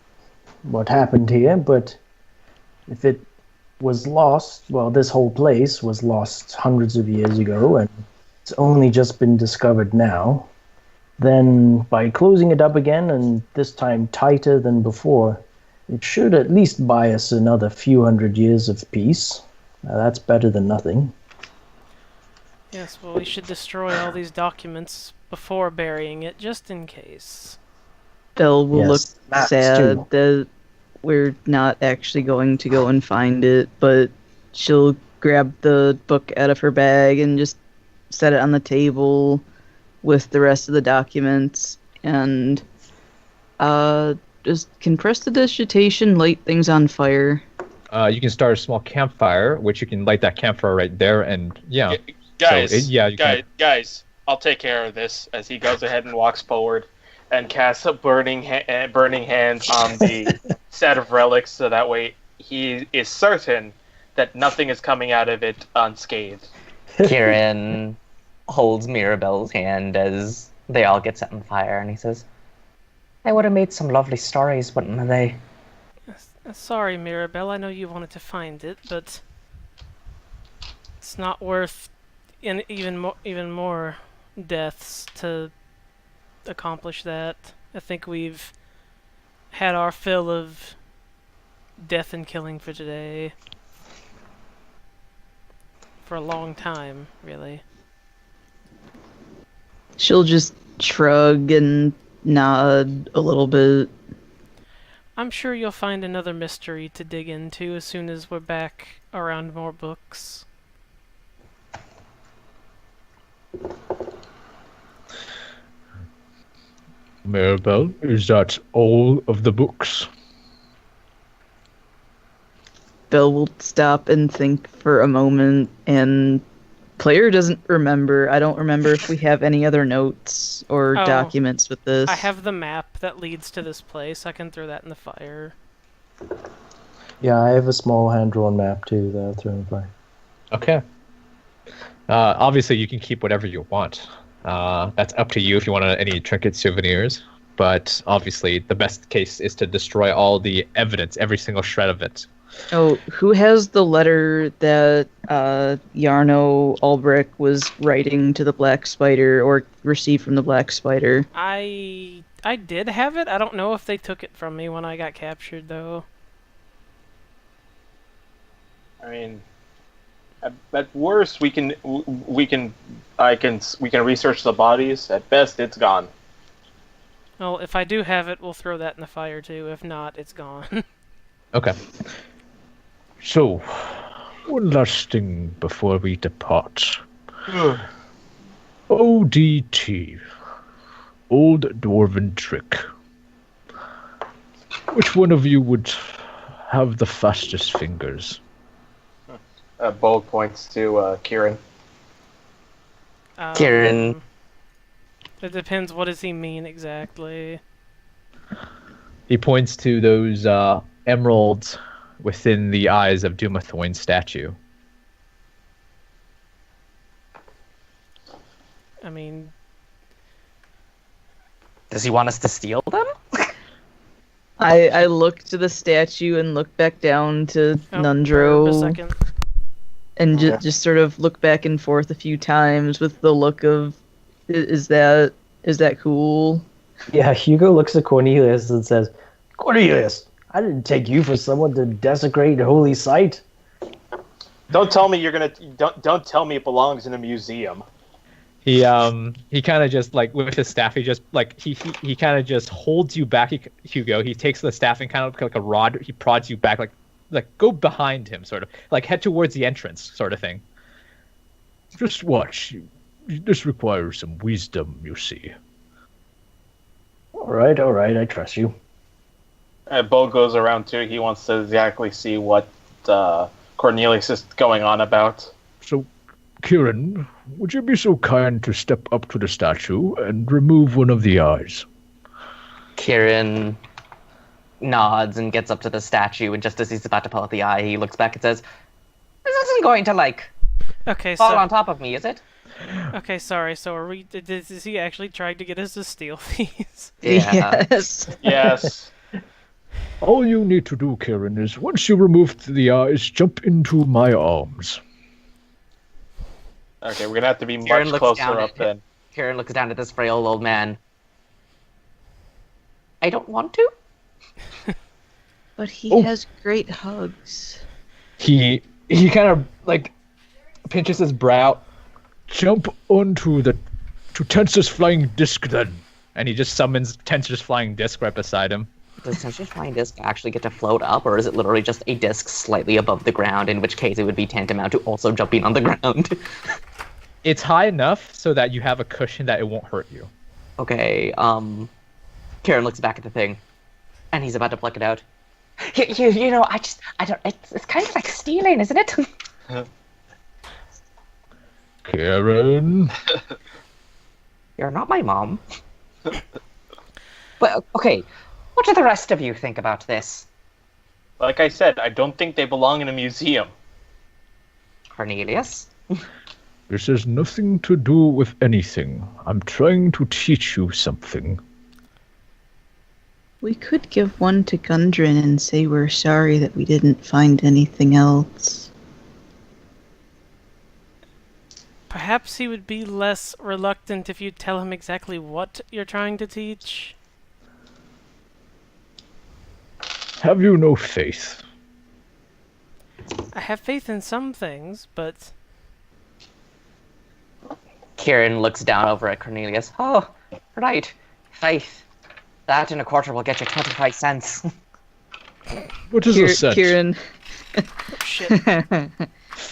what happened here, but if it was lost, well, this whole place was lost hundreds of years ago, and it's only just been discovered now, then by closing it up again, and this time tighter than before, it should at least buy us another few hundred years of peace. That's better than nothing. Yes, well, we should destroy all these documents before burying it, just in case. Belle will Yes, look maps sad too. that we're not actually going to go and find it, but she'll grab the book out of her bag and just set it on the table with the rest of the documents, and just compress the digitation, light things on fire. You can start a small campfire, which you can light that campfire right there, and yeah. Guys, you can- guys, I'll take care of this. As he goes ahead and walks forward and casts a burning hands on the set of relics, so that way he is certain that nothing is coming out of it unscathed. Kieran holds Mirabelle's hand as they all get set on fire, and he says, I would have made some lovely stories, wouldn't they? Sorry, Mirabelle, I know you wanted to find it, but it's not worth even more deaths to accomplish that. I think we've had our fill of death and killing for today. For a long time, really. She'll just shrug and nod a little bit. I'm sure you'll find another mystery to dig into as soon as we're back around more books. Maribel, is that all of the books? Belle will stop and think for a moment and Player doesn't remember. I don't remember if we have any other notes or Oh. documents with this. I have the map that leads to this place. I can throw that in the fire. Yeah, I have a small hand-drawn map too that I'll throw in the fire. Okay. Obviously, you can keep whatever you want. That's up to you if you want any trinket souvenirs. But obviously, the best case is to destroy all the evidence, every single shred of it. Oh, who has the letter that Yarno Ulbrich was writing to the Black Spider or received from the Black Spider? I did have it. I don't know if they took it from me when I got captured, though. I mean, at worst, we can research the bodies. At best, it's gone. Well, if I do have it, we'll throw that in the fire, too. If not, it's gone. Okay. So, one last thing before we depart. ODT. Old Dwarven Trick. Which one of you would have the fastest fingers? Bold points to Kieran. Kieran. It depends. What does he mean exactly? He points to those emeralds within the eyes of Dumathoin's statue. I mean, Does he want us to steal them? I look to the statue and look back down to oh, burp a Nundro second. and Yeah. just sort of look back and forth a few times with the look of, is that cool? Yeah, Hugo looks at Cornelius and says, "Cornelius, I didn't take you for someone to desecrate holy site." Don't tell me Don't tell me it belongs in a museum. He kind of just like with his staff, he just like he kind of just holds you back, Hugo. He takes the staff and kind of like a rod. He prods you back, like go behind him, sort of like head towards the entrance, sort of thing. Just watch. This requires some wisdom, you see. All right, I trust you. Bo goes around too. He wants to exactly see what Cornelius is going on about. So, Kieran, would you be so kind to step up to the statue and remove one of the eyes? Kieran nods and gets up to the statue, and just as he's about to pull out the eye, he looks back and says, "This isn't going to, Okay, fall so on top of me, is it?" okay, sorry. So are we? Is he actually trying to get us to steal these? Yeah. Yes. Yes. All you need to do, Kieran, is once you remove the eyes, jump into my arms. Okay, we're gonna have to be Kieran much looks closer down up then. Kieran looks down at this frail old man. I don't want to. But he Oh. has great hugs. He kind of like pinches his brow, Jump onto to Tensor's flying disc then. and he just summons Tensor's flying disc right beside him. Does Tensor's flying disc actually get to float up, or is it literally just a disc slightly above the ground, in which case it would be tantamount to also jumping on the ground? It's high enough so that you have a cushion that it won't hurt you. Okay, Kieran looks back at the thing, and he's about to pluck it out. You know, I don't, it's kind of like stealing, isn't it? Kieran. You're not my mom. But, okay, what do the rest of you think about this? Like I said, I don't think they belong in a museum. Cornelius? This has nothing to do with anything. I'm trying to teach you something. We could give one to Gundren and say we're sorry that we didn't find anything else. Perhaps he would be less reluctant if you tell him exactly what you're trying to teach. Have you no faith? I have faith in some things, but Kieran looks down over at Cornelius. Oh, right. Faith. That and a quarter will get you 25 cents. What is a cent? Kieran, shit.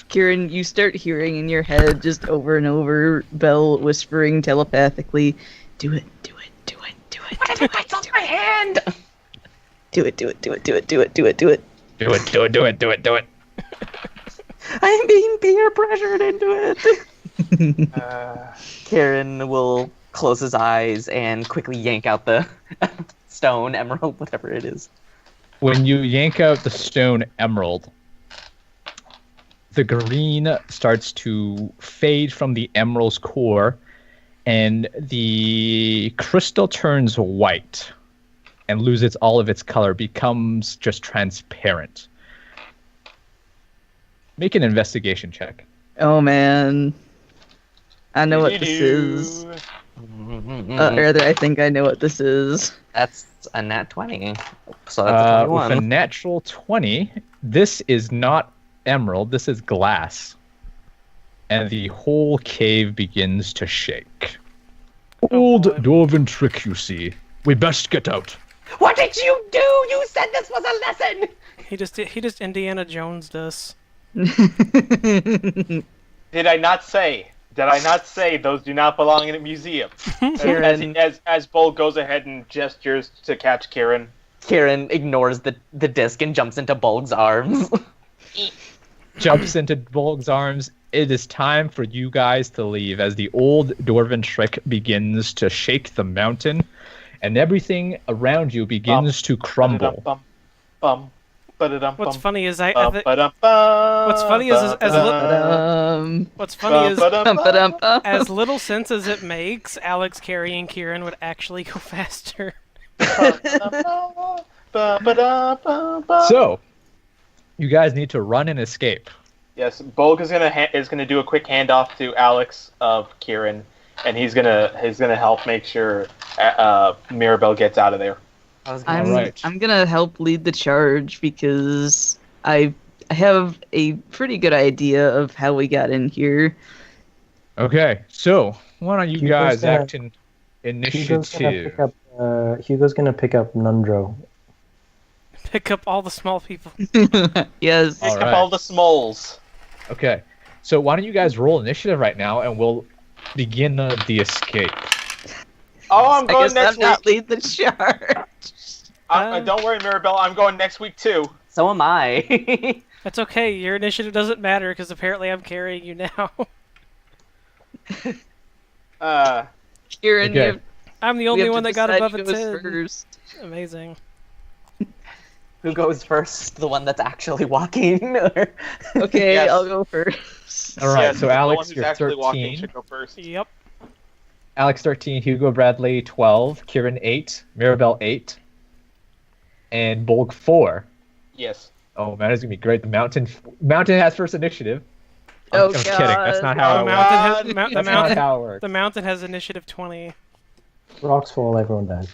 Kieran, you start hearing in your head just over and over Belle whispering telepathically, "Do it, do it, do it, do it, What if it bites off my hand? do it, do it, do it, do it, do it, do it, do it." Do it. I'm being peer pressured into it. Kieran will close his eyes and quickly yank out the stone, emerald, whatever it is. When you yank out the stone emerald, the green starts to fade from the emerald's core, and the crystal turns white and loses all of its color, becomes just transparent. Make an investigation check. Oh man. I know what this is. Rather, I think I know what this is. That's a nat 20. So that's a 21. With a natural 20, this is not emerald, this is glass. And the whole cave begins to shake. Old dwarven trick, you see. We best get out. What did you do? You said this was a lesson! He just Indiana Jones us. Did I not say? Did I not say those do not belong in a museum? as Bull goes ahead and gestures to catch Kieran. Kieran ignores the disc and jumps into Bulg's arms. Jumps into Bulg's arms. It is time for you guys to leave as the old dwarven trick begins to shake the mountain, and everything around you begins to crumble. What's funny is as little sense as it makes, Alex carrying Kieran would actually go faster. So, you guys need to run and escape. Yes, Bolg is gonna do a quick handoff to Alex of Kieran, and he's gonna help make sure Mirabelle gets out of there. I'm gonna help lead the charge because I have a pretty good idea of how we got in here. Okay, so why don't you guys act in initiative? Hugo's gonna pick up Nundro. Pick up all the small people. Yes. Pick up all the smalls. Okay, so why don't you guys roll initiative right now, and we'll begin the escape. Oh, I'm going next week. Not lead the charge. Don't worry, Mirabelle. I'm going next week too. So am I. That's okay. Your initiative doesn't matter because apparently I'm carrying you now. Kieran, okay. I'm the only one that got above a 10. First. Amazing. Who goes first? The one that's actually walking? Or... Okay, Yes. I'll go first. All right, Yes, so the Alex, one who's you're actually 13. walking should go first. Yep. Alex 13, Hugo Bradley 12, Kieran 8, Mirabelle 8, and Bulg 4. Yes. Oh man, it's gonna be great. The mountain has first initiative. Oh, I'm God. kidding. That's not how The it works. That's not how it works. The mountain has initiative 20. Rocks fall, everyone dies.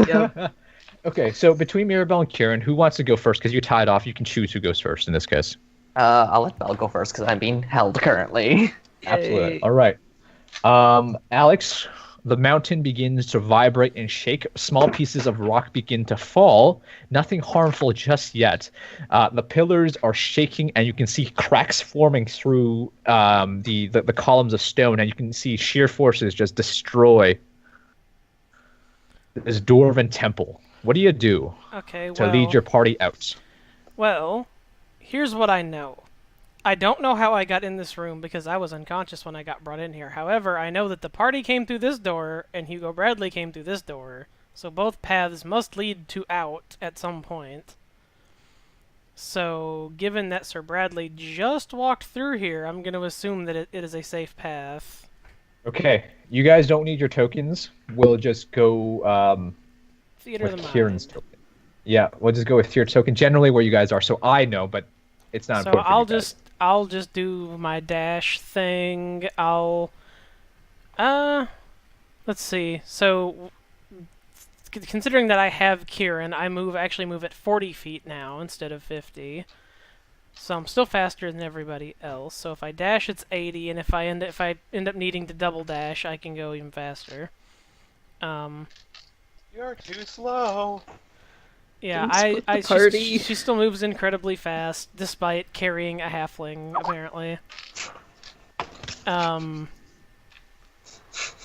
Yep. Okay, so between Mirabelle and Kieran, who wants to go first? Because you're tied off. You can choose who goes first in this case. I'll let Belle go first because I'm being held currently. Absolutely. All right. Alex, the mountain begins to vibrate and shake. Small pieces of rock begin to fall. Nothing harmful just yet. The pillars are shaking, and you can see cracks forming through the columns of stone, and you can see sheer forces just destroy this dwarven temple. What do you do to lead your party out? Well, here's what I know. I don't know how I got in this room because I was unconscious when I got brought in here. However, I know that the party came through this door and Hugo Bradley came through this door. So both paths must lead to out at some point. So, given that Sir Bradley just walked through here, I'm going to assume that it is a safe path. Okay, you guys don't need your tokens. We'll just go Theater of with the Kieran's Mind. token. Yeah, we'll just go with your token. Generally, where you guys are, so I know, but it's not So important. For you guys. I'll just do my dash thing. Let's see. So, considering that I have Kieran, I actually move at 40 feet now instead of 50. So I'm still faster than everybody else. So if I dash, it's 80, and if I end up needing to double dash, I can go even faster. You're too slow. Yeah, Don't split the party. she still moves incredibly fast, despite carrying a halfling, apparently.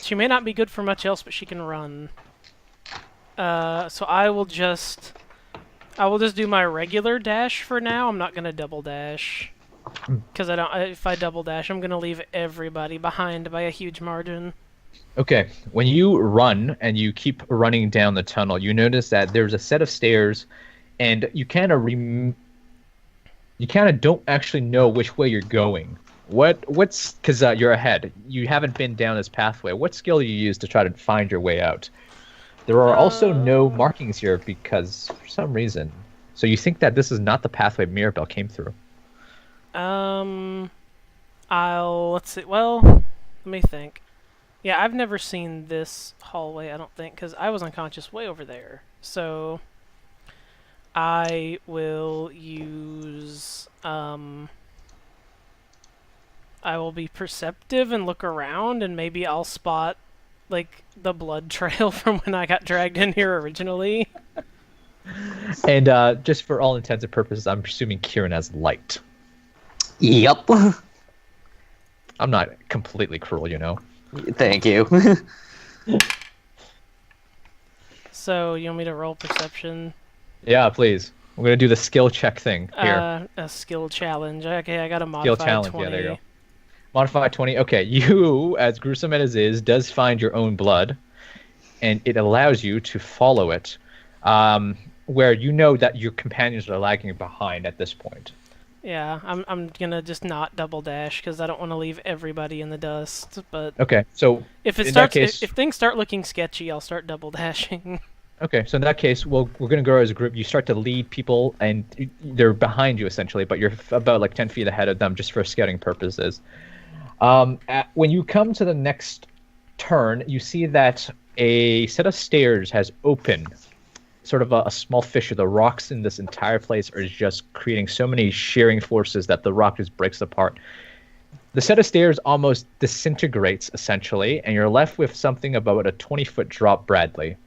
She may not be good for much else, but she can run. So I will just do my regular dash for now. I'm not gonna double dash. Because if I double dash, I'm gonna leave everybody behind by a huge margin. Okay, when you run and you keep running down the tunnel, you notice that there's a set of stairs, and you kind of don't actually know which way you're going. What's because you're ahead. You haven't been down this pathway. What skill do you use to try to find your way out? There are also no markings here because for some reason. So you think that this is not the pathway Mirabelle came through. Let's see. Well, let me think. Yeah, I've never seen this hallway, I don't think, because I was unconscious way over there. So I will use I will be perceptive and look around, and maybe I'll spot like the blood trail from when I got dragged in here originally. And just for all intents and purposes, I'm assuming Kieran has light. Yep. I'm not completely cruel, you know. Thank you. So you want me to roll perception? Yeah, please. We're gonna do the skill check thing here. A skill challenge. Okay, I got a Skill modified challenge. 20. Yeah, there you go. Modified 20. Okay, you, as gruesome as it is, does find your own blood, and it allows you to follow it, where you know that your companions are lagging behind at this point. Yeah, I'm gonna just not double dash because I don't want to leave everybody in the dust. But Okay, so if if things start looking sketchy, I'll start double dashing. Okay, so in that case, we're going to grow as a group. You start to lead people, and they're behind you, essentially, but you're about like 10 feet ahead of them just for scouting purposes. When you come to the next turn, you see that a set of stairs has opened, sort of a small fissure. The rocks in this entire place are just creating so many shearing forces that the rock just breaks apart. The set of stairs almost disintegrates, essentially, and you're left with something about a 20-foot drop, Bradley.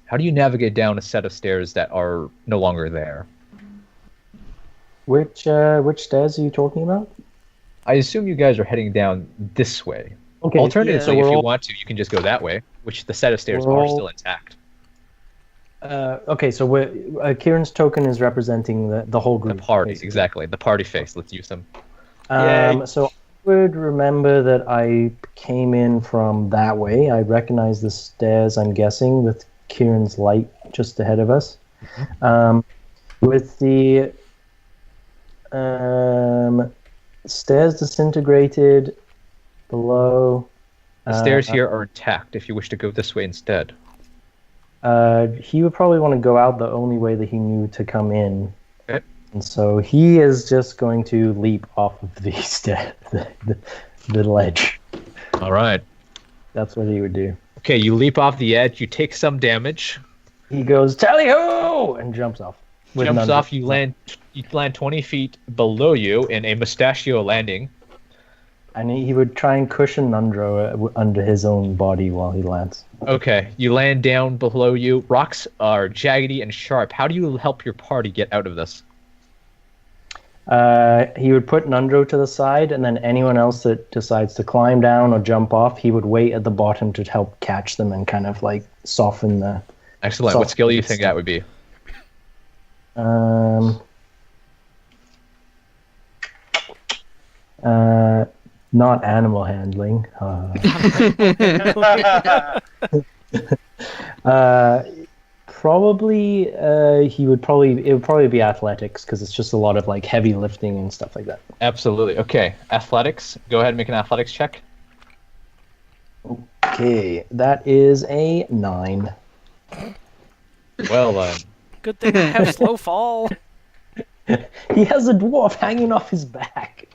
How do you navigate down a set of stairs that are no longer there? Which stairs are you talking about? I assume you guys are heading down this way. Okay. Alternatively, yeah, if you want to, you can just go that way, which the set of stairs are still intact. Okay, so Kieran's token is representing the whole group. The party, basically. exactly. The party face. Let's use them. So I would remember that I came in from that way. I recognize the stairs, I'm guessing, with Kieran's light just ahead of us. With the stairs disintegrated below. The stairs here are intact if you wish to go this way instead. He would probably want to go out the only way that he knew to come in. Okay. And so he is just going to leap off of the the ledge. All right. That's what he would do. Okay, you leap off the edge. You take some damage. He goes, tally-ho! And jumps off. Jumps off. You land 20 feet below you in a mustachio landing. And he would try and cushion Nundro under his own body while he lands. Okay, you land down below you. Rocks are jaggedy and sharp. How do you help your party get out of this? He would put Nundro to the side, and then anyone else that decides to climb down or jump off, he would wait at the bottom to help catch them and kind of like soften the... Excellent. What skill do you think that would be? Not animal handling. Probably, it would probably be athletics because it's just a lot of like heavy lifting and stuff like that. Absolutely. Okay, athletics. Go ahead and make an athletics check. Okay, that is a 9. Well then. Good thing I have slow fall. He has a dwarf hanging off his back.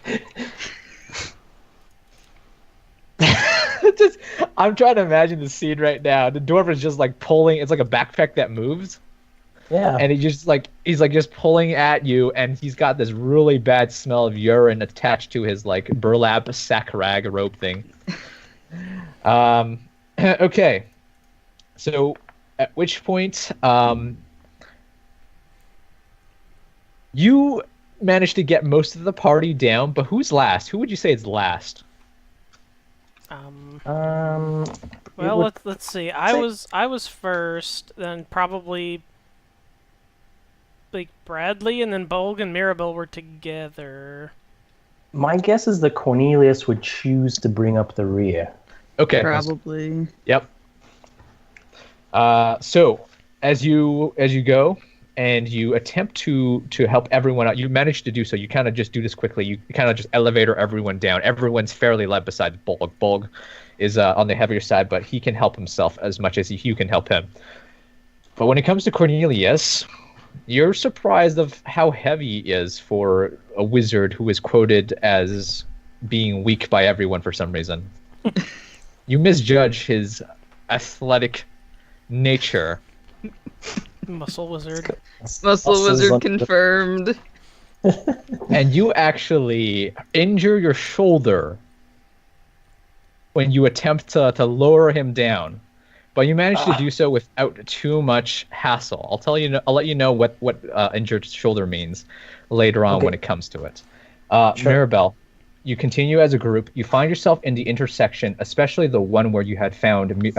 I'm trying to imagine the scene right now. The dwarf is just like pulling. It's like a backpack that moves. Yeah. And he's just pulling at you, and he's got this really bad smell of urine attached to his like burlap sack rag rope thing. Okay. So, at which point, you managed to get most of the party down, but who's last? Who would you say is last? Well, let's see. I was first, then probably like Bradley and then Bolg and Mirabelle were together. My guess is that Cornelius would choose to bring up the rear. Okay. Probably. Yep. So as you go and you attempt to help everyone out, you manage to do so. You kind of just do this quickly. You kind of just elevator everyone down. Everyone's fairly light besides Bolg. Bolg is on the heavier side, but he can help himself as much as you can help him. But when it comes to Cornelius, you're surprised of how heavy he is for a wizard who is quoted as being weak by everyone for some reason. You misjudge his athletic nature. Muscle wizard. Muscle wizard confirmed. And you actually injure your shoulder when you attempt to lower him down. But you manage to do so without too much hassle. I'll let you know what injured shoulder means later on when it comes to it. Sure. Mirabelle, you continue as a group. You find yourself in the intersection, especially the one where you had found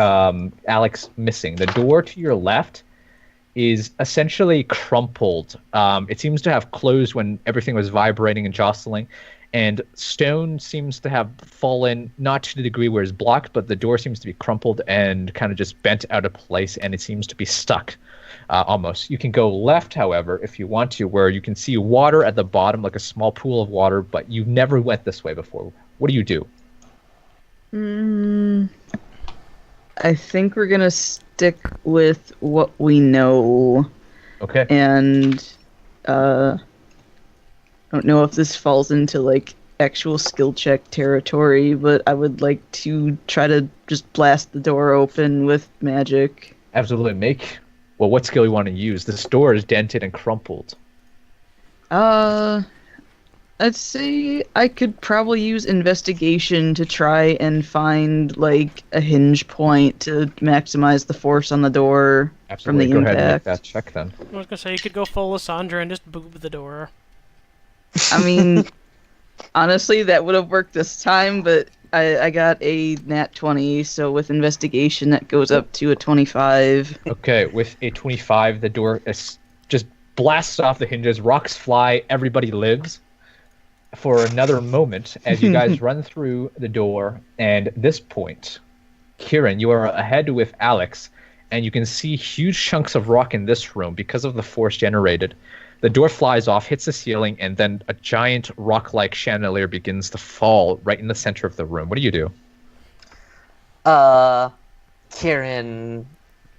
Alex missing. The door to your left is essentially crumpled. It seems to have closed when everything was vibrating and jostling. And stone seems to have fallen, not to the degree where it's blocked, but the door seems to be crumpled and kind of just bent out of place, and it seems to be stuck almost. You can go left, however, if you want to, where you can see water at the bottom, like a small pool of water, but you never went this way before. What do you do? I think we're going to stick with what we know. Okay. And I don't know if this falls into like actual skill check territory, but I would like to try to just blast the door open with magic. Absolutely. Well, what skill you want to use? This door is dented and crumpled. I'd say I could probably use investigation to try and find like a hinge point to maximize the force on the door. Absolutely. From the impact. Go ahead and make impact. that check then. I was gonna say you could go full Lysandra and just boob the door. I mean, honestly, that would have worked this time, but I got a nat 20, so with investigation that goes up to a 25. Okay, with a 25, the door just blasts off the hinges, rocks fly, everybody lives. For another moment, as you guys run through the door, and at this point, Kieran, you are ahead with Alex, and you can see huge chunks of rock in this room because of the force generated. The door flies off, hits the ceiling, and then a giant rock-like chandelier begins to fall right in the center of the room. What do you do? Kieran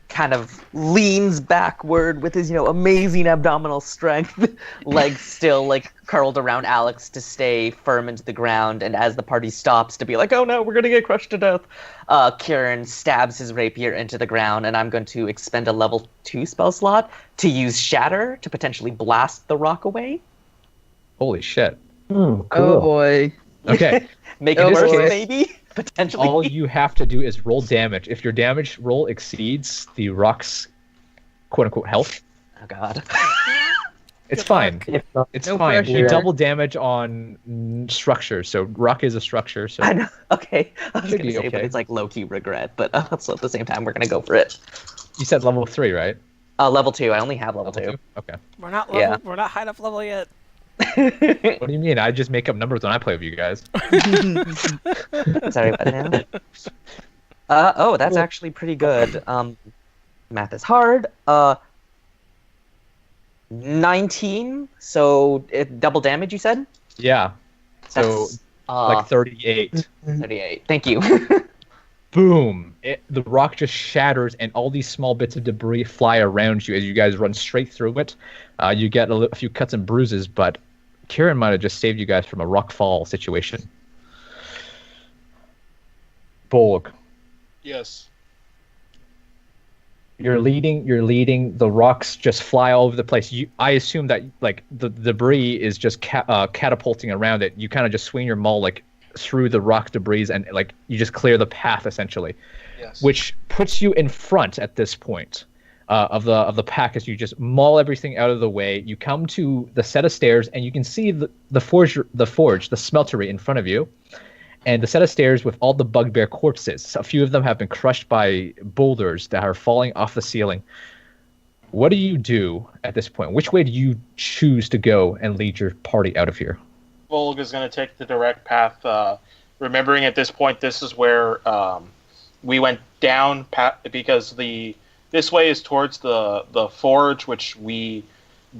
kind of leans backward with his, amazing abdominal strength, legs still like curled around Alex to stay firm into the ground. And as the party stops to be like, oh no, we're gonna get crushed to death, Kieran stabs his rapier into the ground, and I'm going to expend a level 2 spell slot to use Shatter to potentially blast the rock away. Holy shit. Cool. Oh boy. Okay. Make Oh, it worse, boy. maybe? Potentially. All you have to do is roll damage. If your damage roll exceeds the rock's quote-unquote health, Oh god. it's Good fine. luck. If not, It's No fine. You pressure. double damage on structures, so rock is a structure. So I know. Okay. I was Should gonna be say, but okay. it's like low-key regret, but also at the same time, we're gonna go for it. you said level 3, right? Level 2. I only have level 2. Okay. We're not Yeah. level. We're not high enough level yet. What do you mean? I just make up numbers when I play with you guys. Sorry about that. Oh, that's actually pretty good. Math is hard. 19. So double damage, you said? Yeah. So That's, like 38. 38. Thank you. Boom! The rock just shatters, and all these small bits of debris fly around you as you guys run straight through it. You get a few cuts and bruises, but Kieran might have just saved you guys from a rock fall situation. Bolg, Yes. you're leading. The rocks just fly all over the place. I assume that like the debris is just catapulting around it. You kind of just swing your maul like through the rock debris, and like you just clear the path essentially, Yes. which puts you in front at this point of the pack as you just maul everything out of the way. You come to the set of stairs, and you can see the forge, the smeltery in front of you, and the set of stairs with all the bugbear corpses. A few of them have been crushed by boulders that are falling off the ceiling. What do you do at this point? Which way do you choose to go and lead your party out of here? Volg is going to take the direct path. Remembering at this point, this is where we went down because this way is towards the forge, which we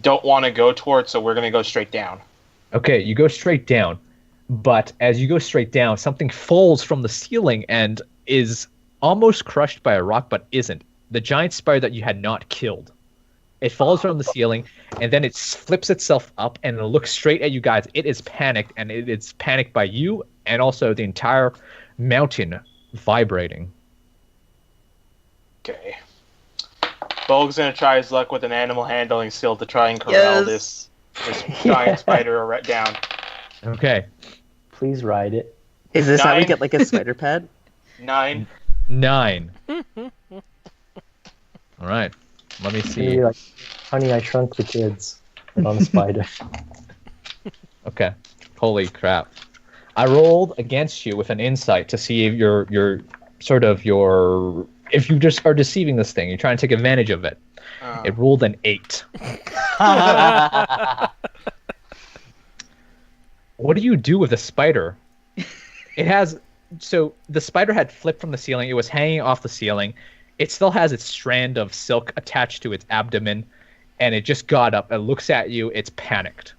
don't want to go towards, so we're going to go straight down. Okay, you go straight down, but as you go straight down, something falls from the ceiling and is almost crushed by a rock, but isn't. The giant spider that you had not killed. It falls from the ceiling, and then it flips itself up, and it looks straight at you guys. It is panicked, and it's panicked by you, and also the entire mountain vibrating. Okay. Bolg's going to try his luck with an animal handling skill to try and corral this giant spider down. Okay. Please ride it. Is this how we 9. get like a spider pad? 9. 9. All right. Let me see. Maybe like Honey, I Shrunk the Kids, but on a spider. Okay. Holy crap. I rolled against you with an insight to see if if you just are deceiving this thing. You're trying to take advantage of it. It rolled an 8. What do you do with a spider? So the spider had flipped from the ceiling. It was hanging off the ceiling. It still has its strand of silk attached to its abdomen, and it just got up. It looks at you. It's panicked.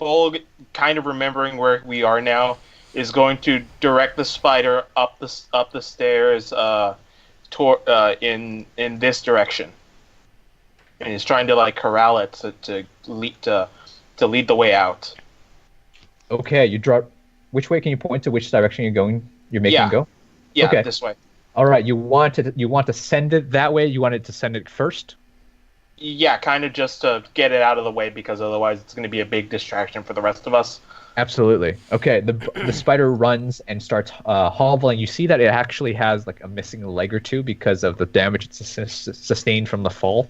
Bolg, kind of remembering where we are now, is going to direct the spider up the stairs in this direction, and he's trying to like corral it to lead the way out. Okay, you draw. Which way can you point to? Which direction you're going? You're making it go. Yeah, okay. This way. All right, you want to send it that way? You wanted to send it first? Yeah, kind of just to get it out of the way, because otherwise it's going to be a big distraction for the rest of us. Absolutely. Okay, the spider runs and starts hobbling. You see that it actually has like a missing leg or two because of the damage it's sustained from the fall.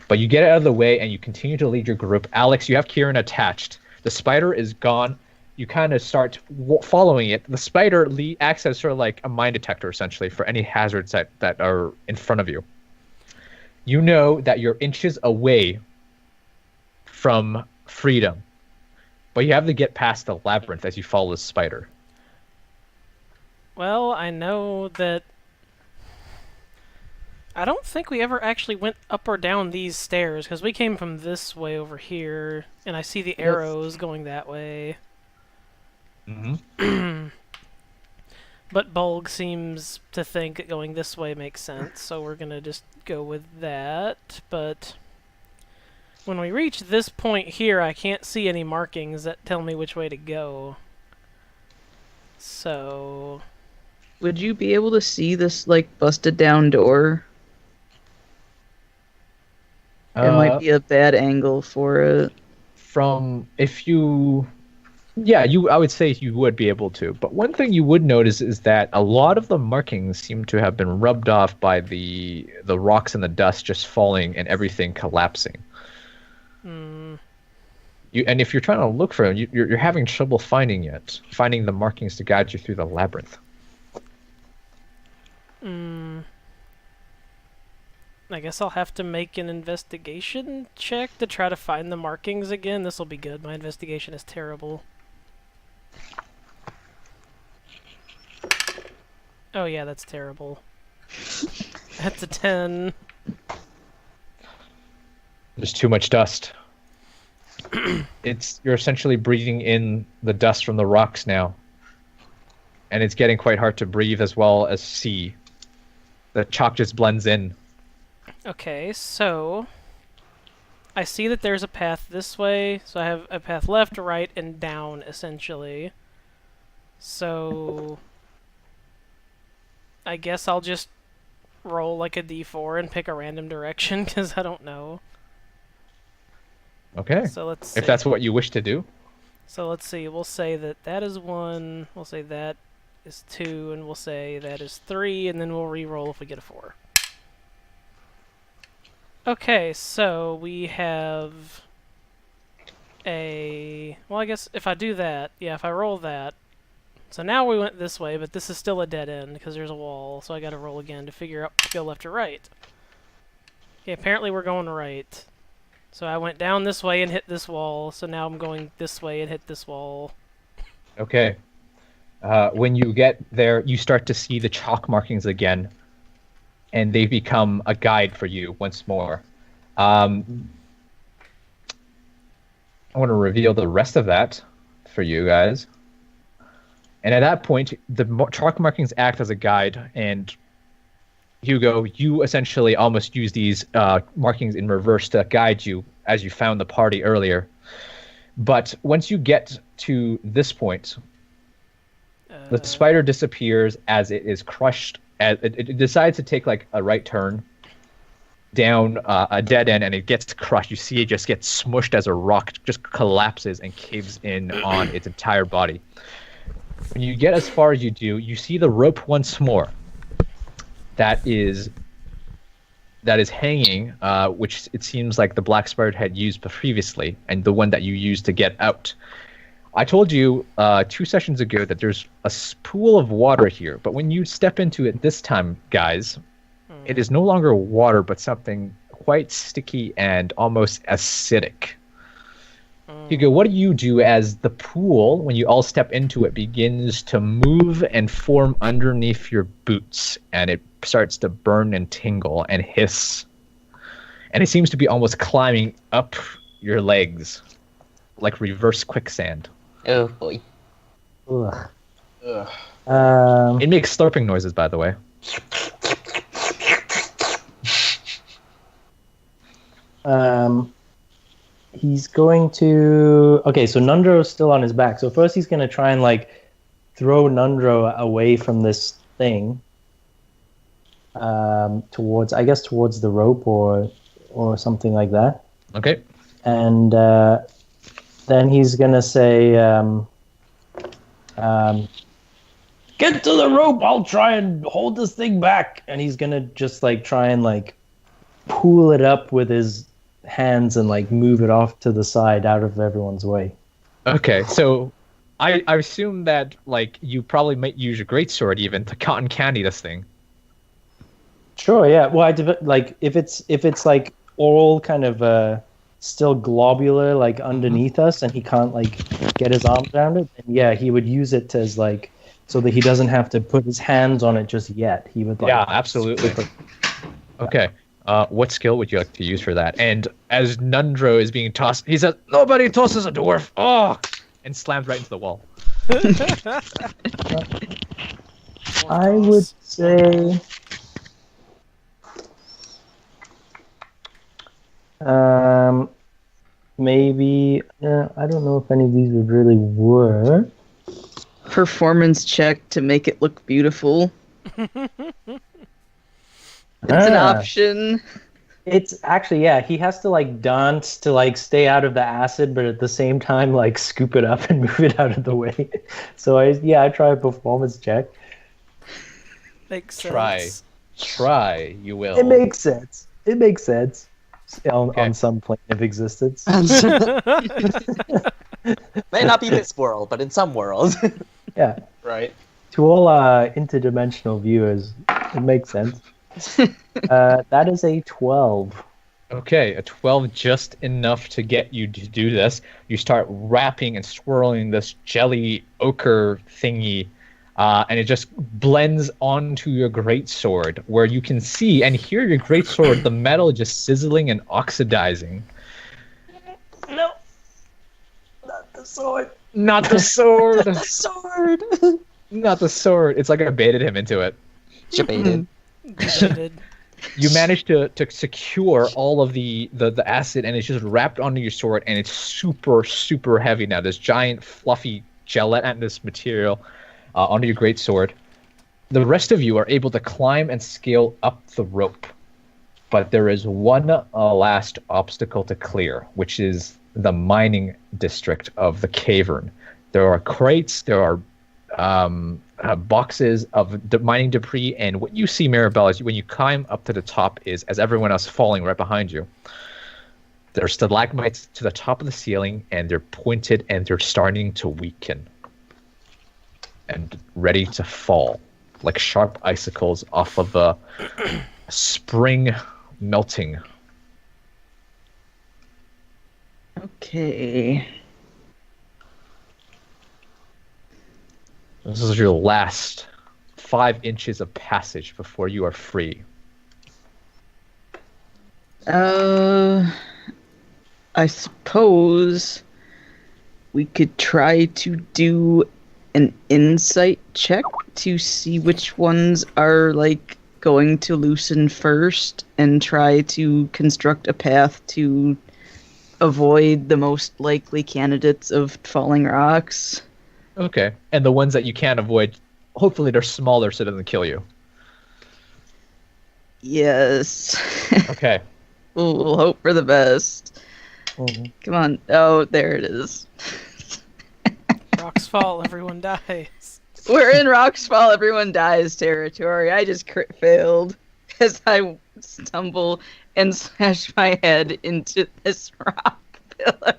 But you get it out of the way and you continue to lead your group. Alex, you have Kieran attached. The spider is gone. You kind of start following it. The spider acts as sort of like a mine detector, essentially, for any hazards that are in front of you. You know that you're inches away from freedom, but you have to get past the labyrinth as you follow the spider. Well, I know that... I don't think we ever actually went up or down these stairs, because we came from this way over here, and I see the arrows going that way. Mm-hmm. But Bolg seems to think that going this way makes sense, so we're gonna just go with that. But when we reach this point here, I can't see any markings that tell me which way to go. So... Would you be able to see this, like, busted down door? It might be a bad angle for it. I would say you would be able to. But one thing you would notice is that a lot of the markings seem to have been rubbed off by the rocks and the dust just falling and everything collapsing. And if you're trying to look for them, you're having trouble finding the markings to guide you through the labyrinth. I guess I'll have to make an investigation check to try to find the markings again. This'll be good. My investigation is terrible. Oh yeah, that's terrible. That's a 10. There's too much dust. You're essentially breathing in the dust from the rocks now. And it's getting quite hard to breathe as well as see. The chalk just blends in. Okay, so I see that there's a path this way, so I have a path left, right, and down, essentially. So I guess I'll just roll like a d4 and pick a random direction, because I don't know. Okay. So let's see. If that's what you wish to do. So let's see, we'll say that is 1, we'll say that is 2, and we'll say that is 3, and then we'll re-roll if we get a 4. Okay, so we have well, I guess if I do that, yeah, if I roll that, so now we went this way, but this is still a dead end because there's a wall, so I gotta roll again to figure out to go left or right. Okay, apparently we're going right. So I went down this way and hit this wall, so now I'm going this way and hit this wall. Okay. When you get there, you start to see the chalk markings again, and they become a guide for you once more. I want to reveal the rest of that for you guys. And at that point, the chalk markings act as a guide, and Hugo, you essentially almost use these markings in reverse to guide you as you found the party earlier. But once you get to this point, the spider disappears as it is crushed. As it decides to take like a right turn down a dead end, and it gets crushed. You see it just gets smushed as a rock just collapses and caves in on its entire body. When you get as far as you do, you see the rope once more. That is hanging, which it seems like the black spider had used previously, and the one that you used to get out. I told you 2 sessions ago that there's a pool of water here, but when you step into it this time, guys, it is no longer water, but something quite sticky and almost acidic. Hugo, what do you do as the pool, when you all step into it, begins to move and form underneath your boots, and it starts to burn and tingle and hiss, and it seems to be almost climbing up your legs like reverse quicksand. Oh boy. Ugh. It makes slurping noises, by the way. He's going to... Okay, so Nundro's still on his back. So first he's going to try and, like, throw Nundro away from this thing. Towards the rope or something like that. Okay. And then he's going to say... get to the rope, I'll try and hold this thing back. And he's going to just, like, try and, like, pull it up with his hands and like move it off to the side out of everyone's way. Okay, so I assume that like you probably might use your greatsword even to cotton candy this thing. Sure, yeah. Well, like if it's like all kind of still globular like underneath us, and he can't like get his arms around it, then yeah, he would use it as like so that he doesn't have to put his hands on it just yet. He would like, yeah, absolutely. Okay. What skill would you like to use for that? And as Nundro is being tossed, he says, "Nobody tosses a dwarf!" Oh, and slams right into the wall. I would say, maybe. I don't know if any of these would really work. Performance check to make it look beautiful. It's an option. It's actually, yeah, he has to like dance to like stay out of the acid, but at the same time like scoop it up and move it out of the way. So I try a performance check. Makes sense. Try, you will. It makes sense on some plane of existence. May not be this world, but in some world. Yeah. Right. To all interdimensional viewers, it makes sense. That is a 12. Okay, a 12 just enough to get you to do this. You start wrapping and swirling this jelly ochre thingy, and it just blends onto your greatsword, where you can see and hear your greatsword, the metal just sizzling and oxidizing. No, not the sword. Not the sword. The sword. Not the sword. It's like I baited him into it. Debated. You manage to secure all of the acid, and it's just wrapped onto your sword, and it's super, super heavy now. This giant, fluffy, gelatinous material onto your greatsword. The rest of you are able to climb and scale up the rope, but there is one last obstacle to clear, which is the mining district of the cavern. There are crates, there are boxes of mining debris, and what you see, Maribel, is when you climb up to the top is, as everyone else falling right behind you, there are stalagmites to the top of the ceiling, and they're pointed, and they're starting to weaken and ready to fall like sharp icicles off of a spring melting Okay. This is your last 5 inches of passage before you are free. I suppose we could try to do an insight check to see which ones are like going to loosen first and try to construct a path to avoid the most likely candidates of falling rocks. Okay. And the ones that you can't avoid, hopefully they're smaller so it doesn't kill you. Yes. Okay. We'll hope for the best. Mm-hmm. Come on. Oh, there it is. Rocks fall, everyone dies. We're in Rocks Fall, everyone dies territory. I just crit failed as I stumble and smash my head into this rock pillar.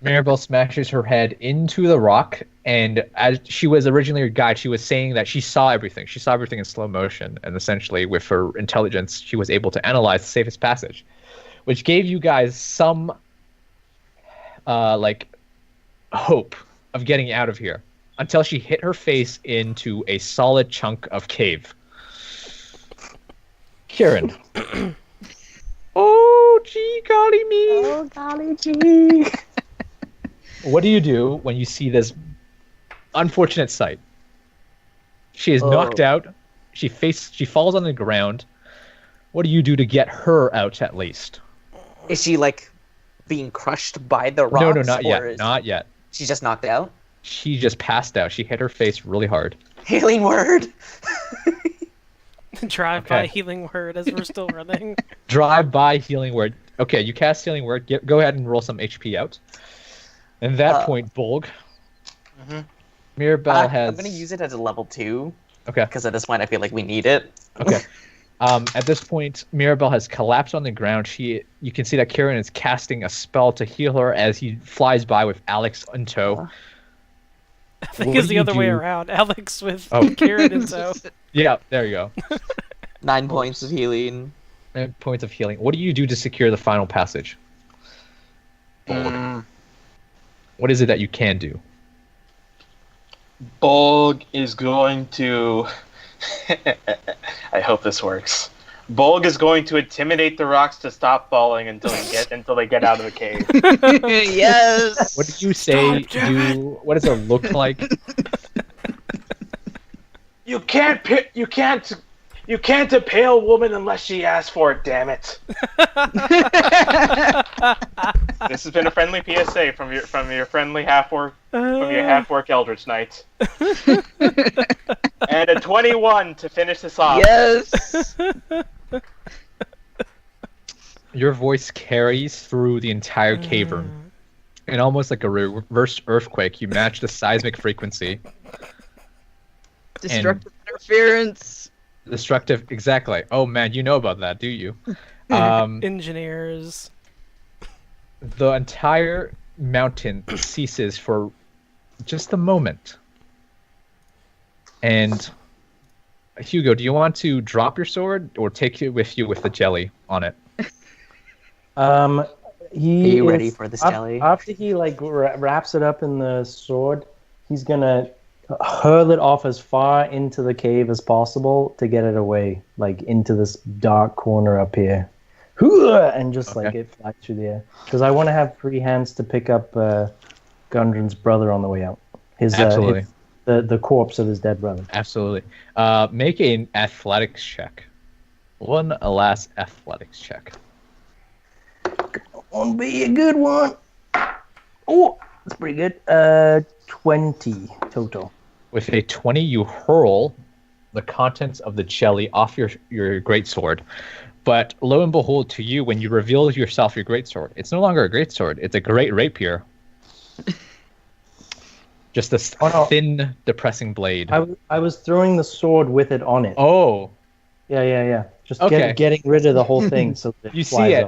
Maribel smashes her head into the rock, and as she was originally your guide, she was saying that she saw everything. She saw everything in slow motion, and essentially, with her intelligence, she was able to analyze the safest passage, which gave you guys some, hope of getting out of here, until she hit her face into a solid chunk of cave. Kieran. Oh, gee, golly me. Oh, golly gee. What do you do when you see this unfortunate sight? She is knocked out. She falls on the ground. What do you do to get her out at least? Is she like being crushed by the rocks? No, not yet. Or Not yet. She's just knocked out? She just passed out. She hit her face really hard. Healing word! Drive by healing word as we're still running. Drive by healing word. Okay, you cast healing word. Go ahead and roll some HP out. At that point, Bolg. Mirabelle has. I'm going to use it as a level 2. Okay. Because at this point I feel like we need it. Okay. At this point, Mirabelle has collapsed on the ground. You can see that Kieran is casting a spell to heal her as he flies by with Alex in tow. I think it's the other way around. Alex with Kieran in tow. Yeah, there you go. 9 points of healing. 9 points of healing. What do you do to secure the final passage? Bolg. What is it that you can do? Bolg is going to... I hope this works. Bolg is going to intimidate the rocks to stop falling until they get out of the cave. Yes. What do you say? What does it look like? You can't impale a woman unless she asks for it. Damn it! This has been a friendly PSA from your friendly half-orc Eldritch Knight. And a 21 to finish this off. Yes. Your voice carries through the entire cavern. And almost like a reverse earthquake, you match the seismic frequency. Destructive interference. Destructive, exactly. Oh man, you know about that, do you? Engineers. The entire mountain ceases for just a moment. And Hugo, do you want to drop your sword or take it with you with the jelly on it? Are you ready for this jelly? After he wraps it up in the sword, he's gonna hurl it off as far into the cave as possible to get it away, like into this dark corner up here, and just like it flies through the air. Because I want to have free hands to pick up Gundren's brother on the way out. Absolutely. The corpse of his dead brother. Absolutely. Make an athletics check. One last athletics check. Won't be a good one. Oh, that's pretty good. 20 total. With a 20, you hurl the contents of the jelly off your greatsword. But lo and behold, to you, when you reveal yourself your greatsword, it's no longer a greatsword. It's a great rapier. Just a thin, depressing blade. I was throwing the sword with it on it. Oh. Yeah. Just getting rid of the whole thing. So you see it.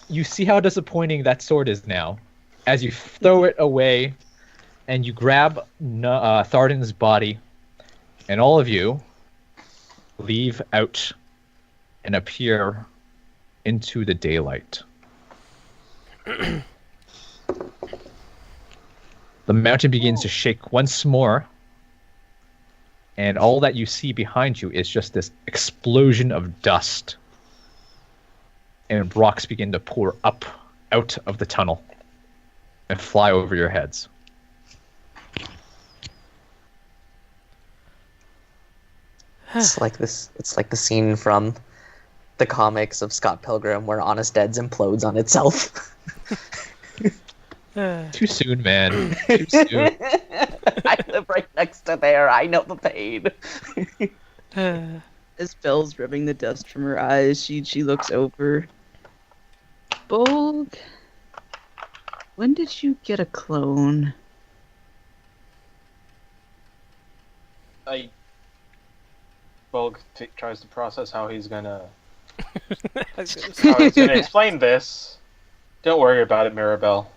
You see how disappointing that sword is now, as you throw it away, and you grab Thardan's body, and all of you leave out and appear into the daylight. The mountain begins to shake once more, and all that you see behind you is just this explosion of dust. And rocks begin to pour up out of the tunnel and fly over your heads. It's like the scene from the comics of Scott Pilgrim where Honest Ed's implodes on itself. Too soon, man. Too soon. I live right next to there. I know the pain. As Belle's rubbing the dust from her eyes, she looks over. Bolg, when did you get a clone? Bulg tries to process how he's gonna I was gonna say. explain this. Don't worry about it, Mirabelle.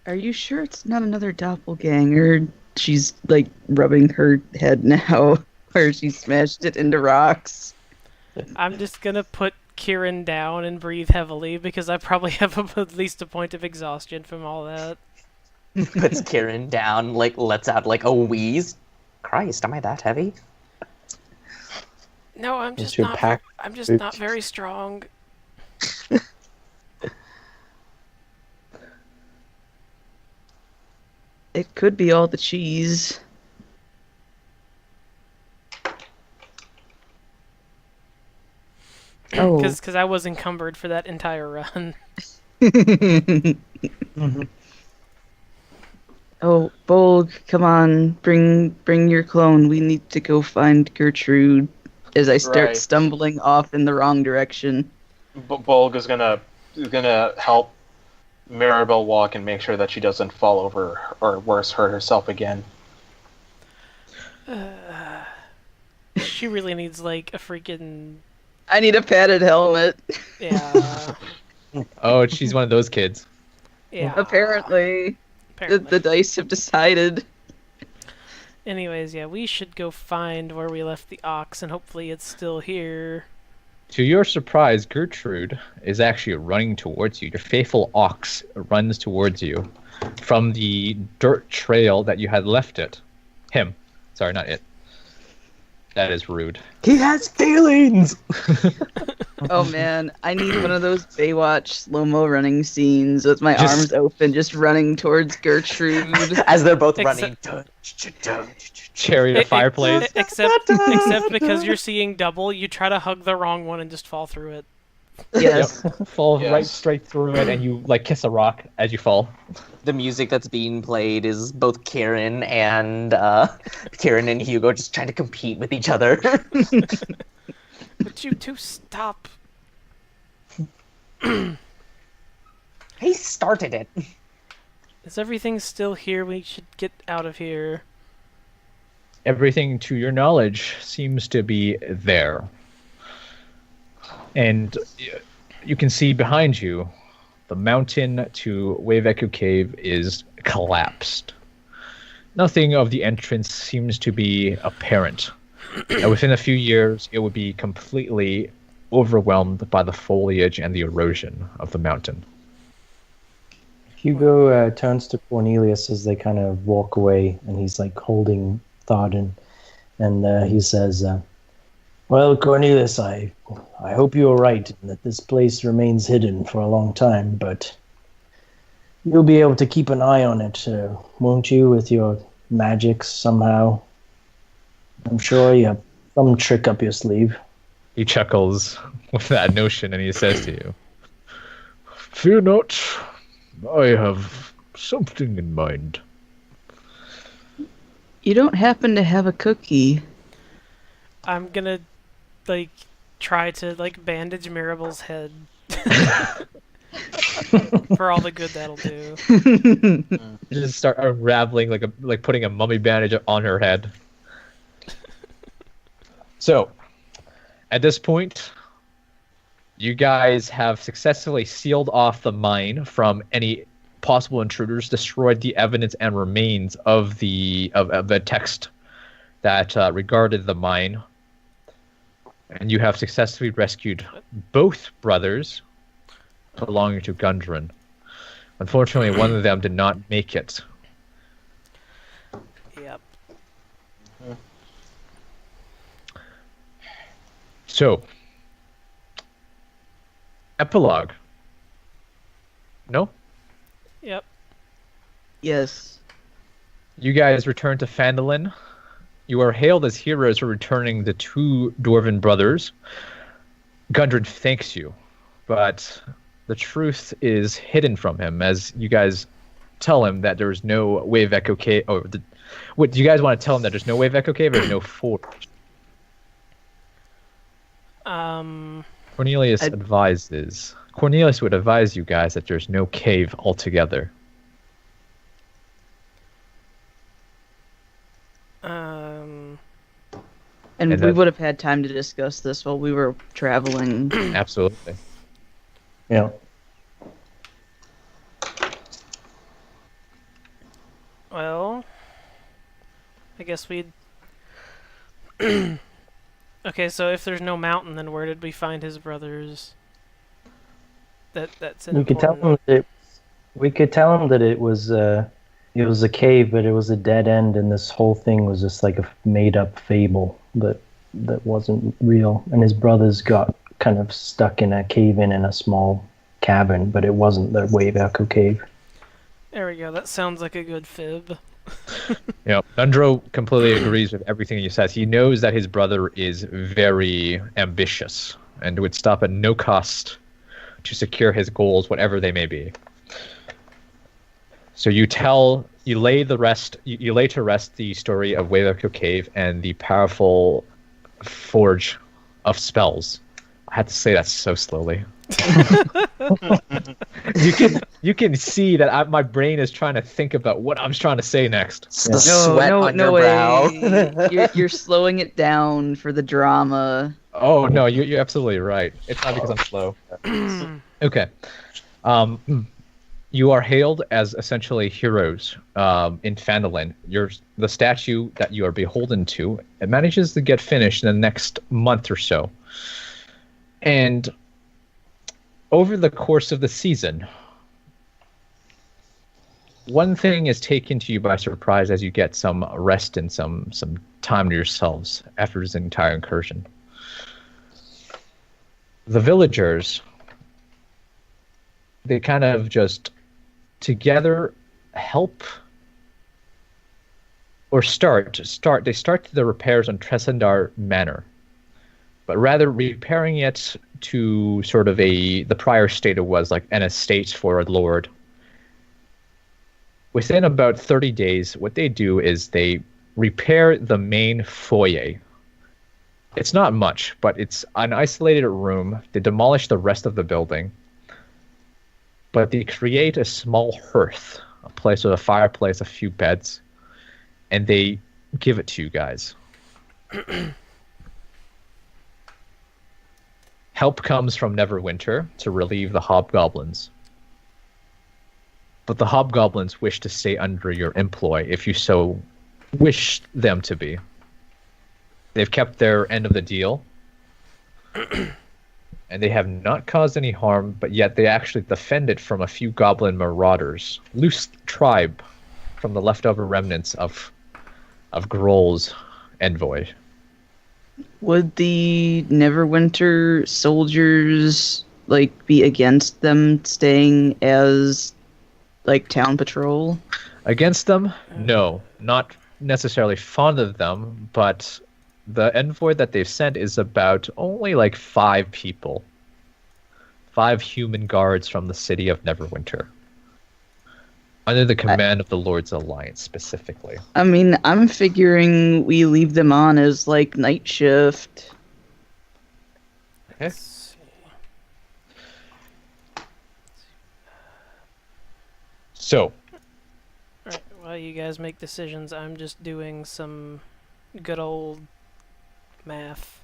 Are you sure it's not another doppelganger? She's like rubbing her head now, where she smashed it into rocks. I'm just gonna put Kieran down and breathe heavily because I probably have at least a point of exhaustion from all that. Puts Kieran down, like lets out like a wheeze. Christ, am I that heavy? No, I'm It's just your not. pack I'm just boots. not very strong. It could be all the cheese. Oh. Because I was encumbered for that entire run. Oh, Bolg, come on, bring your clone. We need to go find Gertrude. As I start Right. stumbling off in the wrong direction. Bulg is gonna help Mirabelle walk and make sure that she doesn't fall over or worse, hurt herself again. She really needs like a freaking I need a padded helmet. yeah. Oh, she's one of those kids. Yeah. Apparently. The dice have decided. Anyways, yeah, we should go find where we left the ox, and hopefully it's still here. To your surprise, Gertrude is actually running towards you. Your faithful ox runs towards you from the dirt trail that you had left it. Him. Sorry, not it. That is rude. He has feelings! Oh man, I need one of those Baywatch slow-mo running scenes with my arms open, just running towards Gertrude. As they're both Except- running. Chariot of fireplace. Except because you're seeing double, you try to hug the wrong one and just fall through it. Yes. Fall Yes. right straight through it, and you like kiss a rock as you fall. The music that's being played is both Kieran and Hugo just trying to compete with each other. But you two stop. He started it. Is everything still here? We should get out of here. Everything, to your knowledge, seems to be there. And you can see behind you, the mountain to Waveku Cave is collapsed. Nothing of the entrance seems to be apparent. And within a few years, it would be completely overwhelmed by the foliage and the erosion of the mountain. Hugo turns to Cornelius as they kind of walk away, and he's like holding Tharden, and he says, "Well, Cornelius, I hope you're right and that this place remains hidden for a long time, but you'll be able to keep an eye on it, won't you, with your magics somehow? I'm sure you have some trick up your sleeve." He chuckles with that notion, and he says to you, Fear not, I have something in mind. You don't happen to have a cookie. I'm gonna, like, try to, like, bandage Mirabelle's head. For all the good that'll do. you just start unraveling, like putting a mummy bandage on her head. So, at this point, you guys have successfully sealed off the mine from any possible intruders, destroyed the evidence and remains of the text that regarded the mine, and you have successfully rescued both brothers belonging to Gundren. Unfortunately, one of them did not make it. Yep. So, epilogue. No? Yep. Yes. You guys return to Phandelver. You are hailed as heroes for returning the two dwarven brothers. Gundren thanks you, but the truth is hidden from him as you guys tell him that there's no wave echo cave. What do you guys want to tell him, that there's no wave echo cave or no forge? Cornelius would advise you guys that there's no cave altogether. And we that- would have had time to discuss this while we were traveling. Absolutely. Yeah. Well, I guess we'd. Okay, so if there's no mountain, then where did we find his brothers? That's an We could tell important- him that we could tell him that it was a cave, but it was a dead end, and this whole thing was just like a made-up fable that wasn't real. And his brothers got kind of stuck in a cave-in in a small cabin, but it wasn't the Wave Echo Cave. There we go. That sounds like a good fib. Nundro completely agrees with everything he says. He knows that his brother is very ambitious and would stop at no cost to secure his goals, whatever they may be. So you lay to rest the story of Wave Echo Cave and the powerful forge of spells. I had to say that so slowly. You can see that my brain is trying to think about what I'm trying to say next. It's the sweat on your brow. You're slowing it down for the drama. Oh no, you're absolutely right. It's not because I'm slow. Okay. You are hailed as essentially heroes in Phandelver. The statue that you are beholden to, it manages to get finished in the next month or so. And over the course of the season, one thing is taken to you by surprise as you get some rest and some time to yourselves after this entire incursion. The villagers, they kind of just together help or start the repairs on Tresendar Manor, but rather repairing it to sort of the prior state it was, like an estate for a lord. Within about 30 days, what they do is they repair the main foyer. It's not much, but it's an isolated room. They demolish the rest of the building, but they create a small hearth, a place with a fireplace, a few beds, and they give it to you guys. Help comes from Neverwinter to relieve the hobgoblins. But the hobgoblins wish to stay under your employ if you so wish them to be. They've kept their end of the deal. And they have not caused any harm, but yet they actually defended from a few goblin marauders. Loose tribe from the leftover remnants of Grohl's envoy. Would the Neverwinter soldiers be against them staying as town patrol? Against them? No. Not necessarily fond of them, but the envoy that they've sent is about only 5 people. 5 human guards from the city of Neverwinter. Under the command of the Lord's Alliance, specifically. I mean, I'm figuring we leave them on as night shift. Okay. So, Alright, while you guys make decisions, I'm just doing some good old math.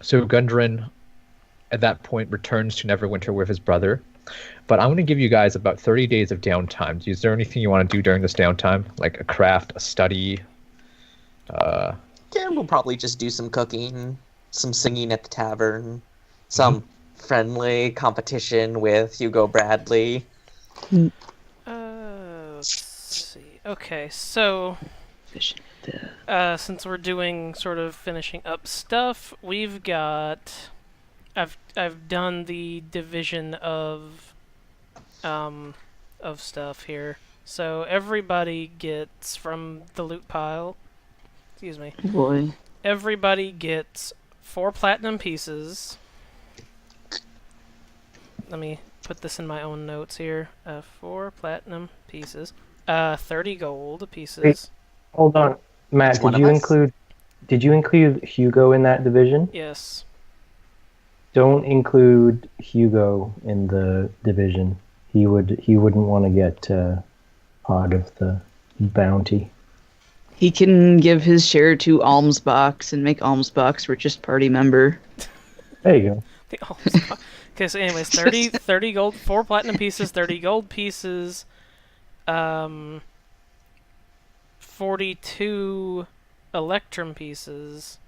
Gundren, at that point, returns to Neverwinter with his brother. But I'm going to give you guys about 30 days of downtime. Is there anything you want to do during this downtime? Like a craft, a study? Yeah, we'll probably just do some cooking, some singing at the tavern, some friendly competition with Hugo Bradley. Let's see. Okay, so since we're doing sort of finishing up stuff, we've got. I've done the division of stuff here. So everybody gets from the loot pile. Excuse me. Boy. Everybody gets 4 platinum pieces. Let me put this in my own notes here. 4 platinum pieces. 30 gold pieces. Wait. Hold on, Matt. Did you include Hugo in that division? Yes. Don't include Hugo in the division. He wouldn't want to get part of the bounty. He can give his share to Almsbox and make Almsbox richest party member. There you go. The okay, so anyways, 30 gold, 4 platinum pieces, 30 gold pieces, 42 electrum pieces.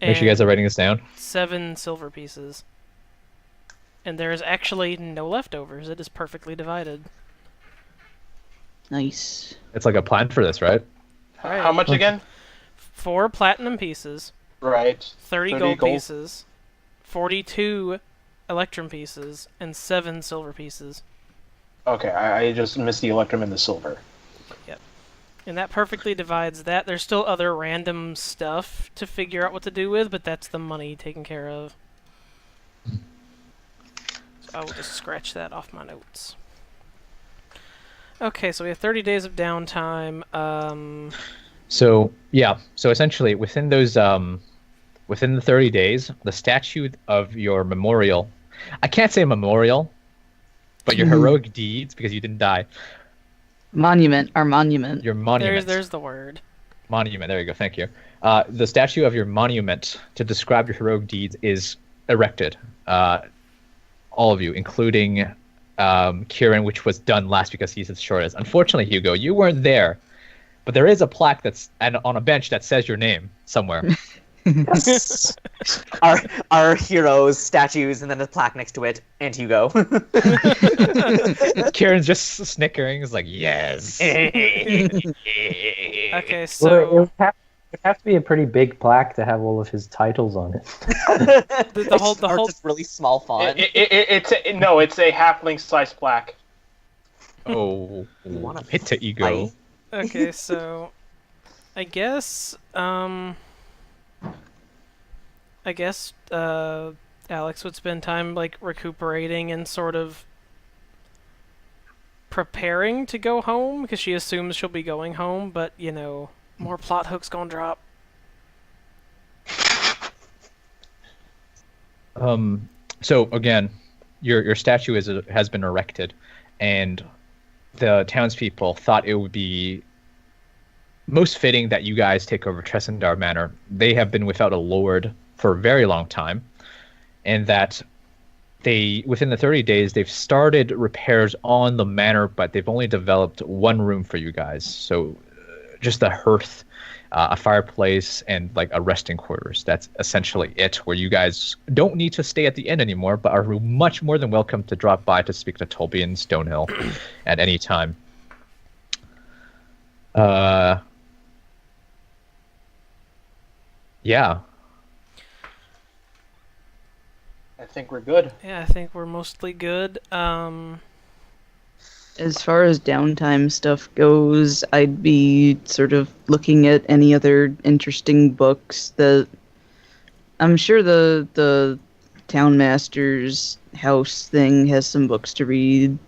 Make sure you guys are writing this down. 7 silver pieces. And there is actually no leftovers. It is perfectly divided. Nice. It's like a plan for this, right? Right. How much again? 4 platinum pieces, Right. 30 gold pieces, 42 electrum pieces, and 7 silver pieces. Okay, I just missed the electrum and the silver. And that perfectly divides that. There's still other random stuff to figure out what to do with, but that's the money taken care of. So I will just scratch that off my notes. Okay, so we have 30 days of downtime. So essentially within those within the 30 days, the statue of your memorial, I can't say memorial, but your heroic deeds, because you didn't die. Monument. Our monument. Your monument. There's the word. Monument. There you go. Thank you. The statue of your monument to describe your heroic deeds is erected. All of you, including Kieran, which was done last because he's the shortest. Unfortunately, Hugo, you weren't there, but there is a plaque on a bench that says your name somewhere. Yes. our heroes, statues, and then a plaque next to it, and Hugo. Kieran's just snickering. He's like, yes. Okay, Well, so it would have to be a pretty big plaque to have all of his titles on it. the whole Or just really small font. It's a halfling-sized plaque. Oh, You wanna hit to ego. fight? okay, so I guess Alex would spend time like recuperating and sort of preparing to go home because she assumes she'll be going home, but you know, more plot hooks gonna drop. So again, your statue has been erected, and the townspeople thought it would be most fitting that you guys take over Tressendar Manor. They have been without a lord for a very long time, and that within the 30 days they've started repairs on the manor, but they've only developed one room for you guys. So just a hearth, a fireplace, and like a resting quarters. That's essentially it, where you guys don't need to stay at the inn anymore, but are much more than welcome to drop by to speak to Tolby and Stonehill at any time. Yeah. I think we're good. Yeah, I think we're mostly good. As far as downtime stuff goes, I'd be sort of looking at any other interesting books that I'm sure the townmaster's house thing has some books to read.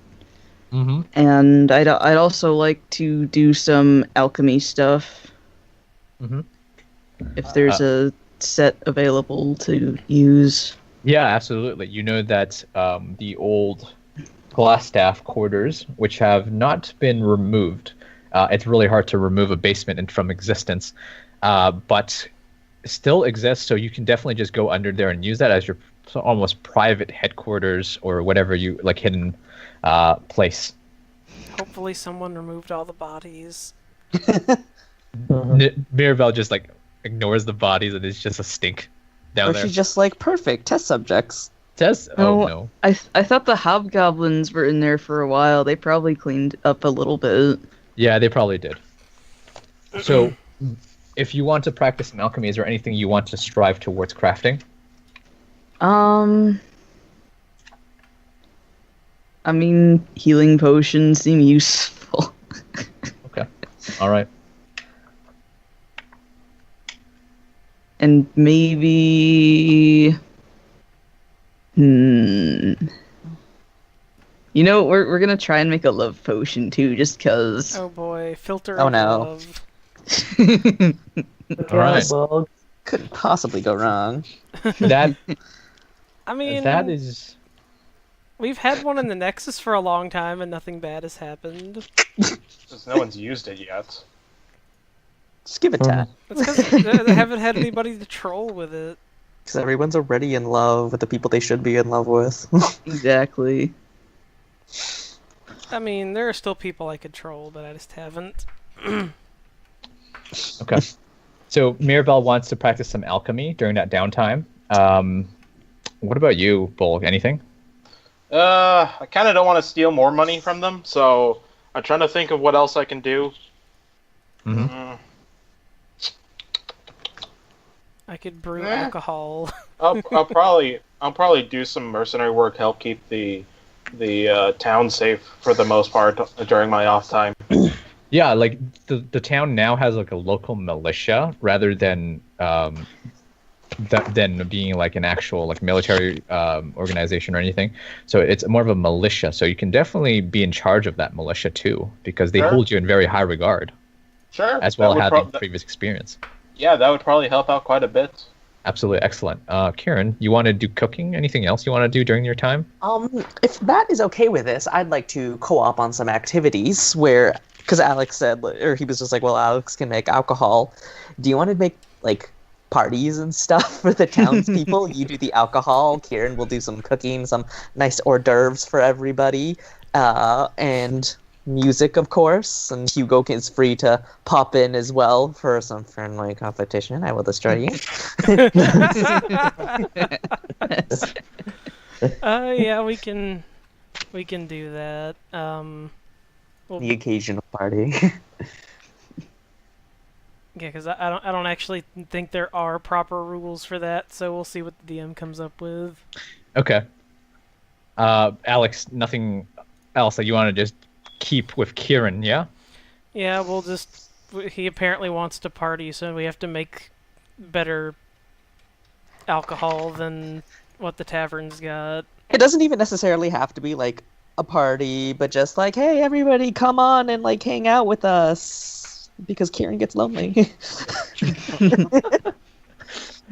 Mm-hmm. And I'd also like to do some alchemy stuff. Mm-hmm. If there's a set available to use. Yeah, absolutely. You know that the old Glassstaff quarters, which have not been removed, it's really hard to remove a basement from existence, but still exists, so you can definitely just go under there and use that as your almost private headquarters or whatever you like, hidden place. Hopefully someone removed all the bodies. Mirabelle just like ignores the bodies and it's just a stink down Or there. she's just like, perfect, test subjects. Tess? Oh no. I thought the hobgoblins were in there for a while. They probably cleaned up a little bit. Yeah, they probably did. So, if you want to practice some alchemy, is there anything you want to strive towards crafting? I mean, healing potions seem useful. Okay. All right. And maybe... You know, we're gonna try and make a love potion too, just cause. Oh boy, filter Oh, of no. love. All right. Well, Couldn't possibly go wrong. That I mean, that is. we've had one in the Nexus for a long time and nothing bad has happened. Because no one's used it yet. Just give it time. That's because they haven't had anybody to troll with it. Because everyone's already in love with the people they should be in love with. Exactly. I mean, there are still people I could troll, but I just haven't. Okay. So Mirabelle wants to practice some alchemy during that downtime. What about you, Bulk? Anything? I kind of don't want to steal more money from them, so I'm trying to think of what else I can do. Mhm. I could brew alcohol. I'll probably do some mercenary work, help keep the town safe for the most part during my off time. Yeah, like the town now has like a local militia rather than than being like an actual like military organization or anything. So it's more of a militia. So you can definitely be in charge of that militia too, because they Sure. hold you in very high regard, Sure. as well that as would having previous experience. Yeah, that would probably help out quite a bit. Absolutely excellent. Kieran, you want to do cooking? Anything else you want to do during your time? If that is okay with this, I'd like to co-op on some activities where, because Alex said, or he was just like, well, Alex can make alcohol. Do you want to make, like, parties and stuff for the townspeople? You do the alcohol, Kieran will do some cooking, some nice hors d'oeuvres for everybody, and music, of course, and Hugo is free to pop in as well for some friendly competition. I will destroy you. Yeah, we can do that. The occasional party. Yeah, because I don't actually think there are proper rules for that, so we'll see what the DM comes up with. Okay. Alex, nothing else that you want to just keep with Kieran, yeah? Yeah, we'll just... He apparently wants to party, so we have to make better alcohol than what the tavern's got. It doesn't even necessarily have to be like a party, but just like, hey, everybody, come on and like hang out with us, because Kieran gets lonely.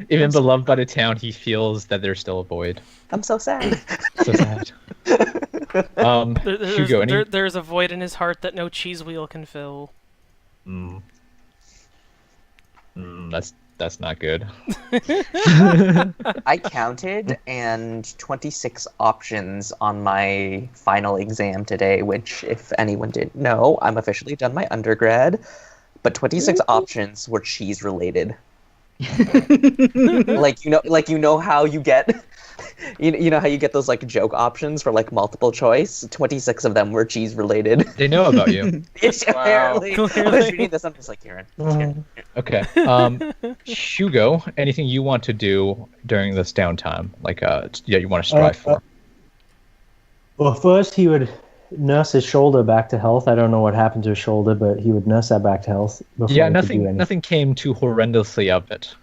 Even beloved by the town, he feels that there's still a void. I'm so sad. So sad. Hugo, There's a void in his heart that no cheese wheel can fill. That's not good. I counted, and 26 options on my final exam today, which, if anyone didn't know, I'm officially done my undergrad, but 26 options were cheese related. like you know how you get you know how you get those like joke options for like multiple choice. 26 of them were cheese related. They know about you. Apparently. I was reading this, I'm just like, Kieran. Okay. Hugo, anything you want to do during this downtime? Like, you want to strive for? Well, first he would nurse his shoulder back to health. I don't know what happened to his shoulder, but he would nurse that back to health. Before Yeah, he could do anything. nothing came too horrendously of it.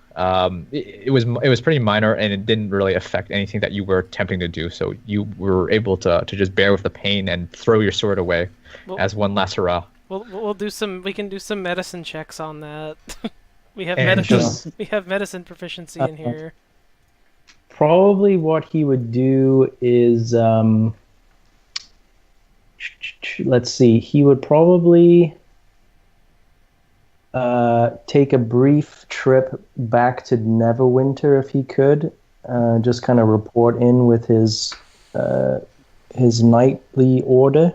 It was pretty minor, and it didn't really affect anything that you were attempting to do. So you were able to just bear with the pain and throw your sword away as one last hurrah. We can do some medicine checks on that. We have And medicine. We have medicine proficiency in here. Probably what he would do is, let's see, he would probably take a brief trip back to Neverwinter if he could, just kind of report in with his nightly order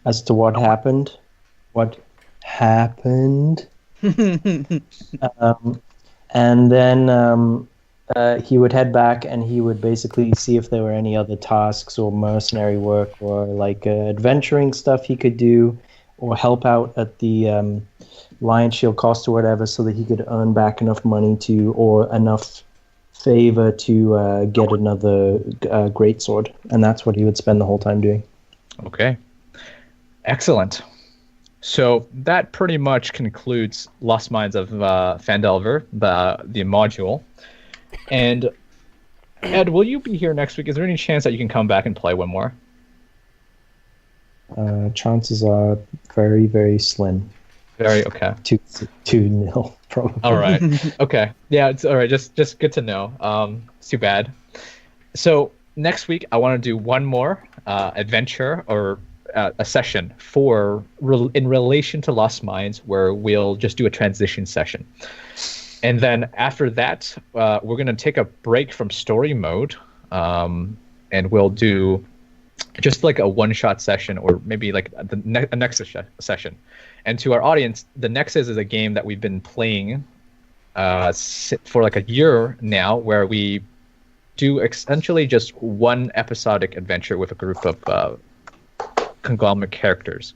as to what happened. and then he would head back and he would basically see if there were any other tasks or mercenary work or like adventuring stuff he could do, or help out at the Lion Shield cost or whatever, so that he could earn back enough money to, or enough favor to get another greatsword, and that's what he would spend the whole time doing. Okay. Excellent. So that pretty much concludes Lost Mines of Phandelver, the module. And Ed, will you be here next week? Is there any chance that you can come back and play one more? Chances are very, very slim. Very okay. 2-0 probably. All right. Okay. Yeah, it's all right. Just good to know. It's too bad. So next week I want to do one more adventure or a session in relation to Lost Mines, where we'll just do a transition session. And then after that, we're going to take a break from story mode, and we'll do just like a one-shot session, or maybe like a Nexus session. And to our audience, the Nexus is a game that we've been playing for like a year now, where we do essentially just one episodic adventure with a group of conglomerate characters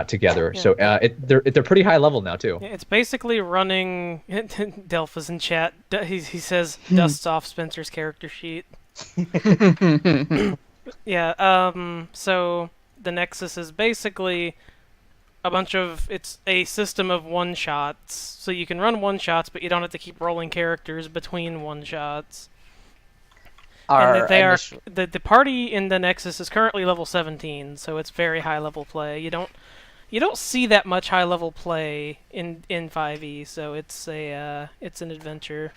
together. Yeah. So they're pretty high level now too. Yeah, it's basically running. Delpha's in chat. He says dusts off Spencer's character sheet. Yeah. So the Nexus is basically it's a system of one shots. So you can run one shots, but you don't have to keep rolling characters between one shots. The party in the Nexus is currently level 17, so it's very high level play. You don't see that much high level play in 5e, so it's an adventure.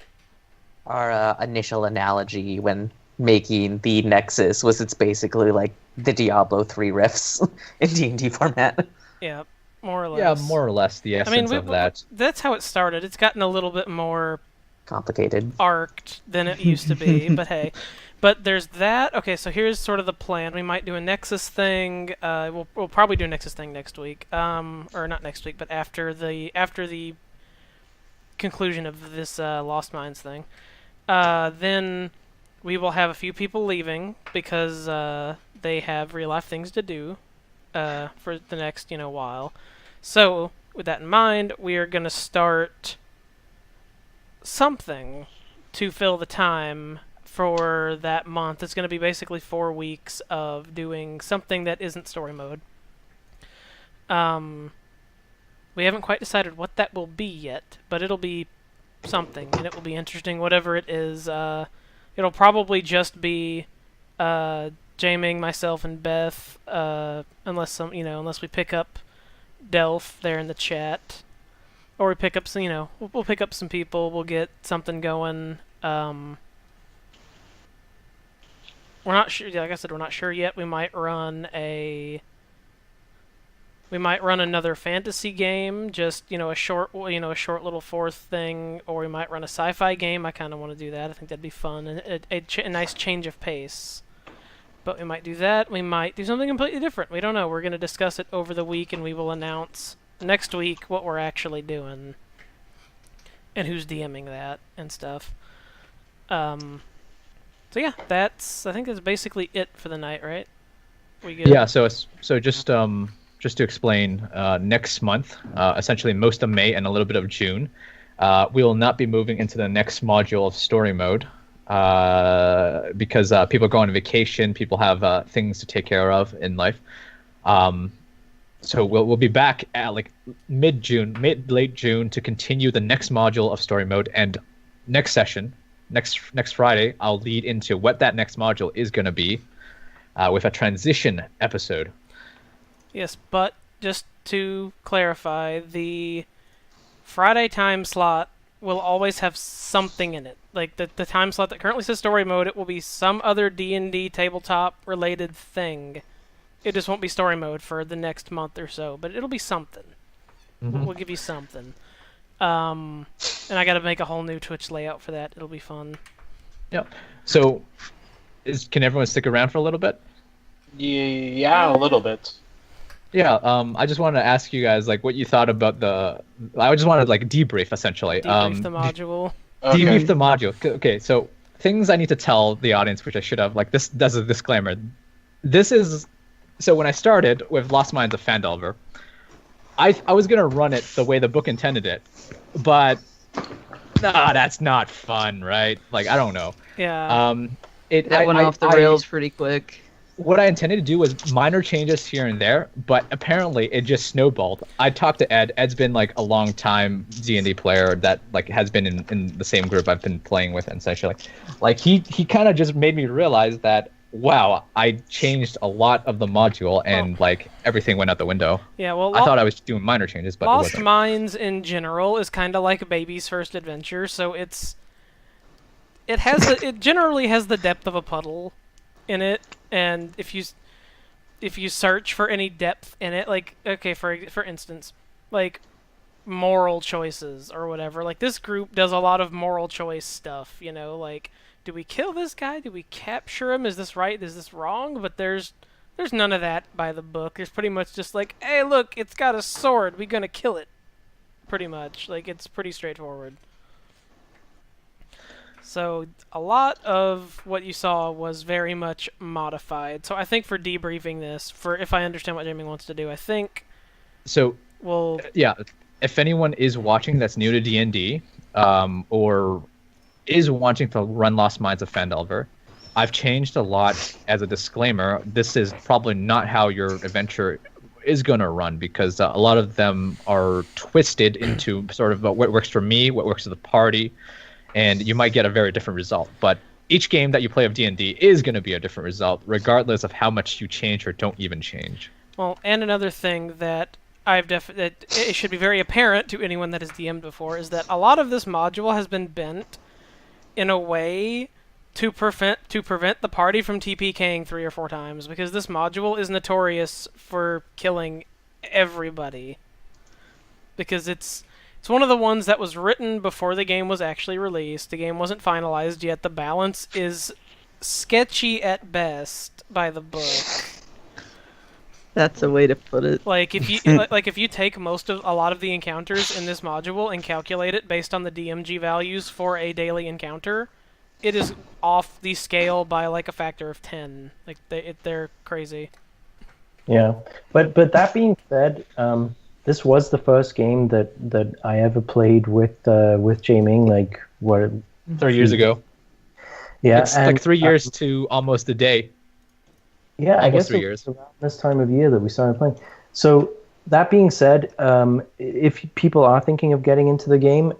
Our initial analogy when making the Nexus was it's basically like the Diablo 3 riffs in D&D format. Yeah, more or less. Yeah, more or less the essence of that. That's how it started. It's gotten a little bit more complicated, arced than it used to be, but hey. But there's that. Okay, so here's sort of the plan. We might do a Nexus thing. We'll probably do a Nexus thing next week. Or not next week, but after the conclusion of this Lost Mines thing. Then we will have a few people leaving because they have real life things to do for the next while. So with that in mind, we are gonna start something to fill the time for that month. It's going to be basically 4 weeks of doing something that isn't story mode. We haven't quite decided what that will be yet, but it'll be something, and it will be interesting, whatever it is. It'll probably just be Jaming, myself, and Beth, unless we pick up Delph there in the chat, or we pick up some, we'll pick up some people. We'll get something going. We're not sure. Like I said, we're not sure yet. We might run another fantasy game, just a short little fourth thing, or we might run a sci-fi game. I kind of want to do that. I think that'd be fun and a nice change of pace. But we might do that. We might do something completely different. We don't know. We're going to discuss it over the week, and we will announce next week what we're actually doing and who's DMing that and stuff. So yeah, I think that's basically it for the night, right? We good? Yeah. So just to explain, next month, essentially most of May and a little bit of June, we will not be moving into the next module of story mode because people go on vacation, people have things to take care of in life. So we'll be back at like late June to continue the next module of story mode, and next session. Next Friday, I'll lead into what that next module is going to be with a transition episode. Yes, but just to clarify, the Friday time slot will always have something in it. Like the time slot that currently says story mode, it will be some other D&D tabletop related thing. It just won't be story mode for the next month or so, but it'll be something. Mm-hmm. We'll give you something. And I got to make a whole new Twitch layout for that. It'll be fun. Yeah. So, can everyone stick around for a little bit? Yeah, a little bit. Yeah. I just wanted to ask you guys like what you thought about I just wanted like debrief essentially. Debrief the module. Debrief the module. Okay, so things I need to tell the audience, which I should have, like this as a disclaimer. This is so when I started with Lost Minds of Phandelver, I was gonna run it the way the book intended it, but that's not fun, right? Like I don't know. Yeah. That went off the rails pretty quick. What I intended to do was minor changes here and there, but apparently it just snowballed. I talked to Ed. Ed's been like a long time D&D player that like has been in the same group I've been playing with, and essentially, like he kind of just made me realize that wow, I changed a lot of the module and like everything went out the window. Yeah, well, I thought I was doing minor changes, but Lost it wasn't. Minds in general is kind of like a baby's first adventure, so it generally has the depth of a puddle in it. And if you search for any depth in it, like okay, for instance, like moral choices or whatever, like this group does a lot of moral choice stuff, you know, like do we kill this guy? Do we capture him? Is this right? Is this wrong? But there's none of that by the book. There's pretty much just like, hey, look, it's got a sword. We're gonna kill it. Pretty much, like it's pretty straightforward. So a lot of what you saw was very much modified. So I think for debriefing this, for if I understand what Jamie wants to do, I think so. Well, yeah. If anyone is watching that's new to D&D, or is wanting to run Lost Minds of Phandelver, I've changed a lot as a disclaimer. This is probably not how your adventure is going to run because a lot of them are twisted into sort of what works for me, what works for the party. And you might get a very different result. But each game that you play of D&D is going to be a different result, regardless of how much you change or don't even change. Well, and another thing that that it should be very apparent to anyone that has DM'd before is that a lot of this module has been bent in a way to prevent the party from TPKing 3 or 4 times, because this module is notorious for killing everybody. Because it's one of the ones that was written before the game was actually released. The game wasn't finalized yet. The balance is sketchy at best by the book. That's a way to put it. Like if you if you take a lot of the encounters in this module and calculate it based on the DMG values for a daily encounter, it is off the scale by like a factor of 10. Like they're crazy. Yeah, but that being said, this was the first game that I ever played with Jaming, like what 3 years ago. Yeah, it's like 3 years to almost a day. Yeah, almost I guess 3 it years. was around this time of year that we started playing. So that being said, if people are thinking of getting into the game,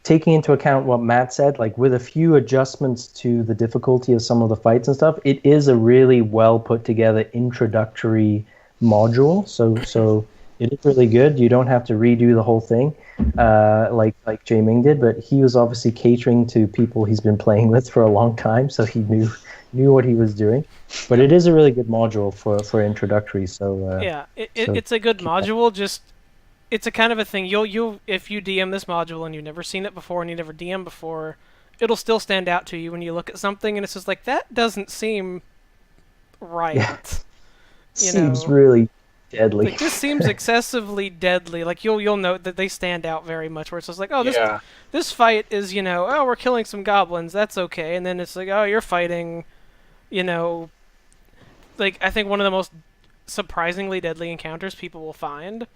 taking into account what Matt said, like with a few adjustments to the difficulty of some of the fights and stuff, it is a really well put together introductory module. So it is really good. You don't have to redo the whole thing, like Jay-Ming did. But he was obviously catering to people he's been playing with for a long time, so he knew what he was doing. But it is a really good module for introductory. So yeah, it's a good module. Just it's a kind of a thing. You'll if you DM this module and you've never seen it before and you never DM before, it'll still stand out to you when you look at something and it's just like that doesn't seem right. Yeah. Seems really deadly. Like, this seems excessively deadly. Like you'll note that they stand out very much. Where it's just like, oh, this fight is, oh, we're killing some goblins. That's okay. And then it's like, oh, you're fighting, like I think one of the most surprisingly deadly encounters people will find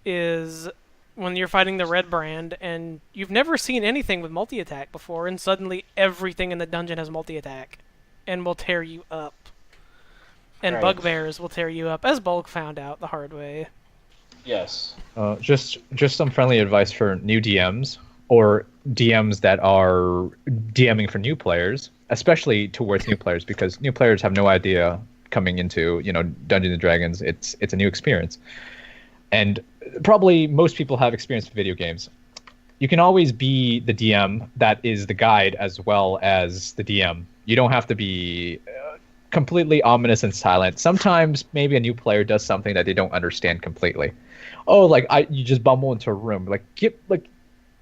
is when you're fighting the Red Brand and you've never seen anything with multi-attack before, and suddenly everything in the dungeon has multi-attack and will tear you up. And Right. bugbears will tear you up, as Bulk found out the hard way. Yes. Just some friendly advice for new DMs or DMs that are DMing for new players, especially towards new players, because new players have no idea coming into Dungeons and Dragons. It's a new experience, and probably most people have experience with video games. You can always be the DM that is the guide as well as the DM. You don't have to be completely ominous and silent. Sometimes maybe a new player does something that they don't understand completely. Oh, you just bumble into a room.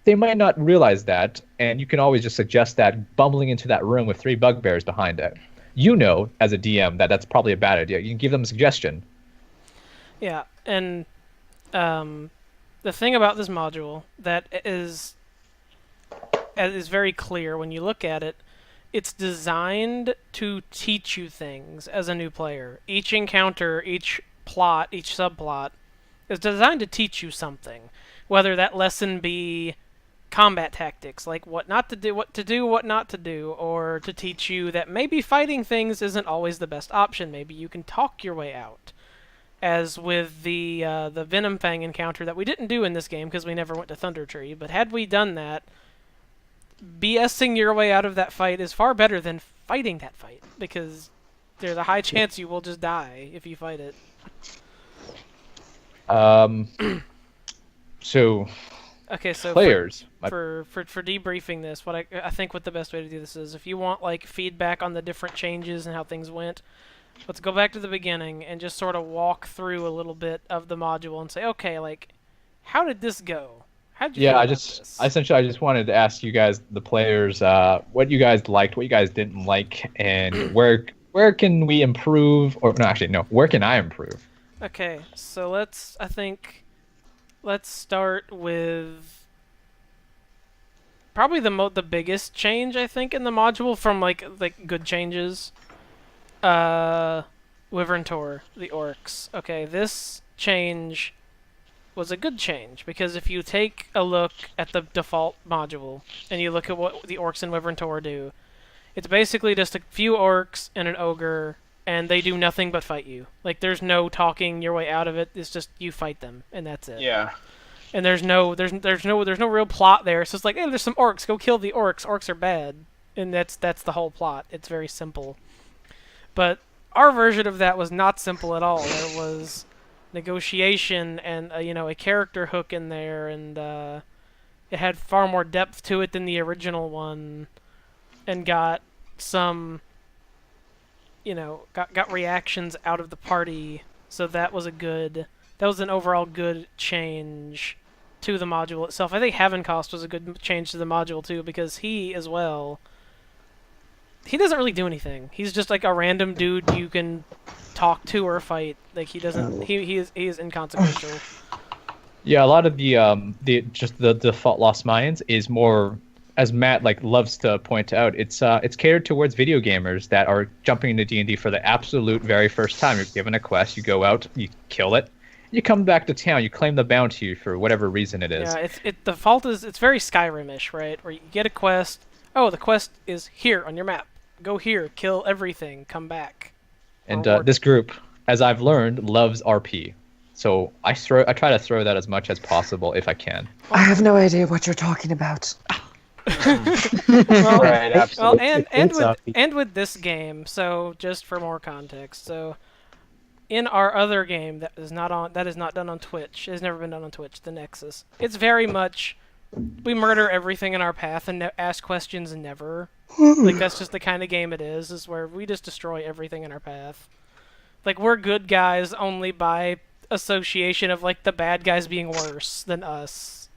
They might not realize that, and you can always just suggest that bumbling into that room with 3 bugbears behind it. As a DM, that's probably a bad idea. You can give them a suggestion. Yeah, and the thing about this module that is is very clear when you look at it. It's designed to teach you things as a new player. Each encounter, each plot, each subplot is designed to teach you something. Whether that lesson be combat tactics, like what not to do, what to do, what not to do, or to teach you that maybe fighting things isn't always the best option. Maybe you can talk your way out. As with the Venom Fang encounter that we didn't do in this game because we never went to Thunder Tree, but had we done that, BSing your way out of that fight is far better than fighting that fight, because there's a high chance you will just die if you fight it. So Okay, so players. for debriefing this, what I think what the best way to do this is, if you want like feedback on the different changes and how things went, let's go back to the beginning and just sort of walk through a little bit of the module and say, okay, like, how did this go? How did you feel about this? I just wanted to ask you guys, the players, what you guys liked, what you guys didn't like, and where can we improve? Or no, actually, no, where can I improve? Okay, so let's start with probably the biggest change, I think, in the module from like good changes. Wyvern Tour, the orcs. Okay, this change was a good change, because if you take a look at the default module and you look at what the orcs in Wyvern Tour do, it's basically just a few orcs and an ogre, and they do nothing but fight you. Like, there's no talking your way out of it. It's just you fight them, and that's it. Yeah. And there's no real plot there. It's just like, hey, there's some orcs. Go kill the orcs. Orcs are bad, and that's the whole plot. It's very simple. But our version of that was not simple at all. There was negotiation and a character hook in there, and it had far more depth to it than the original one, and got some got reactions out of the party. So that was an overall good change to the module itself. I think Havencost was a good change to the module too, because he as well, he doesn't really do anything. He's just like a random dude you can talk to or fight. Like, he doesn't. He is inconsequential. Yeah, a lot of the default Lost Minds is more, as Matt loves to point out, it's catered towards video gamers that are jumping into D&D for the absolute very first time. You're given a quest, you go out, you kill it, you come back to town, you claim the bounty for whatever reason it is. Yeah, it's very Skyrim-ish, right? Where you get a quest. Oh, the quest is here on your map. Go here, kill everything, come back. And this group, as I've learned, loves RP. So I try to throw that as much as possible if I can. I have no idea what you're talking about. Well, Right, absolutely. and with this game, so just for more context, so in our other game that is not done on Twitch, has never been done on Twitch, the Nexus, it's very much we murder everything in our path and ask questions never. Like, that's just the kind of game it is where we just destroy everything in our path. Like, we're good guys only by association of like the bad guys being worse than us,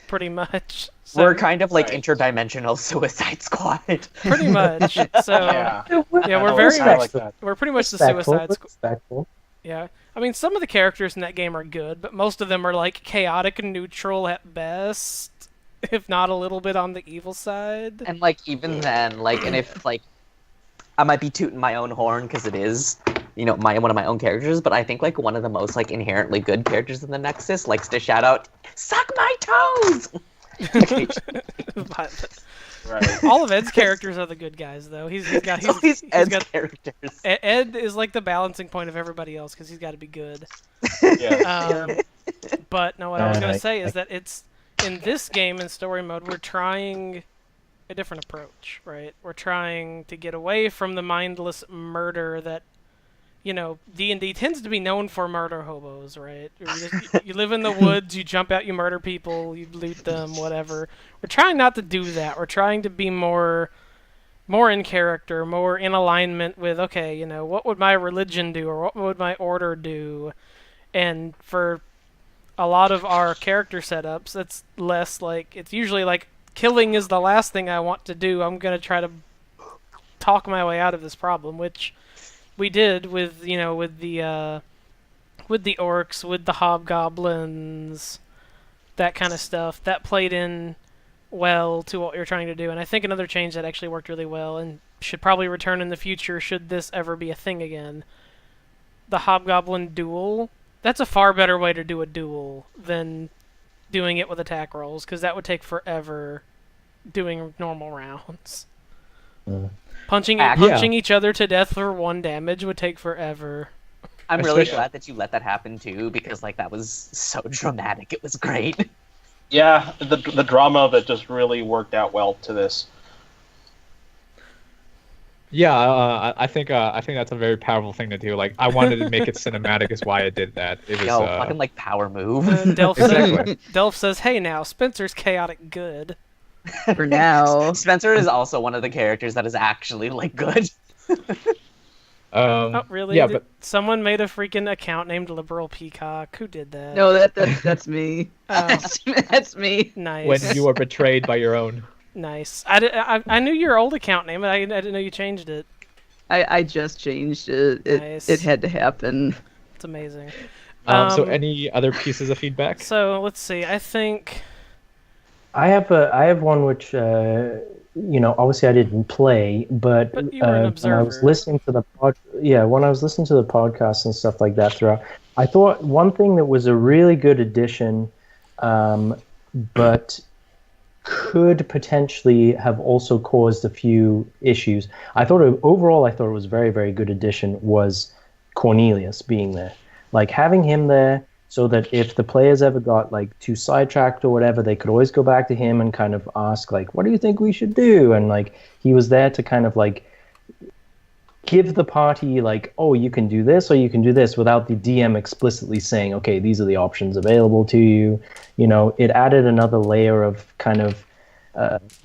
pretty much. So, We're kind of like Right. interdimensional Suicide Squad. pretty much. So Yeah. yeah, we're I very like that. we're pretty much the Respectful, Suicide Squad. respectful. Yeah. I mean, some of the characters in that game are good, but most of them are like chaotic and neutral at best, if not a little bit on the evil side. And like, even then, like, and if like, I might be tooting my own horn because it is, one of my own characters, but I think like one of the most like inherently good characters in the Nexus likes to shout out, "Suck my toes!" But Right. all of Ed's characters are the good guys, though. He's got All these Ed's got characters. Ed is like the balancing point of everybody else because he's got to be good. Yeah. But no, what I was gonna Right. say is that it's in this game in story mode, we're trying a different approach, right? We're trying to get away from the mindless murder that, D&D tends to be known for murder hobos, right? You live in the woods, you jump out, you murder people, you loot them, whatever. We're trying not to do that. We're trying to be more in character, more in alignment with, okay, what would my religion do, or what would my order do? And for a lot of our character setups, it's less like, it's usually like, killing is the last thing I want to do. I'm going to try to talk my way out of this problem, which we did with the orcs, with the hobgoblins, that kind of stuff. That played in well to what you're trying to do. And I think another change that actually worked really well and should probably return in the future should this ever be a thing again. The Hobgoblin duel. That's a far better way to do a duel than doing it with attack rolls, because that would take forever doing normal rounds. Punching each other to death for 1 damage would take forever. I'm really glad that you let that happen too, because like that was so dramatic. It was great. Yeah, the drama of it just really worked out well to this. Yeah, I think that's a very powerful thing to do. Like, I wanted to make it cinematic, is why I did that. It was fucking like power move. Delph says, "Hey now, Spencer's chaotic good." For now, Spencer is also one of the characters that is actually like good. Oh really? Yeah, but someone made a freaking account named Liberal Peacock. Who did that? no, that's me. Oh. That's me. Nice. when you are betrayed by your own. Nice. I knew your old account name, but I didn't know you changed it. I just changed it. Nice. It had to happen. It's amazing. So any other pieces of feedback? So let's see. I think I have one which obviously I didn't play, but you were an observer. when I was listening to the podcast and stuff like that throughout, I thought one thing that was a really good addition, but could potentially have also caused a few issues. Overall I thought it was a very, very good addition was Cornelius being there. Like having him there so that if the players ever got like too sidetracked or whatever, they could always go back to him and kind of ask like, what do you think we should do? And like he was there to kind of like give the party like, oh, you can do this or you can do this, without the DM explicitly saying, okay, these are the options available to you. It added another layer of kind of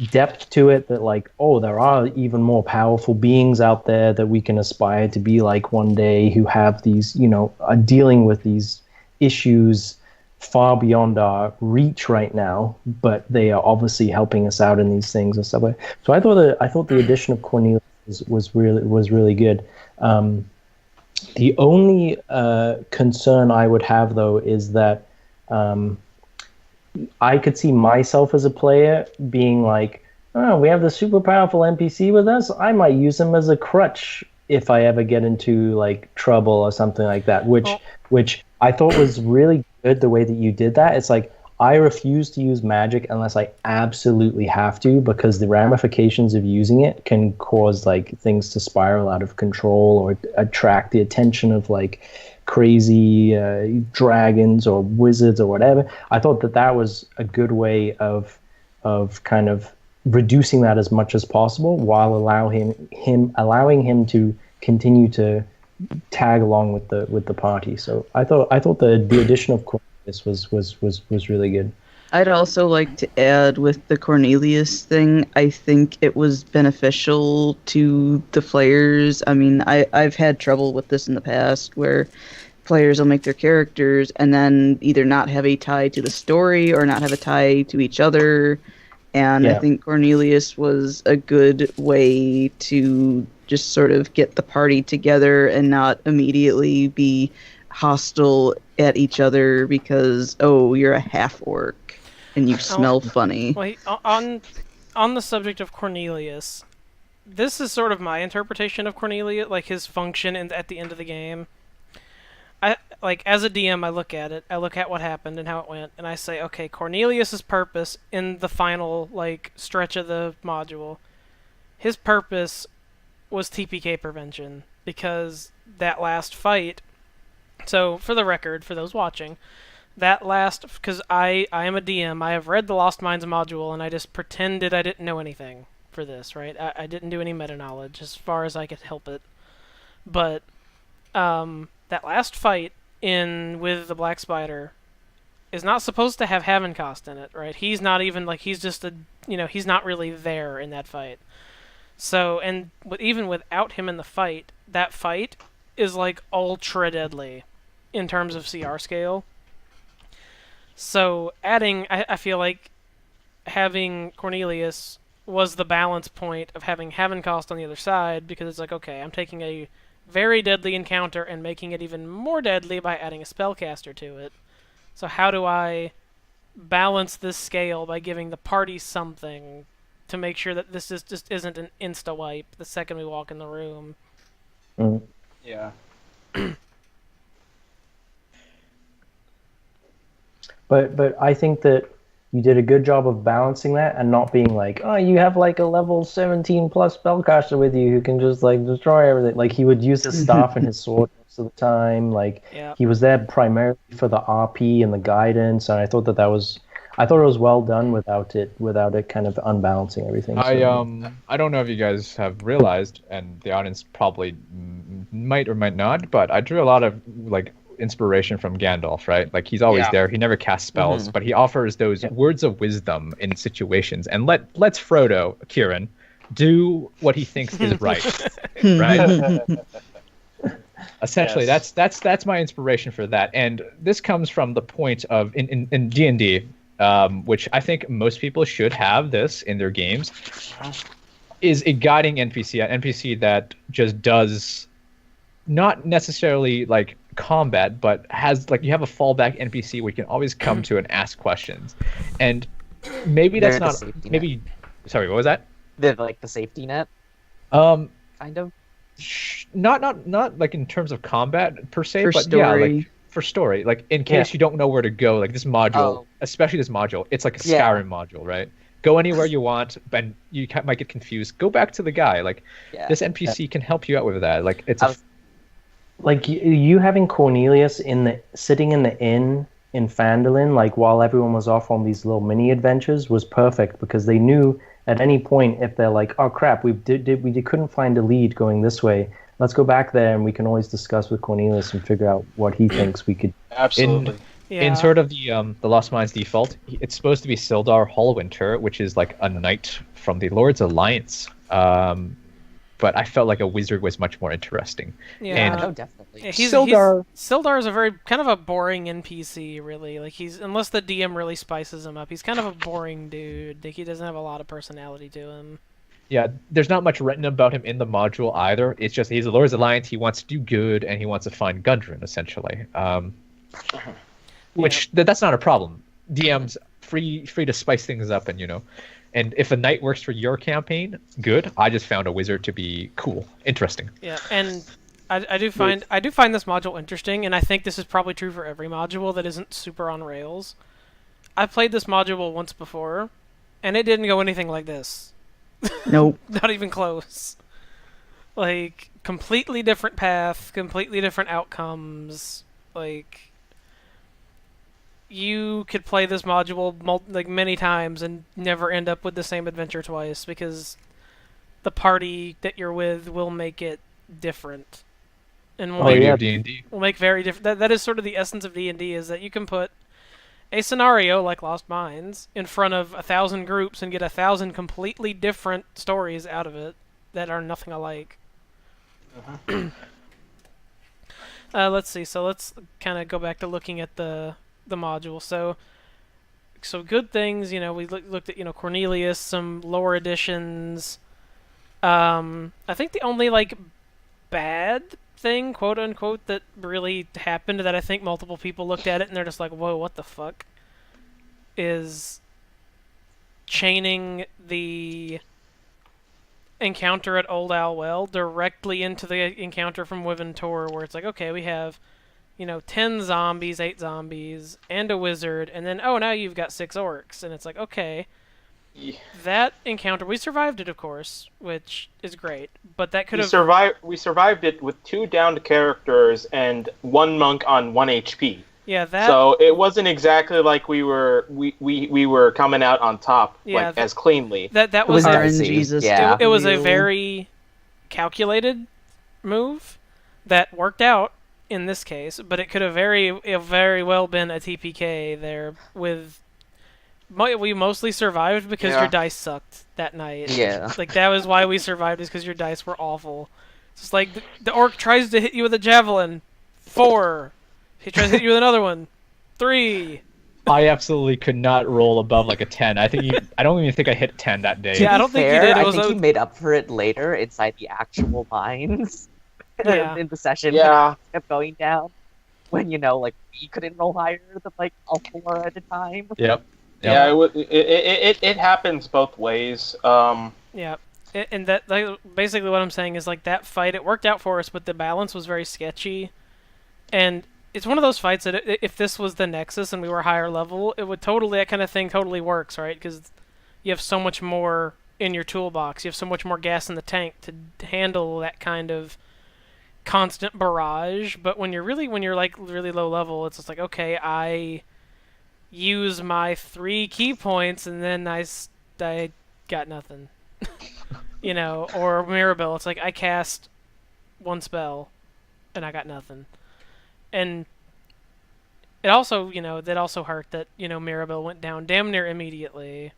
depth to it, that like, oh, there are even more powerful beings out there that we can aspire to be like one day, who have these, are dealing with these issues far beyond our reach right now, but they are obviously helping us out in these things and stuff like that. So I thought the addition of Cornelius was really good. The only concern I would have though is that I could see myself as a player being like, oh, we have the super powerful NPC with us. I might use him as a crutch if I ever get into like trouble or something like that, which I thought was really good the way that you did that. It's like, I refuse to use magic unless I absolutely have to, because the ramifications of using it can cause like things to spiral out of control or attract the attention of like crazy dragons or wizards or whatever. I thought that was a good way of kind of reducing that as much as possible, while allowing him to continue to tag along with the party. So I thought the addition of Cornelius was really good. I'd also like to add with the Cornelius thing, I think it was beneficial to the players. I mean, I've had trouble with this in the past where players will make their characters and then either not have a tie to the story or not have a tie to each other. And I think Cornelius was a good way to just sort of get the party together and not immediately be hostile at each other because, oh, you're a half-orc and you smell funny. Wait, on the subject of Cornelius, this is sort of my interpretation of Cornelius, like his function at the end of the game. As a DM, I look at what happened and how it went, and I say, okay, Cornelius's purpose in the final stretch of the module, his purpose was TPK prevention, because that last fight. So for the record, for those watching, because I am a DM, I have read the Lost Minds module, and I just pretended I didn't know anything for this, right? I didn't do any meta knowledge as far as I could help it, but that last fight with the Black Spider is not supposed to have Havencost in it, right? He's not even he's just he's not really there in that fight. So, and even without him in the fight, that fight is ultra deadly in terms of CR scale. So I feel like having Cornelius was the balance point of having Havencost on the other side, because it's okay, I'm taking a very deadly encounter and making it even more deadly by adding a spellcaster to it. So how do I balance this scale by giving the party something to make sure that this just isn't an insta wipe the second we walk in the room. Mm. Yeah. But I think that you did a good job of balancing that and not being like, oh, you have like a level 17 plus spellcaster with you who can just like destroy everything. Like he would use his staff and his sword most of the time. Like he was there primarily for the RP and the guidance, and I thought it was well done without it kind of unbalancing everything. I don't know if you guys have realized, and the audience probably might or might not, but I drew a lot of like inspiration from Gandalf, right? Like he's always there. He never casts spells, but he offers those words of wisdom in situations, and lets Frodo, Kieran, do what he thinks is right. Right? Essentially, that's my inspiration for that, and this comes from the point of in D&D, which I think most people should have this in their games, is a guiding NPC, an NPC that just does not necessarily like combat, but has like you have a fallback NPC where you can always come to and ask questions, and maybe that's not maybe. Sorry, what was that? The safety net. Kind of. Not like in terms of combat per se, For but story. yeah, like for story. Like in case you don't know where to go, like this module, especially this module, it's like a Skyrim module, right? Go anywhere you want, and you might get confused. Go back to the guy. Like this NPC can help you out with that. Like it's like you having Cornelius sitting in the inn in Phandelver, like while everyone was off on these little mini adventures, was perfect because they knew at any point if they're like, oh crap, we couldn't find a lead going this way. Let's go back there and we can always discuss with Cornelius and figure out what he thinks we could. Absolutely. In sort of the Lost Mines default, it's supposed to be Sildar Hallwinter, which is like a knight from the Lord's Alliance. But I felt like a wizard was much more interesting. Yeah, Oh, definitely. Yeah, Sildar is a very kind of a boring NPC, really. Like unless the DM really spices him up, he's kind of a boring dude. Like, he doesn't have a lot of personality to him. Yeah, there's not much written about him in the module either. It's just he's a Lord's Alliance. He wants to do good, and he wants to find Gundren, essentially. Which that's not a problem. DM's free to spice things up, and and if a knight works for your campaign, good. I just found a wizard to be cool, interesting. Yeah, and I do find this module interesting, and I think this is probably true for every module that isn't super on rails. I played this module once before, and it didn't go anything like this. Nope. Not even close. Like, completely different path, completely different outcomes. Like, you could play this module many times and never end up with the same adventure twice because the party that you're with will make it different. And D&D. will make very different. That is sort of the essence of D&D, is that you can put a scenario like Lost Mines in front of 1,000 groups and get 1,000 completely different stories out of it that are nothing alike. Let's see. So let's kind of go back to looking at the module. So good things. We looked at Cornelius, some lore additions. I think the only bad thing, quote unquote, that really happened that I think multiple people looked at it and they're just like, whoa, what the fuck, is chaining the encounter at Old Owl Well directly into the encounter from Wyvern Tor, where it's like, okay, we have 10 zombies, 8 zombies, and a wizard, and then, now you've got 6 orcs, and it's like, okay. Yeah. That encounter, we survived it, of course, which is great, but that could have... We survived it with 2 downed characters and 1 monk on 1 HP. Yeah, that... So it wasn't exactly like we were coming out on top, as cleanly. That was RNG. Yeah. It was a very calculated move that worked out in this case, but it could have very well been a TPK there with... We mostly survived because your dice sucked that night. Yeah. That was why we survived, is because your dice were awful. It's just like, the orc tries to hit you with a javelin. 4. He tries to hit you with another one. 3. I absolutely could not roll above a 10. I don't even think I hit 10 that day. Yeah, I don't think you did. I think you made up for it later inside the actual mines. Yeah. In the session. Yeah. Kept going down. when we couldn't roll higher than a 4 at a time. Yep. Yeah, it happens both ways. Yeah. And that basically what I'm saying is that fight, it worked out for us, but the balance was very sketchy. And it's one of those fights that if this was the Nexus and we were higher level, it would that kind of thing totally works, right? Because you have so much more in your toolbox. You have so much more gas in the tank to handle that kind of constant barrage. But when you're really low level, it's just okay, I use my 3 key points and then I got nothing. Or Mirabelle, it's I cast 1 spell and I got nothing. And it also, that also hurt that, Mirabelle went down damn near immediately.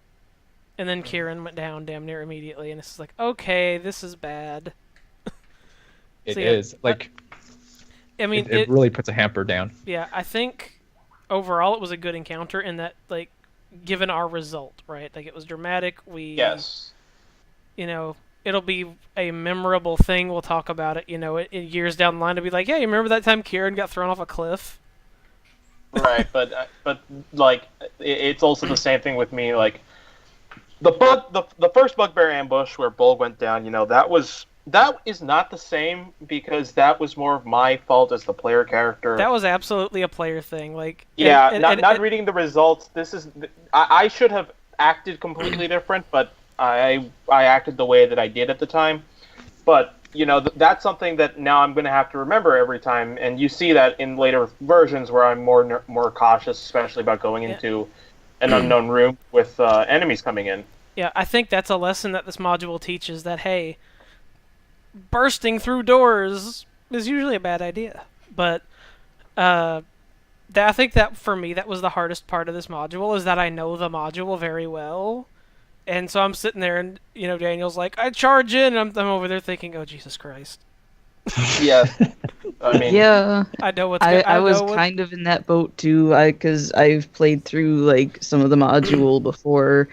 And then Kieran went down damn near immediately. And it's okay, this is bad. It is. I mean, it really puts a hamper down. Yeah, I think overall it was a good encounter in that, given our result, right? It was dramatic. Yes. It'll be a memorable thing. We'll talk about it, in years down the line. It'll be yeah, you remember that time Kieran got thrown off a cliff? Right, but it's also the same thing with me. The first Bugbear ambush where Bull went down, that is not the same because that was more of my fault as the player character. That was absolutely a player thing. Not reading the results. I should have acted completely different, but I acted the way that I did at the time. But that's something that now I'm going to have to remember every time, and you see that in later versions where I'm more cautious, especially about going into an unknown room with enemies coming in. Yeah, I think that's a lesson that this module teaches, that hey, bursting through doors is usually a bad idea. But I think that for me that was the hardest part of this module, is that I know the module very well. And so I'm sitting there, and Daniel's I charge in, and I'm over there thinking, oh Jesus Christ. Yeah, I mean, yeah, I know what's. I was kind of in that boat too, because I've played through some of the module before,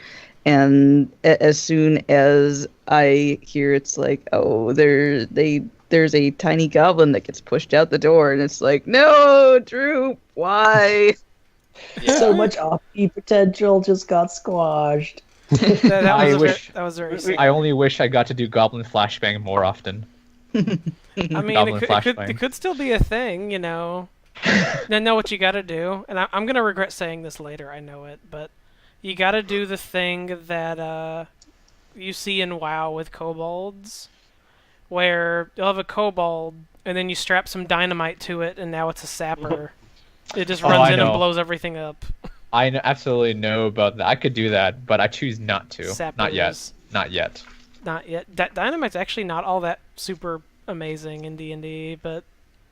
and as soon as I hear it's oh, there's a tiny goblin that gets pushed out the door, and it's no, Drew, why? Yeah. So much offbeat potential just got squashed. that was very sad. I only wish I got to do Goblin Flashbang more often. I mean, it could still be a thing, Know what you gotta do. And I'm gonna regret saying this later, I know it, but you gotta do the thing that you see in WoW with kobolds, where you'll have a kobold, and then you strap some dynamite to it, and now it's a sapper. It just runs in and blows everything up. I absolutely know about that. I could do that, but I choose not to. Sappers. Not yet. Not yet. Dynamite's actually not all that super amazing in D&D, but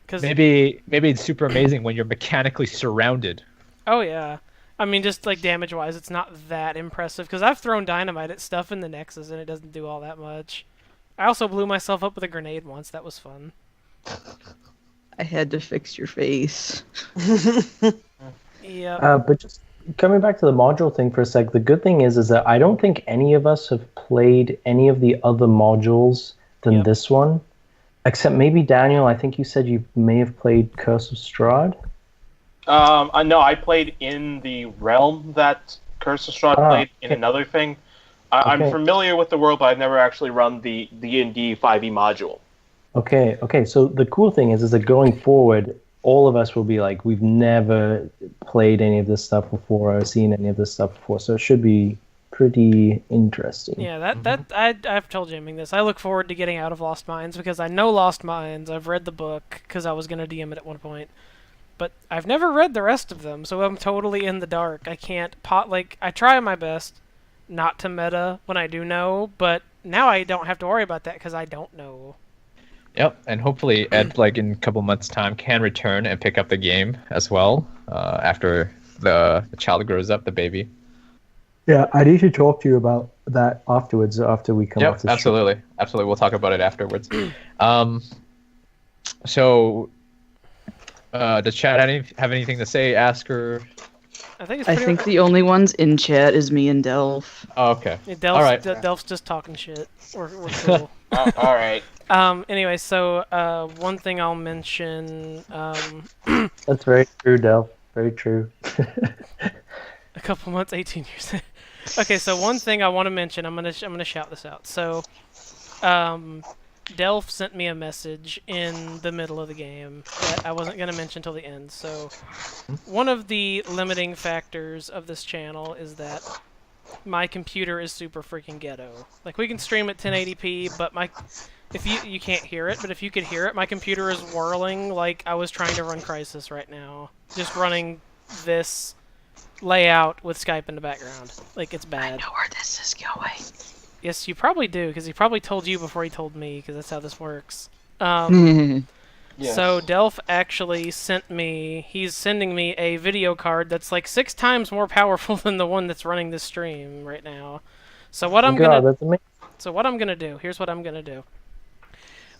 cause maybe it's super amazing when you're mechanically surrounded. Oh yeah, I mean just damage-wise, it's not that impressive. Because I've thrown dynamite at stuff in the Nexus and it doesn't do all that much. I also blew myself up with a grenade once. That was fun. I had to fix your face. Yeah. But just coming back to the module thing for a sec, the good thing is that I don't think any of us have played any of the other modules than this one, except maybe Daniel. I think you said you may have played Curse of Strahd. No, I played in the realm that Curse of Strahd played in another thing. I'm familiar with the world, but I've never actually run the D&D 5e module. Okay. So the cool thing is that going forward, all of us will be we've never played any of this stuff before or seen any of this stuff before, so it should be pretty interesting. Yeah, I've told Jamming this. I look forward to getting out of Lost Mines because I know Lost Mines. I've read the book because I was going to DM it at one point, but I've never read the rest of them, so I'm totally in the dark. I can't I try my best not to meta when I do know, but now I don't have to worry about that because I don't know. Yep, and hopefully Ed, in a couple months' time, can return and pick up the game as well after the child grows up, the baby. Yeah, I need to talk to you about that afterwards, after we come off this absolutely. Show. Absolutely, we'll talk about it afterwards. So, does Chad have anything to say, ask her? I think the only ones in chat is me and Delph. Oh, okay. Yeah, Delph's just talking shit. We're cool. All right. Anyway, so one thing I'll mention. That's very true, Del. Very true. A couple months, 18 years. Okay, so one thing I want to mention, I'm gonna shout this out. So, Delph sent me a message in the middle of the game that I wasn't gonna mention till the end. So, one of the limiting factors of this channel is that my computer is super freaking ghetto. Like, we can stream at 1080p, but if you can't hear it, but if you could hear it, my computer is whirling like I was trying to run Crysis right now. Just running this layout with Skype in the background. Like, it's bad. I know where this is going. Yes, you probably do, because he probably told you before he told me, because that's how this works. Yes. So Delph actually he's sending me a video card that's like 6 times more powerful than the one that's running this stream right now. So what I'm that's amazing. So what I'm gonna do, here's what I'm gonna do.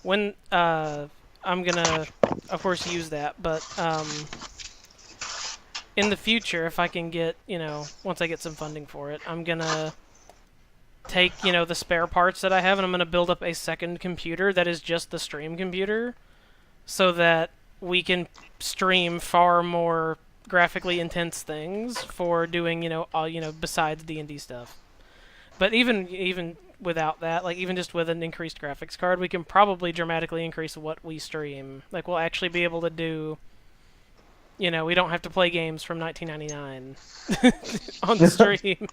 When, I'm gonna, of course, use that, but, in the future, if I can get, once I get some funding for it, I'm gonna take, the spare parts that I have, and I'm gonna build up a second computer that is just the stream computer, so that we can stream far more graphically intense things for doing, besides D&D stuff. But even without that, like, even just with an increased graphics card, we can probably dramatically increase what we stream. Like, we'll actually be able to do, we don't have to play games from 1999 on the stream.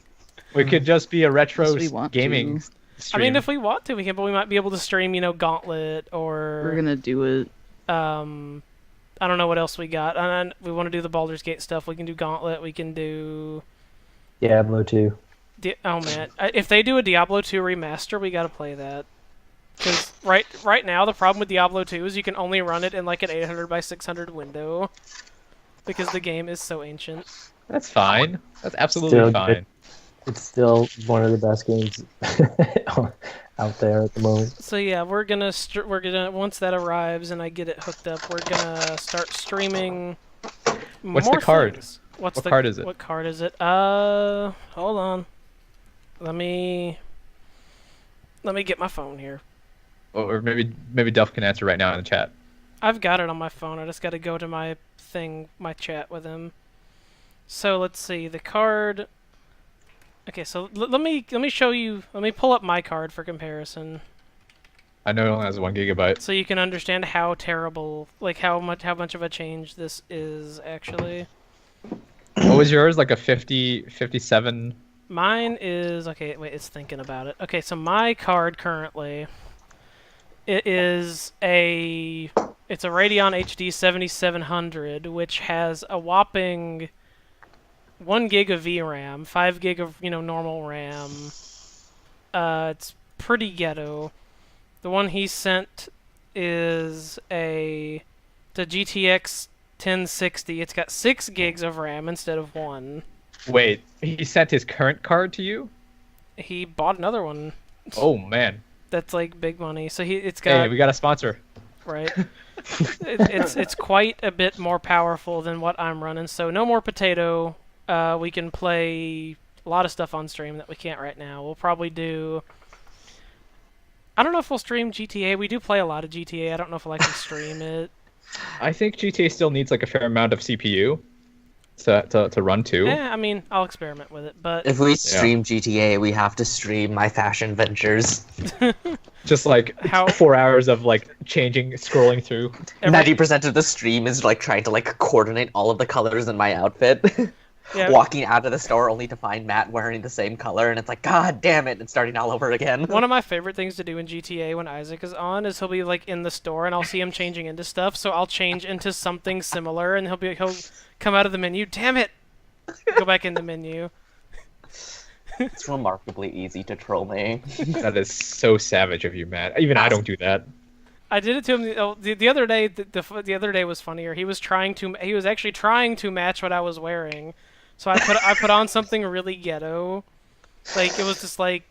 We could just be a retro Yes, we want gaming to. I stream. mean, if we want to, we can, but we might be able to stream, Gauntlet, or... We're gonna do it. I don't know what else we got. And we want to do the Baldur's Gate stuff. We can do Gauntlet. We can do... Diablo 2. Oh, man. If they do a Diablo 2 remaster, we gotta play that. Because right now, the problem with Diablo 2 is you can only run it in, like, an 800 by 600 window. Because the game is so ancient. That's fine. That's absolutely Still fine. good. It's still one of the best games out there at the moment. So yeah, we're gonna once that arrives and I get it hooked up, we're gonna start streaming. What's more the card? things. What card is it? What card is it? Hold on. Let me get my phone here. Or maybe Duff can answer right now in the chat. I've got it on my phone. I just got to go to my chat with him. So let's see the card. Okay, so let me show you. Let me pull up my card for comparison, I know it only has 1 gigabyte. so you can understand how terrible, like how much of a change this is actually. What was yours? Like a 57? Mine is okay. Wait, it's thinking about it. Okay, so my card currently, it's a Radeon HD 7700, which has a whopping 1 gig of VRAM, 5 gig of normal RAM. It's pretty ghetto. The one he sent is the GTX 1060. It's got 6 gigs of RAM instead of 1. Wait, he sent his current card to you? He bought another one. Oh man. That's like big money. So it's got Hey, we got a sponsor. right. It's quite a bit more powerful than what I'm running. So no more potato. We can play a lot of stuff on stream that we can't right now. We'll probably do... I don't know if we'll stream GTA. We do play a lot of GTA. I don't know if I can stream it. I think GTA still needs like a fair amount of CPU to run too. I mean, I'll experiment with it, but... If we stream GTA, we have to stream my fashion ventures. Just like 4 hours of like scrolling through. 90% of the stream is like trying to like coordinate all of the colors in my outfit. Yeah. Walking out of the store only to find Matt wearing the same color, and it's like, God damn it, and starting all over again. One of my favorite things to do in GTA when Isaac is on is he'll be like in the store and I'll see him changing into stuff, so I'll change into something similar and he'll come out of the menu. Damn it! Go back in the menu. It's remarkably easy to troll me. That is so savage of you, Matt. Even I don't do that. I did it to him the other day. The other day was funnier. He was actually trying to match what I was wearing. So I put on something really ghetto, like it was just like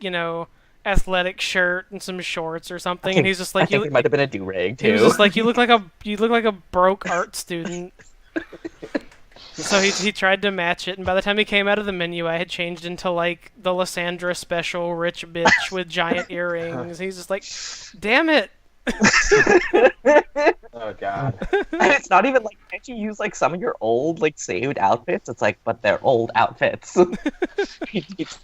athletic shirt and some shorts or something, and he's just like, I think it might have been a do-rag too. He was just like, you look like a broke art student. So he tried to match it, and by the time he came out of the menu, I had changed into like the Lysandra special rich bitch with giant earrings. He's just like, damn it. Oh god. And it's not even like, can't you use like some of your old like saved outfits? It's like, but they're old outfits. It's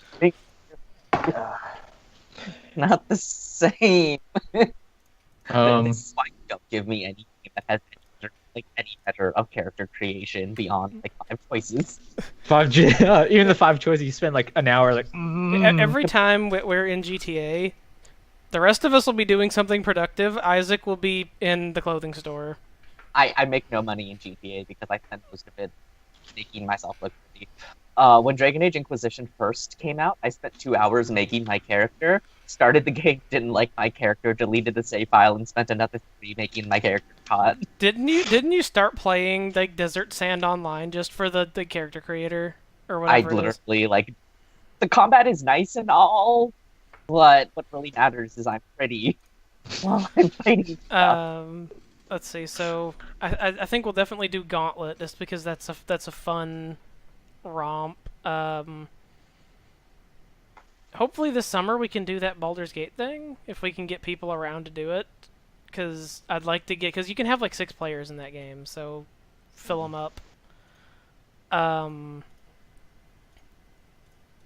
not the same. This is why you don't give me any game that has any measure of character creation beyond like 5 choices. Even the 5 choices you spend like an hour like. Every time we're in GTA, the rest of us will be doing something productive. Isaac will be in the clothing store. I make no money in GTA because I spend most of it making myself look pretty. When Dragon Age Inquisition first came out, I spent 2 hours making my character. Started the game, didn't like my character, deleted the save file, and spent another 3 making my character hot. Didn't you start playing like Desert Sand Online just for the character creator or whatever? I literally like the combat is nice and all, but what really matters is I'm pretty while I'm fighting stuff. Let's see. So I think we'll definitely do Gauntlet just because that's a fun romp. Hopefully this summer we can do that Baldur's Gate thing if we can get people around to do it. Because I'd like to get... Because you can have like 6 players in that game, so fill them up. I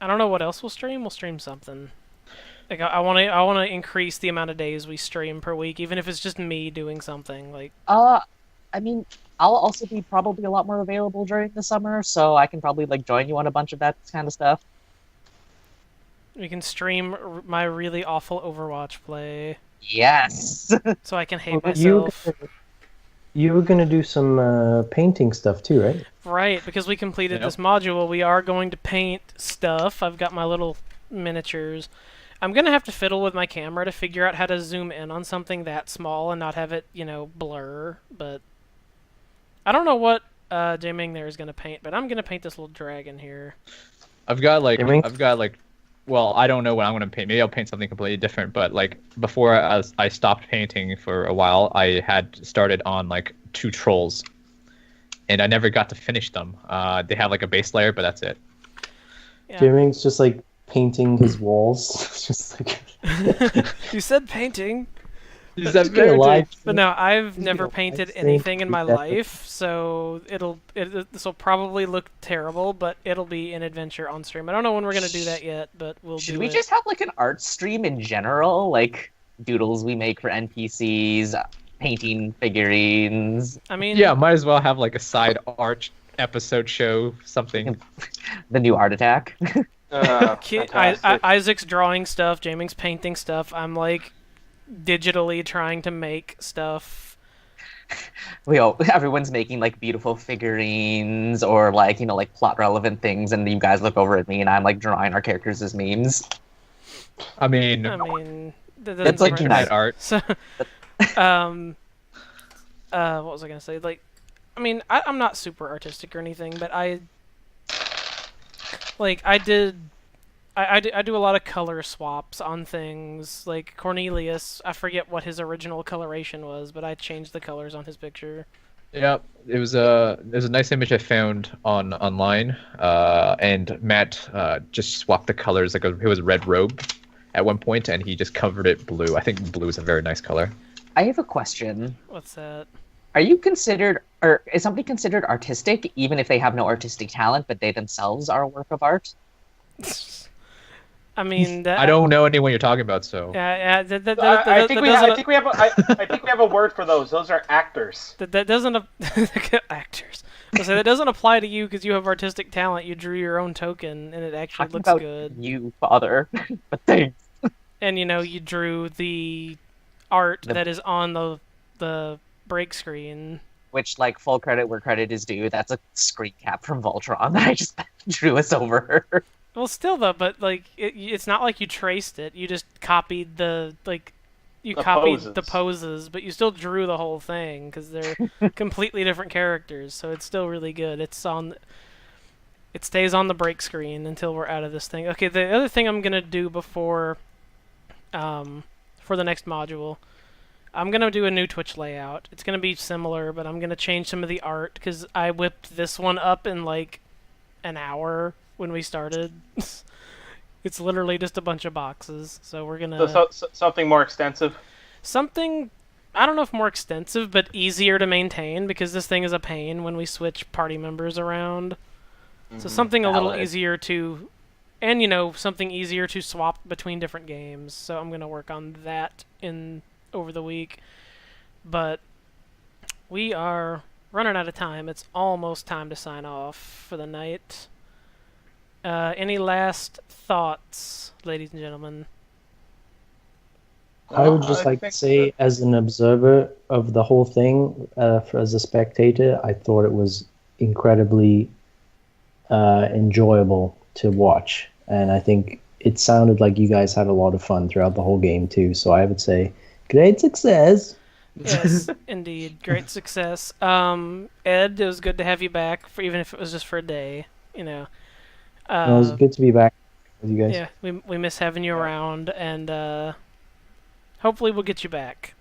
don't know what else we'll stream. We'll stream something. Like I want to increase the amount of days we stream per week, even if it's just me doing something. Like I mean, I'll also be probably a lot more available during the summer, so I can probably like join you on a bunch of that kind of stuff. we can stream my really awful Overwatch play, Yes. so I can hate But myself. you were gonna do some painting stuff too, right? Right, because we completed Yep. this module, we are going to paint stuff. I've got my little miniatures. I'm going to have to fiddle with my camera to figure out how to zoom in on something that small and not have it, blur, but I don't know what Jamming there is going to paint, but I'm going to paint this little dragon here. I've got like Gaming? well, I don't know what I'm gonna paint. Maybe I'll paint something completely different. But like before I stopped painting for a while, I had started on like 2 trolls, and I never got to finish them. They have like a base layer, but that's it. Yeah. Jimmy's just like painting his walls. It's just like You said painting. Is that Get a live But no, I've Just never get a painted live stream, anything in my do that. life, so this will probably look terrible, but it'll be an adventure on stream. I don't know when we're gonna do that yet, but we'll Should do we it. just have like an art stream in general, like doodles we make for NPCs, painting figurines, I mean, Yeah, might as well have like a side art episode show something. the new art attack? Fantastic. Isaac's drawing stuff, Jaming's painting stuff. I'm like digitally trying to make stuff. Everyone's making like beautiful figurines or like like plot relevant things, and you guys look over at me and I'm like drawing our characters as memes. I mean, It's like internet art. So, what was I gonna say? Like, I mean, I'm not super artistic or anything, but I do a lot of color swaps on things. Like Cornelius, I forget what his original coloration was, but I changed the colors on his picture. Yeah, there's a nice image I found online, and Matt just swapped the colors. Like it was a red robe at one point, and he just covered it blue. I think blue is a very nice color. I have a question. What's that? Are you considered, or is somebody considered artistic even if they have no artistic talent, but they themselves are a work of art? I mean, that, I don't know anyone you're talking about, so. Yeah, I think we have a word for those. Those are actors. that doesn't actors. So that doesn't apply to you because you have artistic talent. You drew your own token, and it actually Talking looks about good. you, father. But thanks. And you drew the art The- that is on the break screen. Which, like, full credit where credit is due, that's a screen cap from Voltron that I just drew us over. Well, still though, but like it's not like you traced it. You just copied the poses, but you still drew the whole thing because they're completely different characters. So it's still really good. It stays on the break screen until we're out of this thing. Okay, the other thing I'm gonna do before, for the next module, I'm gonna do a new Twitch layout. It's gonna be similar, but I'm gonna change some of the art because I whipped this one up in like an hour when we started. It's literally just a bunch of boxes, so we're gonna So something more extensive. something I don't know if more extensive, but easier to maintain because this thing is a pain when we switch party members around. So something a little Valid. easier to, and something easier to swap between different games. So I'm gonna work on that over the week. But we are running out of time. It's almost time to sign off for the night. Any last thoughts, ladies and gentlemen? I would just like to say, as an observer of the whole thing, as a spectator, I thought it was incredibly enjoyable to watch. And I think it sounded like you guys had a lot of fun throughout the whole game, too. So I would say, great success. Yes, indeed. Great success. Ed, it was good to have you back, even if it was just for a day. It was good to be back with you guys. Yeah, we miss having you around, and hopefully we'll get you back,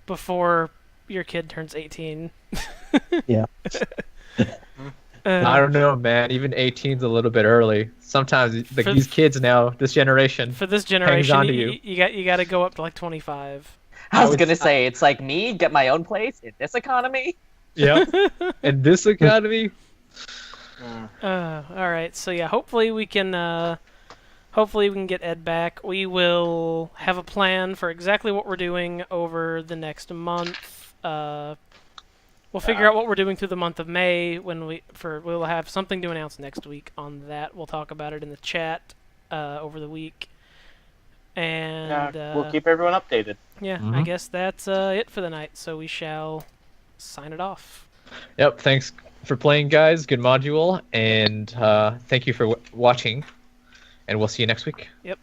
before your kid turns 18. Yeah. I don't know, man. Even 18's a little bit early. Sometimes these kids now, this generation, for this generation, hangs on to you. You got to go up to like 25. I was gonna say, it's like me, get my own place in this economy. Yeah. In this economy. All right. So yeah, hopefully we can get Ed back. We will have a plan for exactly what we're doing over the next month. We'll figure out what we're doing through the month of May we'll have something to announce next week on that. We'll talk about it in the chat over the week. And we'll keep everyone updated. Yeah, I guess that's it for the night. So we shall sign it off. Yep. Thanks for playing, guys. Good module, and thank you for watching. And we'll see you next week. Yep.